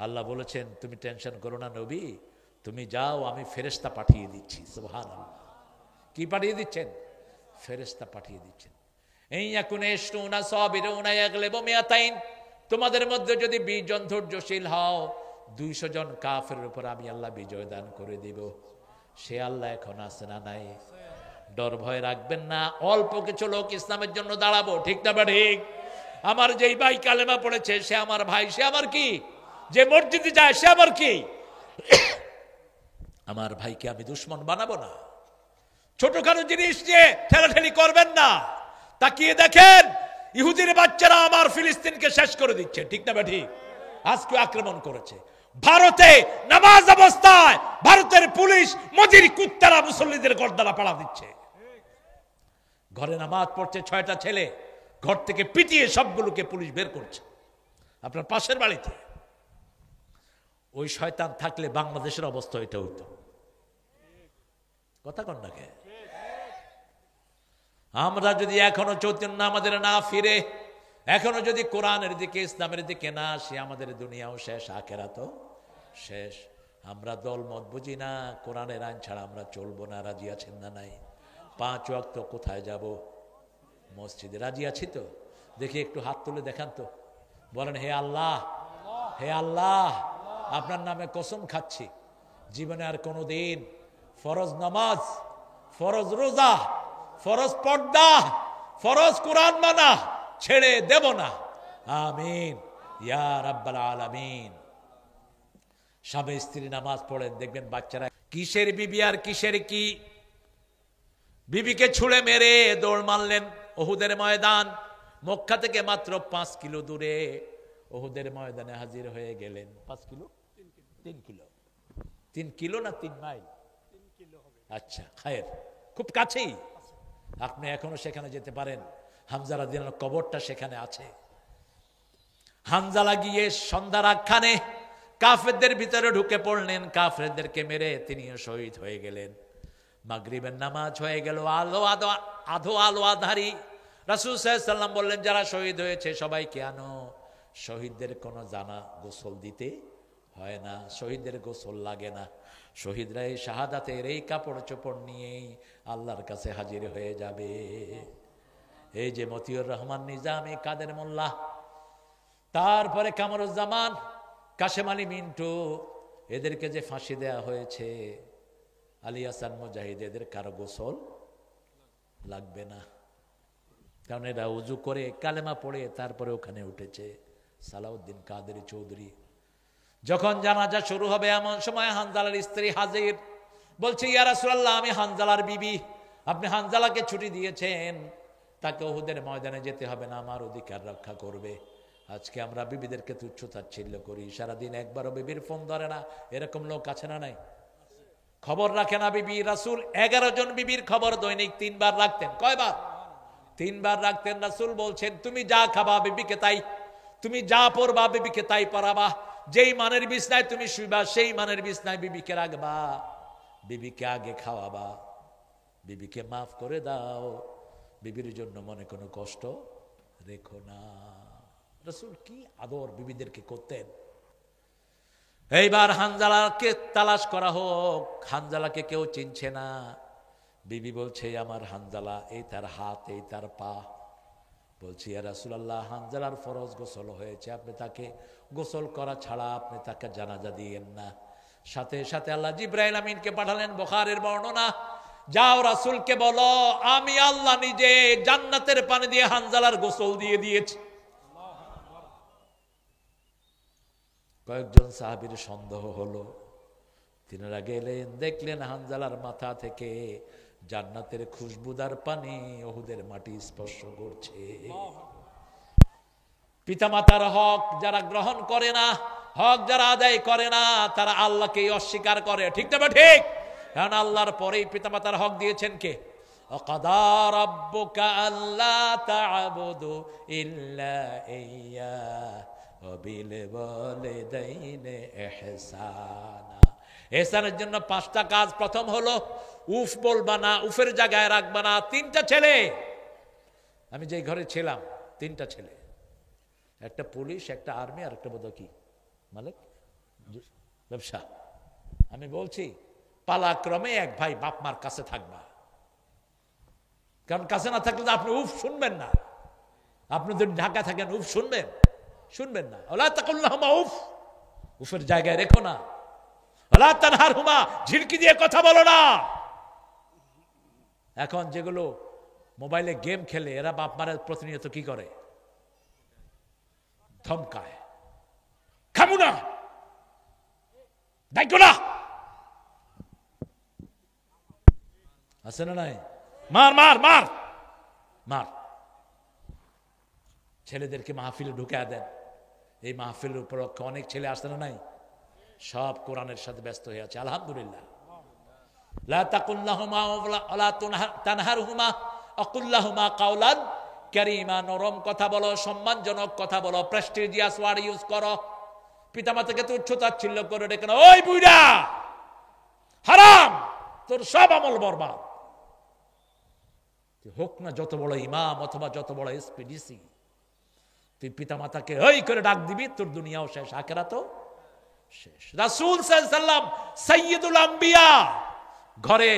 আল্লাহ বলেছেন তুমি টেনশন করো না নবী, তুমি যাও, আমি ফেরেশতা পাঠিয়ে দিচ্ছি। সুবহানাল্লাহ। কি পাঠিয়ে দিচ্ছেন? ফেরেশতা পাঠিয়ে দিচ্ছেন। এই ইয়াকুনে ইশরুনা সাবিরুনা ইয়াগলিবু মিয়াতাইন, তোমাদের মধ্যে যদি 20 জন ধৈর্যশীল হও, 200 জন কাফেরের উপর আমি আল্লাহ বিজয় দান করে দিব। সে আল্লাহ এখন আছে না নাই? ডর ভয় রাখবেন না। অল্প কিছু লোক ইসলামের জন্য দাঁড়াবো, ঠিক না ঠিক? আমার যেই ভাই কালেমা পড়েছে সে আমার ভাই, সে আমার কি? যে মসজিদে যায় সে আমার কি? আমার ভাইকে আমি দুশমন বানাবো না। ছোটখাটো জিনিস নিয়ে ঠেলাঠেলি করবেন না। তাকিয়ে দেখেন ইহুদির বাচ্চারা আমার ফিলিস্তিনকে শেষ করে দিচ্ছে, ঠিক না ঠিক? আজকে আক্রমণ করেছে ভারতে, নামাজ অবস্থায় ভারতের পুলিশ মজির কুত্তারা মুসল্লিদের গর্দানা পাড়া দিচ্ছে। ঘরে নামাজ পড়ছে 6টা ছেলে, ঘর থেকে পিটিয়ে সবগুলোকে পুলিশ বের করছে। আপনার পাশের বাড়িতে ওই শয়তান থাকলে বাংলাদেশের অবস্থা এটা হইতো। কথা কন না কে? আমরা যদি এখনো চৈতন্য আমাদের না ফিরে, এখনো যদি কোরআনের দিকে ইসলামের দিকে না আসি, আমাদের দুনিয়াও শেষ, আখেরাতও শেষ। আমরা দল মত বুঝি না, কোরআনের আইন ছাড়া আমরা চলবো না। রাজি আছেন না নাই? 5 ওয়াক্ত কোথায় যাব? মসজিদে। রাজি আছি তো? দেখি একটু হাত তুলে দেখান তো, বলেন হে আল্লাহ, হে আল্লাহ, আপনার নামে কসম খাচ্ছি জীবনে আর কোনোদিন ফরজ নামাজ, ফরজ রোজা, ফরজ পর্দা, ফরজ কোরআন মানা ছেড়ে দেব না। আমিন ইয়া রাব্বাল আলামিন। স্বামী স্ত্রী নামাজ পড়েন, দেখবেন বাচ্চারা কিসের বিবি আর কিসের কি। বিবিকে ছুঁড়ে মেরে দৌড় মারলেন উহুদের ময়দান, মক্কা থেকে মাত্র 5 কিলো দূরে। ওহুদের ময়দানে হাজির হয়ে গেলেন। 5 কিলো 3 কিলো 3 কিলো না 3 মাইল? আচ্ছা, খায়ের, খুব কাছেই। আপনি এখনো সেখানে যেতে পারেন। হামজা রাদিয়াল্লাহু আনহু কবরটা সেখানে আছে। হামজালা গিয়ে সন্ধ্যার আখ্যানে কাফেরদের ভিতরে ঢুকে পড়লেন, কাফেরদেরকে মেরে তিনিও শহীদ হয়ে গেলেন। মাগরিবের নামাজ হয়ে গেল, আধো আলো আধারি। রাসূল সাল্লাল্লাহু আলাইহি ওয়াসাল্লাম বললেন, যারা শহীদ হয়েছে সবাইকে আনো। শহীদদের কোনো জানা গোসল দিতে হয় না, শহীদদের গোসল লাগে না। শহীদরা এই শাহাদাতের এই কাপড় চোপড় নিয়েই আল্লাহর কাছে হাজির হয়ে যাবে। এই যে মতিউর রহমান নিজামী, কাদের মোল্লা, তারপরে কামরুজ্জামান, কাশেম আলী মিন্টু, এদেরকে যে ফাঁসি দেয়া হয়েছে, আলী হাসান মুজাহিদ, এদের কারো গোসল লাগবে না, কারণ এরা উজু করে কালেমা পড়ে তারপরে ওখানে উঠেছে। সালাউদ্দিন কাদেরী চৌধুরী। যখন জানাজা শুরু হবে এমন সময় হানজালার স্ত্রী হাজির, বলছে, ইয়া রাসূলুল্লাহ, আমি হানজালার বিবি, আপনি হানজালাকে ছুটি দিয়েছেন, তাকে উহুদের ময়দানে যেতে হবে না, আমার অধিকার রক্ষা করবে। আজকে আমরা বিবিদেরকে তুচ্ছ তাচ্ছিল্য করি, সারাদিন একবারও বিবির ফোন ধরে না, এরকম লোক আছে না নাই? খবর রাখে না বিবি। রাসূল 11 জন বিবির খবর দৈনিক 3 বার রাখতেন। কয়বার? 3 বার রাখতেন। রাসূল বলছেন, তুমি যা খাবা বিবিকে তাই, তুমি যা পরবা বিবিকে তাই পরাবা, যেই মানের বিছনায় তুমি শুইবা সেই মানের বিছনায় বিবিকে রাখবা, বিবিকে আগে খাওয়াবা, বিবিকে মাফ করে দাও, বিবির জন্য মনে কোনো কষ্ট রেখো না। রাসূল কি আদর বিবিদেরকে করতেন। এইবার হানজালাকে তালাশ করা হোক, হানজালাকে কেউ চিনছে না। বিবি বলছে, আমার হানজালা, এই তার হাত, এই তার পা। বলছি, ইয়া রাসূলুল্লাহ, হানজালার ফরজ গোসল হয়েছে, আপনি তাকে গোসল করা ছাড়া আপনি তাকে জানাজা দিয়েন না। সাথে সাথে আল্লাহ জিবরাইল আমিনকে পাঠালেন, বুখারীর বর্ণনা, যাও রাসূলকে বলো, আমি আল্লাহ নিজে জান্নাতের পানি দিয়ে হানজালার গোসল দিয়ে দিয়েছি। কয়েকজন সাহাবীর সন্দেহ হলো, তিনারা গেলেন, দেখলেন হানজালার মাথা থেকে জান্নাতের খুশবুদার পানি উহুদের মাটি স্পর্শ করছে। পিতামাতার হক যারা গ্রহণ করে না, হক যারা আদায় করে না, তারা আল্লাহকে অস্বীকার করে। ঠিক না? ঠিক। কারণ আল্লাহর পরেই পিতামাতার হক দিয়েছেন কে? ওয়াকাদা রাব্বুকা আল্লা তা'বুদু ইল্লা ইয়্যাহু ওয়া বিল ওয়ালিদাইনি ইহসানা। ইহসানের জন্য 5টা কাজ। প্রথম হলো উফ বলবা না, উফের জায়গায় রাখবা না। 3টা ছেলে, আমি যেই ঘরে ছিলাম 3টা ছেলে, একটা পুলিশ, একটা আর্মি, আর একটা বোধহয় কি মালিক ব্যবসা। আমি বলছি, পালাক্রমে এক ভাই বাপ মার কাছে থাকবা, কারণ কাছে না থাকলে তো আপনি উফ শুনবেন না। আপনি যদি ঢাকা থাকেন উফ শুনবেন না। ওলা তাকুল্লাহুমা উফ, উফের জায়গায় রেখো না। ওলা তানহারহুমা, ঝিড়কি দিয়ে কথা বলো না। এখন যেগুলো মোবাইলে গেম খেলে, এরা বাপ মারা প্রতিনিয়ত কি করে? ধমকায়, খামু না, দেখো না, আছে না নাই? মার মার মার মার। ছেলেদেরকে মাহফিলে ঢুকে দেন। এই মাহফিলের উপলক্ষে অনেক ছেলে আসে না নাই? সব কোরআনের সাথে ব্যস্ত হয়ে আছে, আলহামদুলিল্লাহ। লা তাকুল্লাহুমা ওয়ালা তানহারহুমা আকুল্লাহুমা কাওলান কারীমা। নরম কথা বলো, সম্মানজনক কথা বলো, প্রেস্টিজিয়াস ওয়ার্ড ইউজ করো। পিতামাতাকে তো তুচ্ছ তাচ্ছিল্য করে ডেকে না, ওই বুইড়া হারাম, তোর সব আমল বরবাদ। হোক না যত বড় ইমাম অথবা যত বড় এসপিডিসি, তুই পিতামাতাকে ওই করে ডাক দিবি, তোর দুনিয়াও শেষ, আখিরাতও শেষ। রাসূল সাল্লাল্লাহু আলাইহি ওয়াসাল্লাম সাইয়্যিদুল আম্বিয়া, ঘরে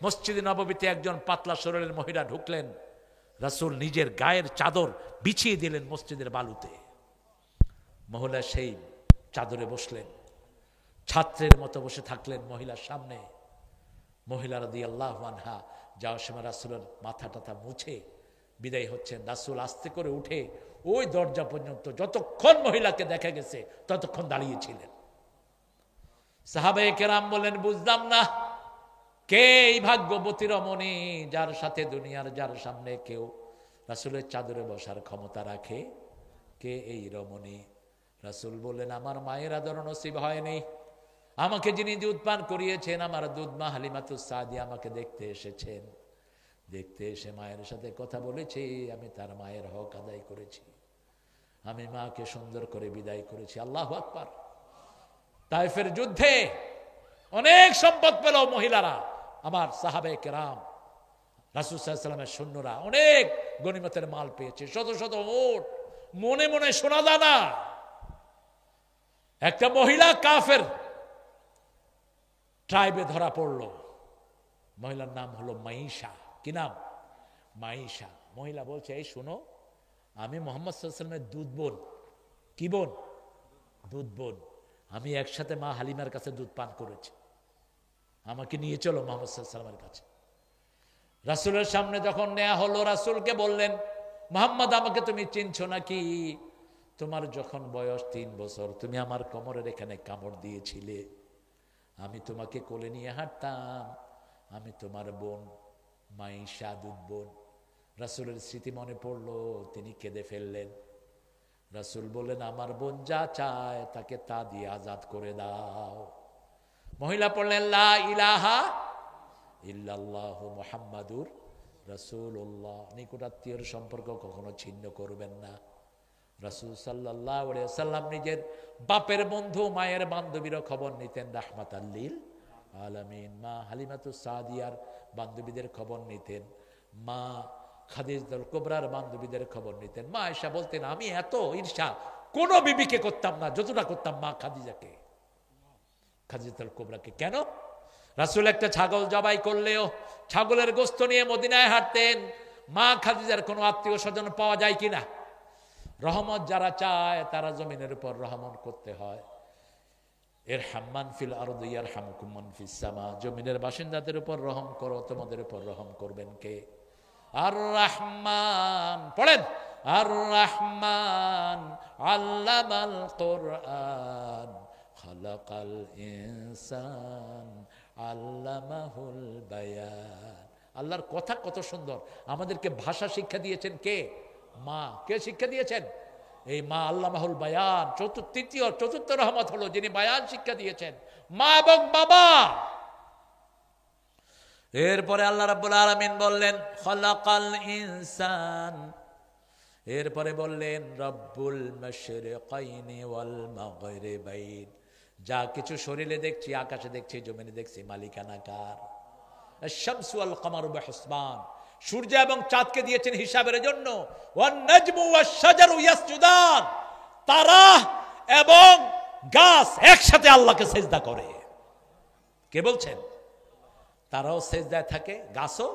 মসজিদে নববীতে একজন পাতলা শরীরের মহিলা ঢুকলেন, রাসূল নিজের গায়ের চাদর বিছিয়ে দিলেন মসজিদের বালুতে। মহিলা সেই চাদরে বসলেন, ছাত্রের মতো বসে থাকলেন মহিলার সামনে। মহিলা রাদিয়াল্লাহু আনহা যাওয়ার সময় রাসূলের মাথা টাথা মুছে বিদায় হচ্ছেন। রাসূল আস্তে করে উঠে ওই দরজা পর্যন্ত যতক্ষণ মহিলাকে দেখা গেছে ততক্ষণ দাঁড়িয়েছিলেন। সাহাবায়ে কেরাম বললেন, বুঝলাম না কে এই ভাগ্যবতী রমণী যার সাথে দুনিয়ার যার সামনে কেউ রাসূলের চাদরে বসার ক্ষমতা রাখে, কে এই রমণী? রাসূল বললেন, আমার মায়ের আদর নসিব হয়নি। আমাকে যিনি দুধ পান করিয়েছেন, আমার দুধ মা হালিমাতুস সাদিয়া আমাকে দেখতে এসেছেন। দেখতে এসে মায়ের সাথে কথা বলেছি, আমি তার মায়ের হক আদায় করেছি, আমি মাকে সুন্দর করে বিদায় করেছি। আল্লাহু আকবার। তায়েফের যুদ্ধে অনেক সম্পদ পেল মহিলারা, আমার সাহাবে কেরাম, রাসূল সাল্লাল্লাহু আলাইহি ওয়াসাল্লামের সৈন্যরা অনেক গনিমতের মাল পেয়েছে, শত শত উট, মনে মনে সোনা দানা। একটা মহিলা কাফের ট্রাইবে ধরা পড়লো। মহিলার নাম হলো মাইশা। কি নাম? মাইশা। মহিলা বলছে, এই শোনো, আমি মুহাম্মদ সাল্লাল্লাহু আলাইহি ওয়াসাল্লামের দুধ বোন। কি বোন? দুধ বোন। আমি একসাথে মা হালিমার কাছে দুধ পান করেছি, আমাকে নিয়ে চলো মুহাম্মদ সাল্লাল্লাহু আলাইহি ওয়াসাল্লামের কাছে। রাসূলের সামনে যখন নেওয়া হলো, রাসূলকে বললেন, মুহাম্মদ, আমাকে তুমি চিনছো নাকি? তোমার যখন বয়স 3 বছর, তুমি আমার কোমরের এখানে কামড় দিয়েছিলে, আমি তোমাকে কোলে নিয়ে হাঁটতাম, আমি তোমার বোন মাইশা, দুধ বোন। রাসূলের স্মৃতি মনে পড়লো, তিনি কেঁদে ফেললেন। রাসূল বললেন, আমার বোন যা চায় তাকে তা দিয়ে আজাদ করে দাও। মহিলা পড়লেন, লা ইলাহা ইল্লাল্লাহু মুহাম্মাদুর রাসূলুল্লাহ। নিকটাত্মীয়র সম্পর্ক কখনো ছিন্ন করবেন না। রাসূল সাল্লাল্লাহু আলাইহি ওয়াসাল্লাম নিজের বাপের বন্ধু, মায়ের বান্ধবীর খবর নিতেন, রাহমাতাল লিল আলামিন। মা হালিমাতুস সাদিয়ার বান্ধবীদের খবর নিতেন, মা খাদিজাতুল কুবরার বান্ধবীদের খবর নিতেন। মা আয়েশা বলতেন, আমি এত ঈর্ষা কোনো বিবিকে করতাম না যতটা করতাম মা খাদিজাকে, খাদিজাতুল কুবরাকে। কেন? রাসূল একটা ছাগল জবাই করলেও ছাগলের গোশত নিয়ে মদিনায় হাঁটতেন। মা খাদিজার কোনো আত্মীয় স্বজন পাওয়া যায় কিনা? রহমত যারা চায় তারা জমিনের উপর রহমত করতে হয়। ইরহাম ফিল আরদি ইয়ারহামকুম মান ফিস সামা। জমিনের বাসিন্দাদের উপর রহম করো, তোমাদের উপর রহম করবেন কে? আর রহমান। পড়েন, আর রহমান আল্লামাল কুরআন খালাকাল ইনসান আল্লামাহুল বায়ান। আল্লাহর কথা কত সুন্দর। আমাদেরকে ভাষা শিক্ষা দিয়েছেন কে? মা। কে শিক্ষা দিয়েছেন? এই মা। আল্লামাহুল বায়ান। চতুর্থ রহমত হলো যিনি বায়ান শিক্ষা দিয়েছেন, মা এবং বাবা। এরপরে আল্লাহ রাব্বুল আলামিন বললেন, খালাকাল ইনসান। এরপরে বললেন, রব্বুল মাশরিকাইনি ওয়াল মাগরিবাইন। যা কিছু শরীরে দেখছি, আকাশে দেখছি, জমিনে দেখছি, মালিকানা কার? আশ-শামসু ওয়াল কমারু বিহুসবান। সূর্য এবং চাঁদকে দিয়েছেন হিসাবের জন্য। ওয়ান নাজমু ওয়াশ-শাজারু ইয়াসজুদান। তারা এবং গাছ একসাথে আল্লাহকে সিজদা করে। কে বলছেন? তারাও সিজদায় থাকে, গাছও।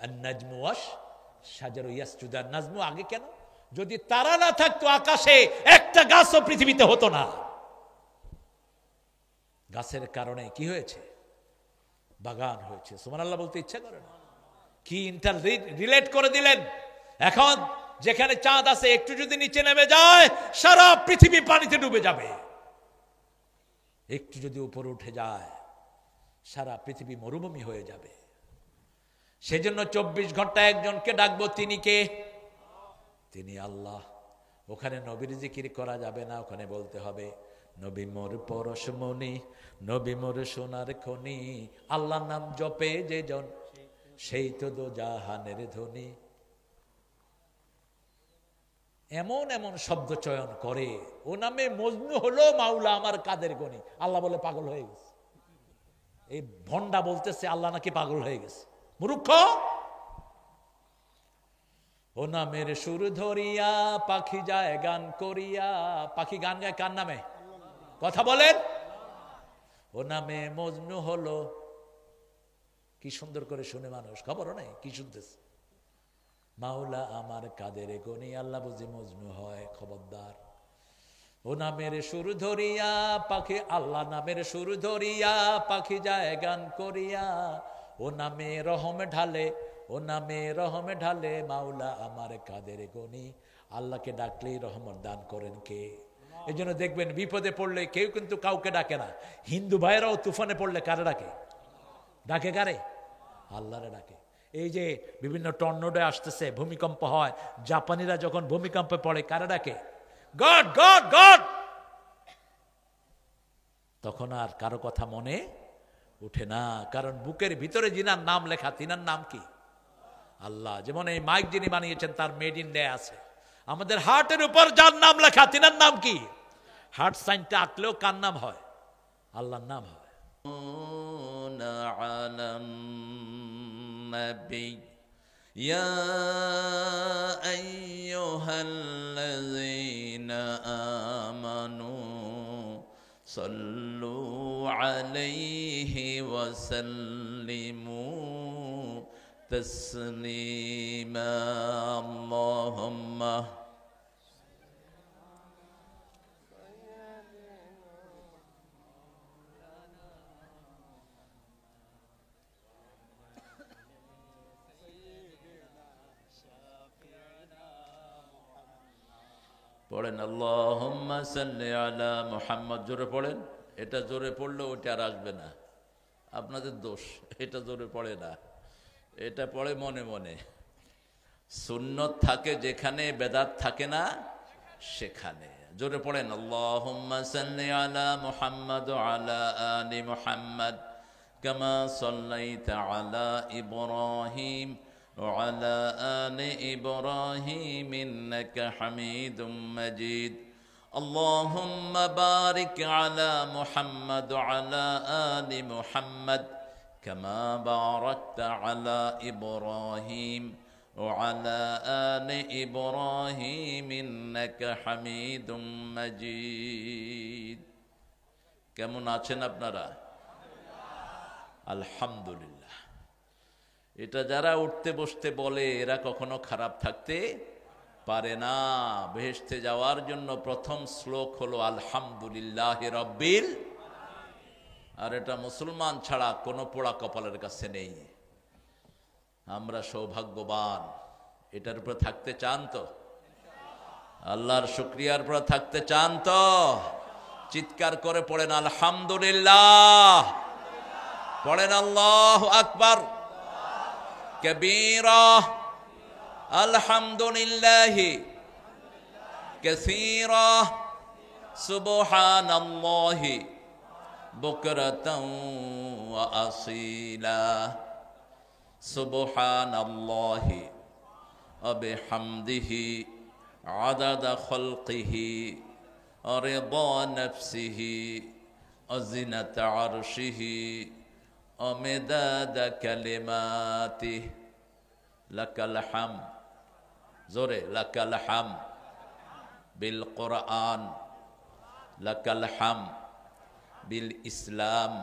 আন-নাজমু ওয়াশ-শাজারু ইয়াসজুদান। নাজমু আগে কেন? যদি তারা না থাকতো আকাশে, একটা গাছও পৃথিবীতে হতো না। গাছের কারণে কি হয়েছে? বাগান হয়েছে। সুবহানাল্লাহ বলতে ইচ্ছা করে না? কি ইন্টার রিলেট করে দিলেন। এখন যেখানে চাঁদ আছে, একটু যদি নিচে নেমে যায়, সারা পৃথিবী পানিতে ডুবে যাবে। একটু যদি উপরে উঠে যায়, সারা পৃথিবী মরুভূমি হয়ে যাবে। সেজন্য 24 ঘন্টা একজনকে ডাকবো, তিনি কে? তিনি আল্লাহ। ওখানে নবীর জিকির করা যাবে না, ওখানে বলতে হবে, নবী মোর পরশমণি, নবী মোর সোনার খনি, আল্লাহর নাম জপে যে জন, সেই তো দোজাহানের ধ্বনি। এমন এমন শব্দ চয়ন করে, ও নামে মজনু হলো মাওলা আমার কাদের গনি। আল্লাহ বলে পাগল হয়ে গেছে। এই ভন্ডা বলতেছে আল্লাহ নাকি পাগল হয়ে গেছে। মূর্খ। ও নামের সুর ধরিয়া পাখি যায় গান করিয়া। পাখি গান গায় কার নামে? কথা বলেন। ও নামে মজনু হলো। কি সুন্দর করে শুনে মানুষ, খবরও নাই কি শুনতেছে। মাওলা আমার কাদের গনি, আল্লাহ বুঝি মজনু হয়? খবরদার। ও নামের সুর ধরিয়া পাখি, আল্লাহ নামের সুর ধরিয়া পাখি যায় গান করিয়া। ও নামে রহম ঢালে, ও নামে রহম ঢালে, মাওলা আমার কাদের গনি। আল্লাহকে ডাকলেই রহমত দান করেন কে? এই জন্য দেখবেন বিপদে পড়লে কেউ কিন্তু কাউকে ডাকে না। হিন্দু ভাইরাও তুফানে পড়লে কারে ডাকে? ডাকে কারে? আল্লাহরে ডাকে। এই যে বিভিন্ন টর্নেডো আসতেছে, ভূমিকম্প হয়, জাপানিরা যখন ভূমিকম্পে পড়ে কারে ডাকে? God god god. তখন আর কারো কথা মনে উঠে না, কারণ বুকের ভিতরে যিনার নাম লেখা তিনার নাম কি? আল্লাহ। যেমন এই মাইক যিনি বানিয়েছেন তার মেড ইন ইন্ডিয়া আছে, আমাদের হার্টের উপর যার নাম লেখা তিনার নাম কি? হার্ট সাইনটা আঁকলেও কার নাম হয়? আল্লাহর নাম হয়। يا أيها الذين آمنوا صلوا عليه وسلموا تسليما اللهم পড়েন আল্লাহুম্মা সাল্লি আলা মুহাম্মদ। জোরে পড়েন, এটা জোরে পড়লে ওইটা আর আসবে না, আপনাদের দোষ। এটা জোরে পড়ে না, এটা পড়ে মনে মনে। সুন্নত থাকে যেখানে, বেদাত থাকে না সেখানে। জোরে পড়েন আল্লাহুম্মা সাল্লি আলা মুহাম্মদ ওয়া আলা আলি মুহাম্মদ কামা সাল্লাইতা আলা ইব্রাহিম وعلى آل إبراهيم إنك حميد مجيد اللهم بارك على محمد وعلى آل محمد كما باركت على إبراهيم وعلى آل إبراهيم إنك حميد مجيد কেমন আছেন আপনারা? আলহামদুলিল্লাহ। এটা যারা উঠতে বসতে বলে এরা কখনো খারাপ থাকতে পারে না। বেহেশতে যাওয়ার জন্য প্রথম শ্লোক হলো আলহামদুলিল্লাহ রব্বিল, আর এটা মুসলমান ছাড়া কোনো পোড়া কপালের কাছে নেই। আমরা সৌভাগ্যবান। এটার উপর থাকতে চান তো? আল্লাহর শুকরিয়ার উপর থাকতে চান তো? চিৎকার করে পড়েন আলহামদুলিল্লাহ, পড়েন আল্লাহু আকবার كبيرا الحمد لله كثيرا سبحان الله بكرة وأصيلا سبحان الله وبحمده عدد خلقه ورضا نفسه وزنة عرشه ومداد كلماته لك الحمد زوري لك الحمد بالقرآن لك الحمد بالإسلام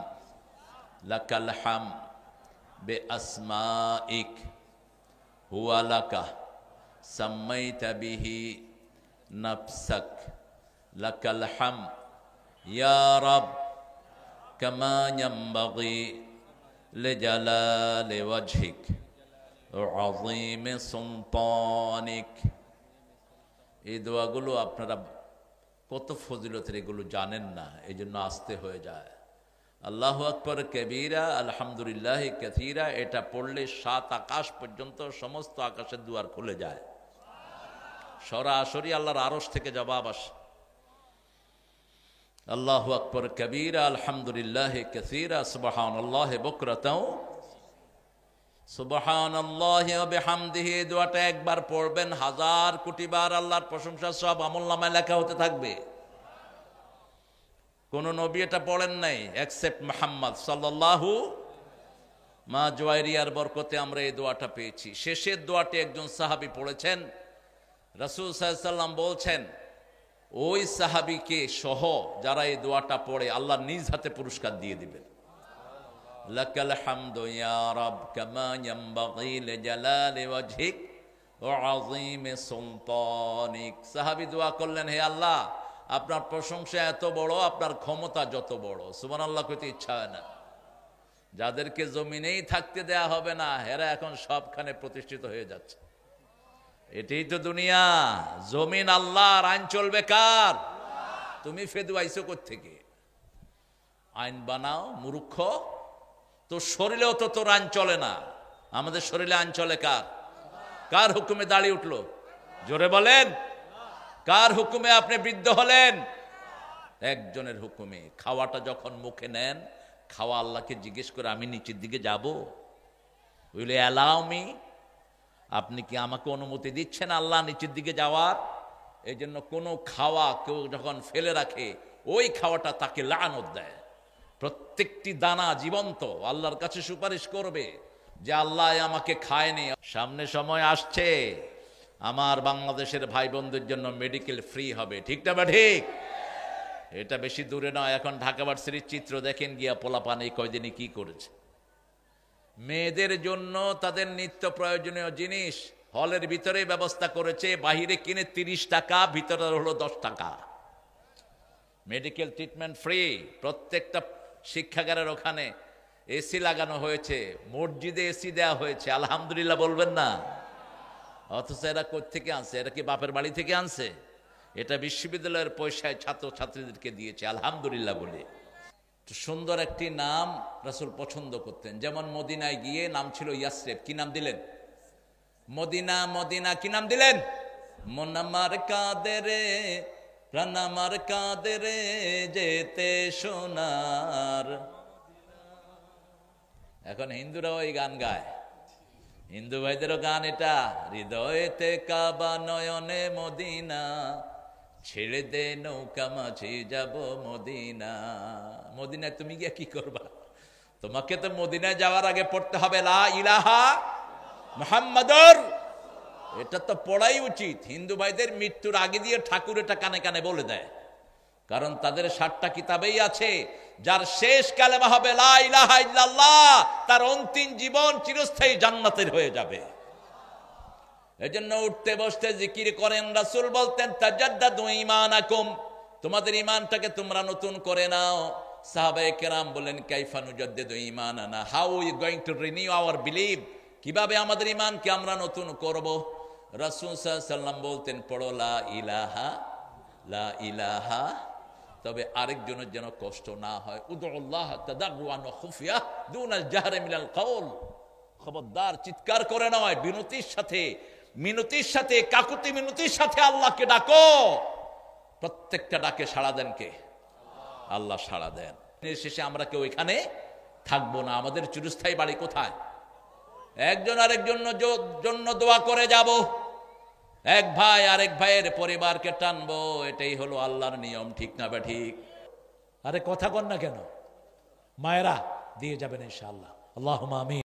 لك الحمد بأسمائك هو لك سميت به نفسك لك الحمد يا رب كما ينبغي لجلال وجهك وعظيم سلطانك। এই দোয়াগুলো আপনারা কত ফজিলতের, এগুলো জানেন না, এই জন্য আসতে হয়ে যায়। আল্লাহু আকবার কবীরা আলহামদুলিল্লাহ কাসীরা, এটা পড়লে 7 আকাশ পর্যন্ত সমস্ত আকাশের দুয়ার খুলে যায়, সরাসরি আল্লাহর আরশ থেকে জবাব আসে। আল্লাহু আকবার কবীরা আলহামদুলিল্লাহ কাসীরা সুবহানাল্লাহি বুকরাতাও সুবহানাল্লাহি ওয়া বিহামদিহি। দোয়াটা একবার পড়বেন, 1000 কোটি বার আল্লাহর প্রশংসা সব আমলনামায় লেখা হতে থাকবে। কোন নবী এটা পড়েন নাই এক্সেপ্ট মুহাম্মদ সাল্লাল্লাহু। মা জুয়াইরিয়ার বরকতে আমরা এই দোয়াটা পেয়েছি। শেষের দোয়াটি একজন সাহাবী পড়েছেন, রাসূল সাল্লাল্লাহু আলাইহি ওয়াসাল্লাম বলছেন ওই সাহাবীকে সহ যারা এই দোয়াটা পড়ে আল্লাহ নিজ হাতে পুরস্কার দিয়ে দিবেন। লাকাল হামদু ইয়া রাব কামা ইয়ানবাগি লিজালালি ওয়াজহিক ওয়া আযীমি সুলতানিক। সাহাবী দোয়া করলেন, হে আল্লাহ, আপনার প্রশংসা এত বড়, আপনার ক্ষমতা যত বড়। সুবহানাল্লাহ কইতে ইচ্ছা হয় না। যাদেরকে জমিনেই থাকতে দেয়া হবে না, এরা এখন সবখানে প্রতিষ্ঠিত হয়ে যাচ্ছে। এটাই তো দুনিয়া। জমিন আল্লাহর, আইন চলবে কার? তুমি ফেদু আইছো কোত্থেকে? আইন বানাও মূর্খ। তোর শরীরেও তো তোর আইন চলে না। আমাদের শরীরে আইন চলে কার? কার হুকুমে দাঁড়িয়ে উঠলো? জোরে বলেন, কার হুকুমে আপনি বৃদ্ধ হলেন? একজনের হুকুমে। খাওয়াটা যখন মুখে নেন, খাওয়া আল্লাহকে জিজ্ঞেস করে আমি নিচের দিকে যাব? Will allow me? আপনি কি আমাকে অনুমতি দিচ্ছেন আল্লাহ নিচের দিকে যাওয়ার? এই জন্য কোনো খাওয়া কেউ যখন ফেলে রাখে, ওই খাওয়াটা তাকে লানত দেয়। প্রত্যেকটি দানা জীবন্ত, আল্লাহর কাছে সুপারিশ করবে যে আল্লাহ আমাকে খায়নি। সামনে সময় আসছে আমার বাংলাদেশের ভাই বোনদের জন্য মেডিকেল ফ্রি হবে, ঠিক না বা ঠিক? এটা বেশি দূরে নয়। এখন ঢাকা ভার্সিটির চিত্র দেখেন গিয়া, পোলাপান এই কয়দিনে কি করেছে। মেয়েদের জন্য তাদের নিত্য প্রয়োজনীয় জিনিস হলের ভিতরে ব্যবস্থা করেছে, বাহিরে কিনে 30 টাকা, ভিতরে হলো 10 টাকা। Medical treatment free. প্রত্যেকটা শিক্ষাগারের ওখানে এসি লাগানো হয়েছে, মসজিদে এসি দেওয়া হয়েছে। আলহামদুলিল্লাহ বলবেন না? অথচ এরা কোত্থেকে আনছে? এরা কি বাপের বাড়ি থেকে আনছে? এটা বিশ্ববিদ্যালয়ের পয়সায় ছাত্র ছাত্রীদেরকে দিয়েছে, আলহামদুলিল্লাহ বলে। সুন্দর একটি নাম রাসূল পছন্দ করতেন। যেমন মদিনায় গিয়ে নাম ছিল ইয়াসরিব, কি নাম দিলেন? মদিনা। মদিনা কি নাম দিলেন? মন আমার কাঁদে রে, প্রাণ আমার কাঁদে রে, যেতে সোনার। এখন হিন্দুরাও এই গান গায়, হিন্দু ভাইদেরও গান এটা। হৃদয়েতে কাবা, নয়নে মদিনা, ছেড়ে দে নৌকা মাঝি যাব মদিনা। মদিনায় তুমি গিয়ে কি করবা? তোমাকে তো মদিনায় যাওয়ার আগে পড়তে হবে লা ইলাহা মুহাম্মাদুর। এটা তো পড়াই উচিত। হিন্দু ভাইদের মৃত্যুর আগে দিয়ে ঠাকুর এটা কানে কানে বলে দেয়, কারণ তাদের 7টা কিতাবেই আছে যার শেষ কালেমা হবে লা ইলাহা ইল্লাল্লাহ, তার অন্তিম জীবন চিরস্থায়ী জান্নাতের হয়ে যাবে। এজন্য উঠতে বসতে জিকির করেন। রাসূল বলতেন তাজাদ্দাদু ঈমানাকুম, তোমাদের ঈমানটাকে তোমরা নতুন করে নাও। সাহাবায়ে কেরাম বলেন কাইফা নুজাদ্দিদু ঈমানানা, how you going to renew our belief, কিভাবে আমাদের ঈমানকে আমরা নতুন করব? রাসূল সাল্লাল্লাহু আলাইহি ওয়াসাল্লাম বলতেন পড়ো লা ইলাহা, লা ইলাহা। তবে আরেকজনের যেন কষ্ট না হয়। উদুল্লাহ তাদাররুআন ওয়া খুফিয়া দুনাল জাহরি মিনাল কাউল, খবরদার চিৎকার করে নয়, বিনতির সাথে, মিনতির সাথে, কাকুতি মিনতির সাথে আল্লাহকে ডাকো। প্রত্যেকটা ডাকে সাড়া দেন কে? আল্লাহ সাড়া দেন। শেষে আমরা কেউ এখানে থাকবো না। আমাদের চিরস্থায়ী বাড়ি কোথায়? একজন আরেকজন জন্য দোয়া করে যাব। এক ভাই আরেক ভাইয়ের পরিবারকে টানবো, এটাই হলো আল্লাহর নিয়ম, ঠিক না বা ঠিক? আরে কথা কন না কেন? মায়েরা দিয়ে যাবেন ইনশাআল্লাহ। আল্লাহুম্মা আমিন।